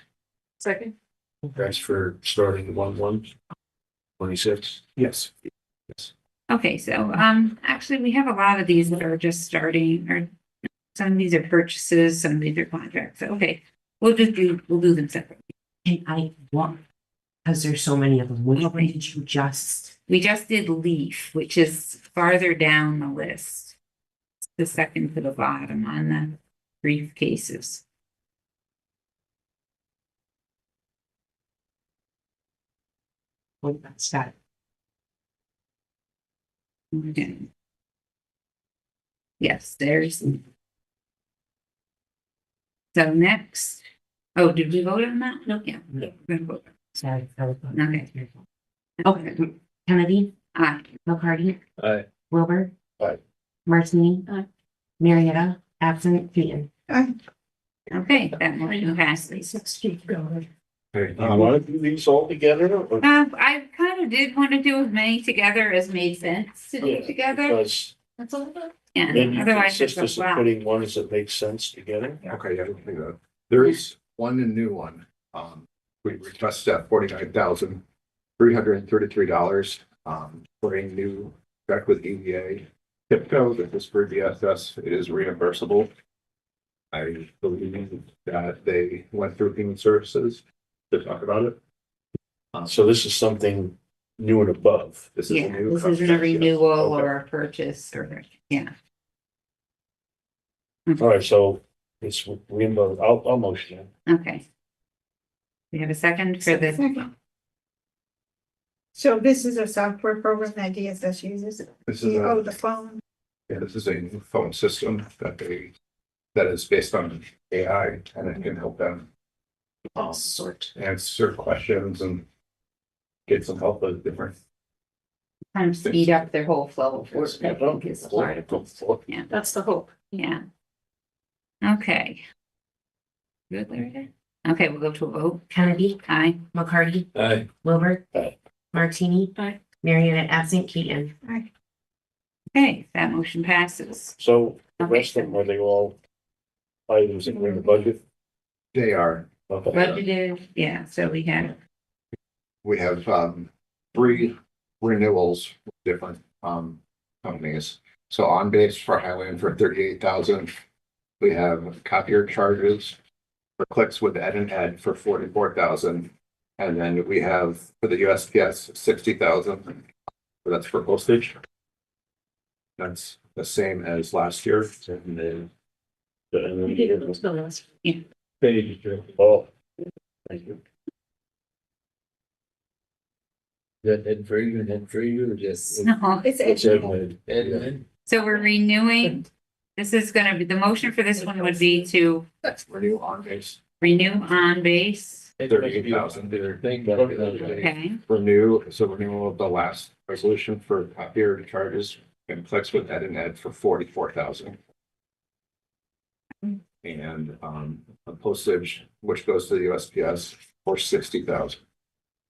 Second. That's for starting 1/1/26. Yes. Okay, so, actually, we have a lot of these that are just starting, or some of these are purchases, some of these are contracts. So, okay, we'll do them separately. And I want, because there's so many of them, which one did you just? We just did leaf, which is farther down the list. It's the second to the bottom on the briefcases. Oh, that's that. Okay. Yes, there's. So next, oh, did we vote on that? No, yeah. We're gonna vote. Sorry. Okay. Okay, Kennedy, Aye. McCarty, Aye. Wilbur. Aye. Martini. Aye. Marietta, absent, Keaton. Okay, that motion passes. Do you want to do these all together? Or I kind of did want to do as many together as made sense to do together. because That's a little bit. then Yeah, you otherwise consist it's us a of lot. putting ones that make sense together. Okay, yeah, I think that. There is one new one. We requested at $49,333, for a new check with EVA. TIPCO, that is for DSS, it is reimbursable. I believe that they went through human services to talk about it. So this is something new and above. This is a Yeah, new. this isn't a contract, yes. renewal Okay. or a purchase or, yeah. All right, so it's reimbursed. I'll motion it. Okay. We have a second for the, So this is a software program that DSS uses? This is a- Oh, the phone. Yeah, this is a new phone system that is based on AI and it can help them answer questions and get some help with different. kind of speed up their whole flow of work, I think is part of it. Yeah, That's the hope. yeah. Okay. Good, Larry? Okay, we'll go to a vote. Kennedy, Aye. McCarty, Aye. Wilbur. Aye. Martini. Aye. Marietta, absent, Keaton. Okay, that motion passes. So the rest of them, are they all items that were in the budget? They are. Okay. Budgeted, yeah, so we have, We have 3 renewals with different companies. So on base for Highland for 38,000. We have copier charges for clicks with Ed and Ed for 44,000. And then we have for the USPS 60,000. That's for postage. That's the same as last year. And then. We did it, let's go last. Page. Oh. Thank you. That Ed for you and Ed for you, or just? no, It's It's Ed. Ed. so we're renewing. This is gonna be, the motion for this one would be to Renew on base. renew on base. 38,000. Okay, Renew, so renewal of the last resolution for copier charges and clicks with Ed and Ed for 44,000. And a postage, which goes to the USPS for 60,000.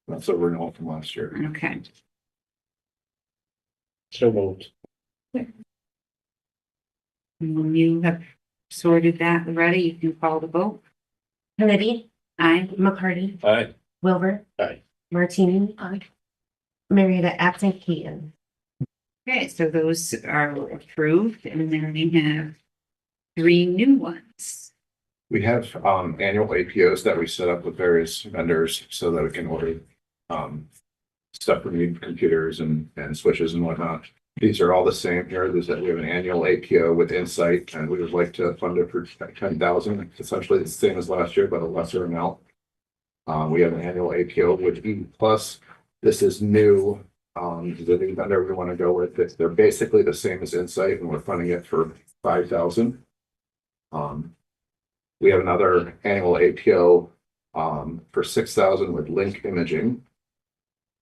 That's a renewal from last year. okay. So moved. When you have sorted that already, you can call the vote. Kennedy, Aye. McCarty, Aye. Wilbur. Aye. Martini. Aye. Marietta, absent, Keaton. Okay, so those are approved, and then we have 3 new ones. We have annual APOs that we set up with various vendors so that we can order stuff for new computers and switches and whatnot. These are all the same here. There's that we have an annual APO with Insight, and we would like to fund it for 10,000, essentially the same as last year, but a lesser amount. We have an annual APO with E Plus. This is new. The new vendor we want to go with. They're basically the same as Insight, and we're funding it for 5,000. We have another annual APO for 6,000 with Link Imaging,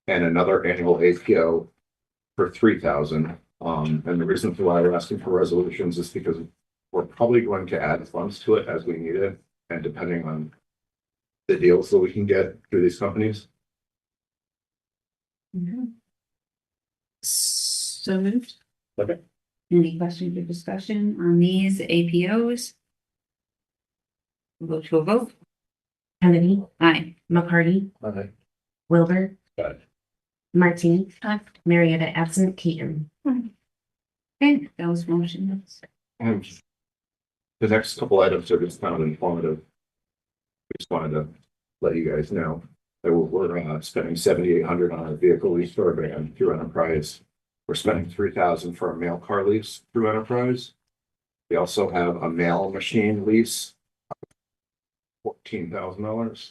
and another annual APO for 3,000 And the reason why we're asking for resolutions is because we're probably going to add funds to it as we need it, and depending on the deals that we can get through these companies. So moved. Okay. Any questions or discussion on these APOs? We'll go to a vote. Kennedy, Aye. McCarty, Okay. Wilbur, Got it. Martin, Aye. Marietta, absent, Keaton. Okay, those motions. And the next couple items are just kind of informative. We just wanted to let you guys know that we're spending $7,800 on a vehicle lease program through Enterprise. We're spending $3,000 for a mail car lease through Enterprise. We also have a mail machine lease, $14,000.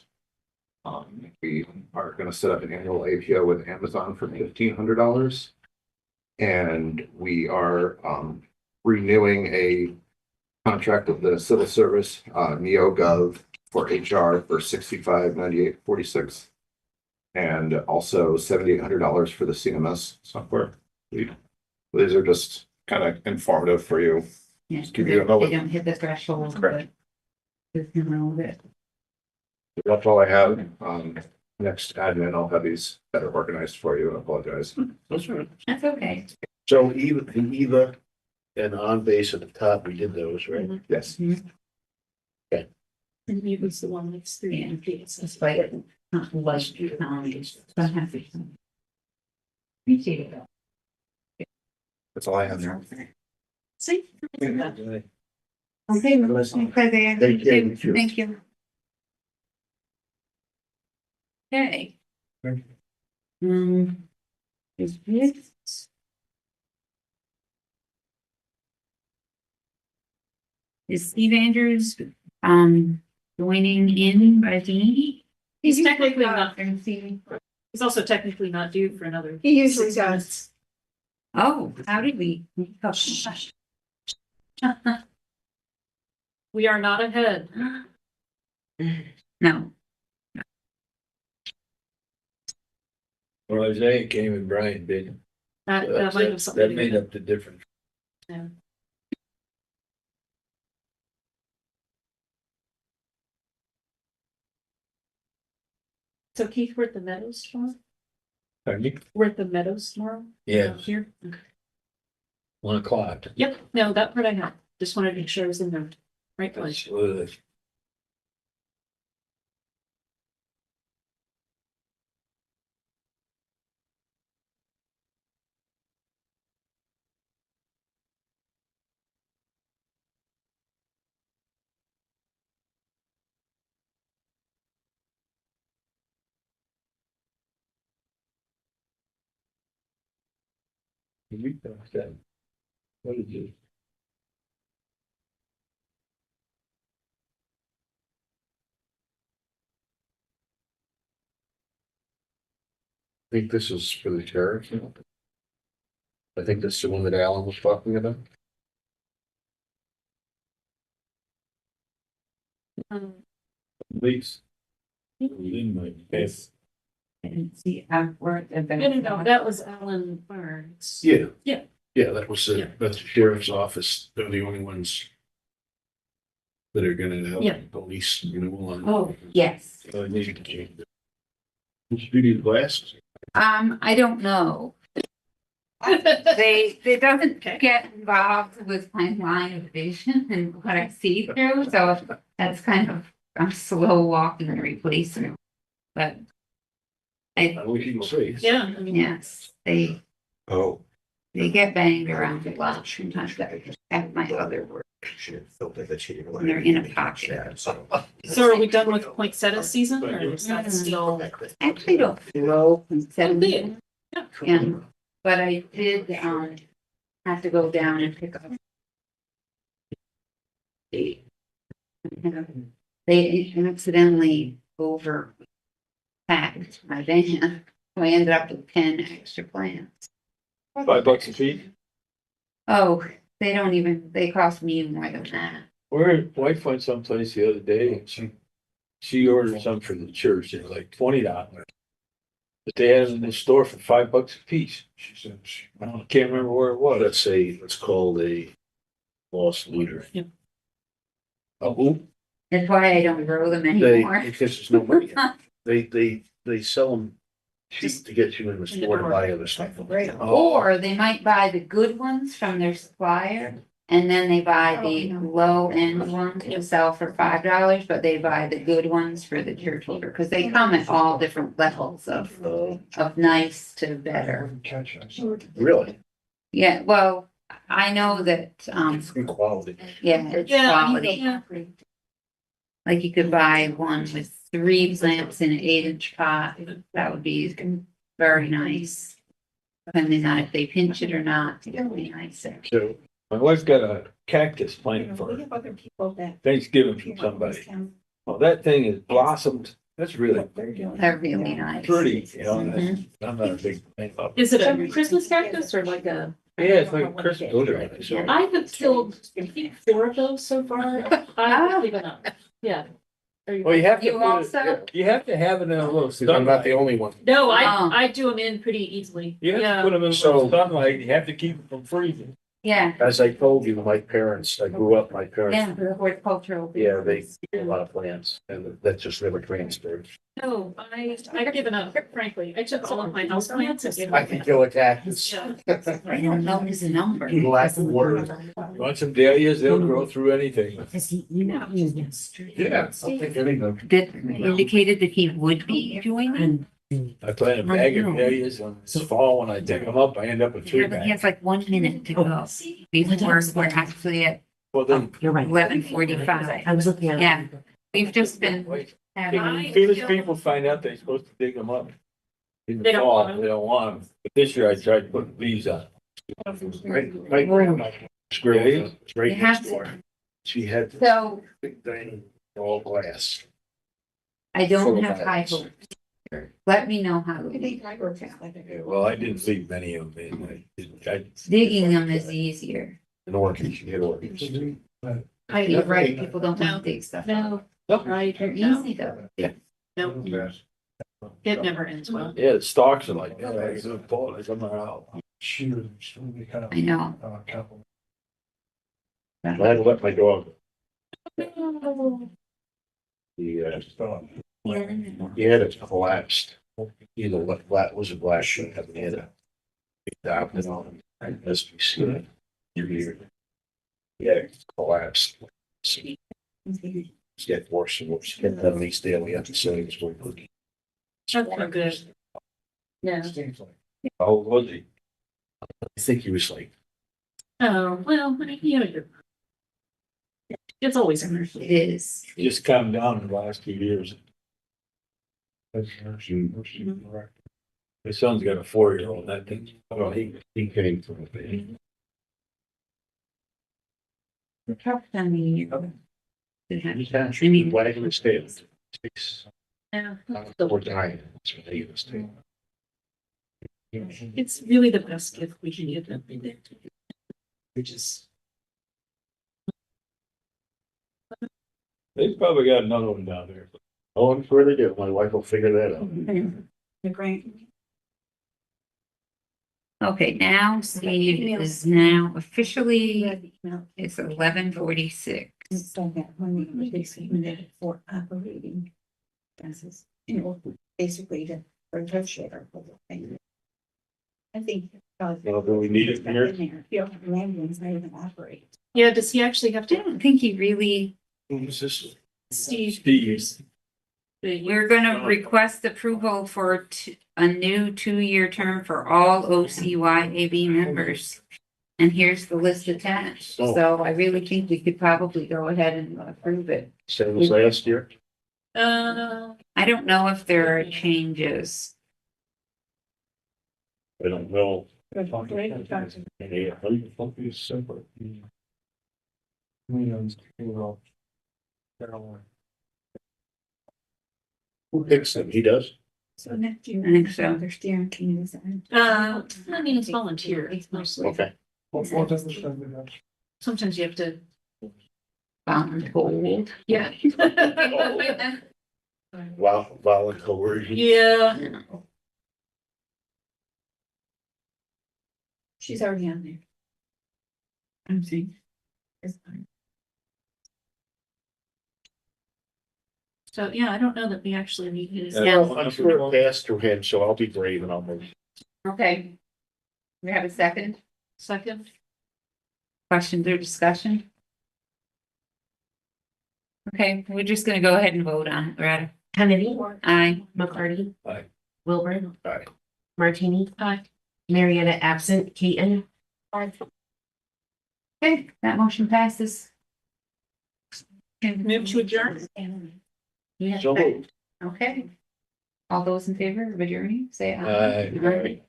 We are going to set up an annual APO with Amazon for $1,500. And we are renewing a contract with the civil service, NeoGov for HR for $65.9846. And also $7,800 for the CMS software. These are just kind of informative for you. Yeah, Just give they you another. don't hit the threshold, but Correct. just know that. That's all I have. Next admin, I'll have these better organized for you. I apologize. That's right. That's okay. So Eva and on base at the top, we did those, right? Yes. Okay. And he was the one that's through. Yeah. That's why it not like some happy. Appreciate it though. That's all I have. See? Okay. Listen. Okay, Thank you. Thank you. Okay. Is this? Is Steve Andrews, joining in by the? He's technically not, Stevie. he's also technically not due for another. He usually 6 does. months. Oh, how did we? We are not ahead. No. Well, Isaiah came and Brian did. That might have something That to do made with up the difference. it. Yeah. So Keith, we're at the Meadows tomorrow? Pardon me? We're at the Meadows tomorrow? Yes. Here? Okay. 1 o'clock. Yep, no, that part I know. Just wanted to make sure I was in the right place. What did you? I think this is for the tariff. I think this is the one that Alan was talking about. Please. In my case. I didn't see Upward. No, that was Alan Barnes. Yeah. Yeah. Yeah, that was Yeah. that's the sheriff's office. They're the only ones that are gonna have Yeah. police, you know, on. Oh, yes. I need to change it. Did you need glasses? I don't know. They doesn't get involved with my line of vision and what I see through, so that's kind of, I'm slow walking the replacement. But I wish you could see. Yeah, I mean. yes, they get banged around a lot. Sometimes that just at my other work. And they're in a pocket. So are we done with poinsettia season or is that still? Actually, don't flow instead of Yeah. yeah, but I did have to go down and pick up. They accidentally over packed my van, so I ended up with 10 extra plants. $5 a piece. Oh, they cost me more than that. Where, wife went someplace the other day and she ordered some for the church. It's like $20. But they had it in the store for $5 a piece. She said, I can't remember where it was. Let's call a lost leader. Yep. Who? That's why I don't grow them They, anymore. because there's no money. They sell them cheap to get you in the store to buy other stuff. Or they might buy the good ones from their supplier, and then they buy the low end ones to sell for $5, but they buy the good ones for the church order, because they come at all different levels of nice to better. Really? Yeah, well, I know that, Good quality. yeah, it's Yeah, quality. yeah. Like you could buy one with 3 plants in an 8-inch pot, that would be very nice. Depending on if they pinch it or not, it would be nicer. So my wife got a cactus plant for We have other people that. Thanksgiving from somebody. Well, that thing has blossomed. That's really They're really nice. pretty, you know, that's, I'm not a big fan of. Is it a Christmas cactus or like a? Yeah, it's like a Christmas. tree. I have killed, I think, 4 of those so far. I've given up. Yeah. Well, you have to, You put it- also? you have to have it in a little Because I'm not the sunlight. only one. No, Oh. I do them in pretty easily. You have Yeah. to put them in a little sunlight. You have to keep them from freezing. Yeah, As I told you, my parents, I grew up, my yeah, parents, the horticultural. yeah, they do a lot of plants and that just never transferred. No, I've given up, frankly. I took all of my house plants and gave I them. can kill a cactus. Yeah. I don't know his number. Lack of water. Want some dahlias? They'll grow through anything. Yeah, I'll take any of them. That indicated that he would be doing it. I plant a bag of dahlias in this fall. When I dig them up, I end up with 3 Yeah, but he has bags. like 1 minute to go. Before we're actually at Well, then, You're right. 11:45. I was looking at. Yeah, we've just been having. as soon as people find out they're supposed to dig them up in the They don't fall, want 'em. they don't want them. But this year I tried putting leaves on. My grandmother's grave was right You have next to. door. She had this So big thing, all glass. I Full don't of have high items. hopes. Let me know how it is. Yeah, well, I didn't leave many of them in. Digging them is easier. An orchid, you get orchids. You're right, people don't want to dig stuff. No, right. They're No. easy though. No, it never ends well. Yeah, the stalks are like, they pull it, come out. I know. I had to let my dog. He had it collapsed. Either what black was a black sheep, he had a big adopted on it. SBC. Yeah, it collapsed. It's getting worse and worse. Getting done these daily episodes. That's not good. Yeah. How old was he? I think he was like, Oh, well, you know, it's always. It is. Just calmed down in the last 2 years. My son's got a 4-year-old, that thing. well, he came from a baby. The tough time of year. I mean, wagging his tail. Takes, Yeah. or dying. It's wagging his tail. It's really the best gift we can give them. Which is. They've probably got another one down there. Oh, I'm sure they do. My wife will figure that out. Great. Okay, now Steve is now officially, it's 11:46. For operating expenses, you know, basically to, for negotiator. I think. Well, do we need it here? Yeah, landlings not even operate. Yeah, does he actually have I to? don't think he really, Who's this? Steve. Steve. we're gonna request approval for a new 2-year term for all OCYAB members. And here's the list attached, so I really think we could probably go ahead and approve it. Same as last year? I don't know if there are changes. I don't know. Who picks them? He does? So next year. I think so. Their steering committees. I mean, it's volunteer, it's mostly. Okay. Sometimes you have to. Voluntold. Yeah. Wow, volunteer. Yeah. She's already on there. I'm seeing. So, yeah, I don't know that we actually need his. Well, I'm sure it passed through him, so I'll be brave and I'll move. Okay. We have a second. Second. Questions or discussion? Okay, we're just gonna go ahead and vote on it, Loretta. Kennedy, Aye. McCarty. Aye. Wilbur. Aye. Martini. Aye. Marietta absent, Keaton. Okay, that motion passes. Move to adjourn. Yeah. So moved. Okay. All those in favor of adjourning, say aye. Aye.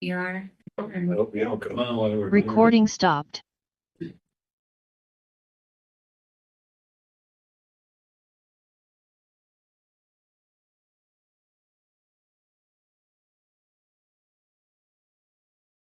You are. I hope you don't come on while we're. Recording stopped.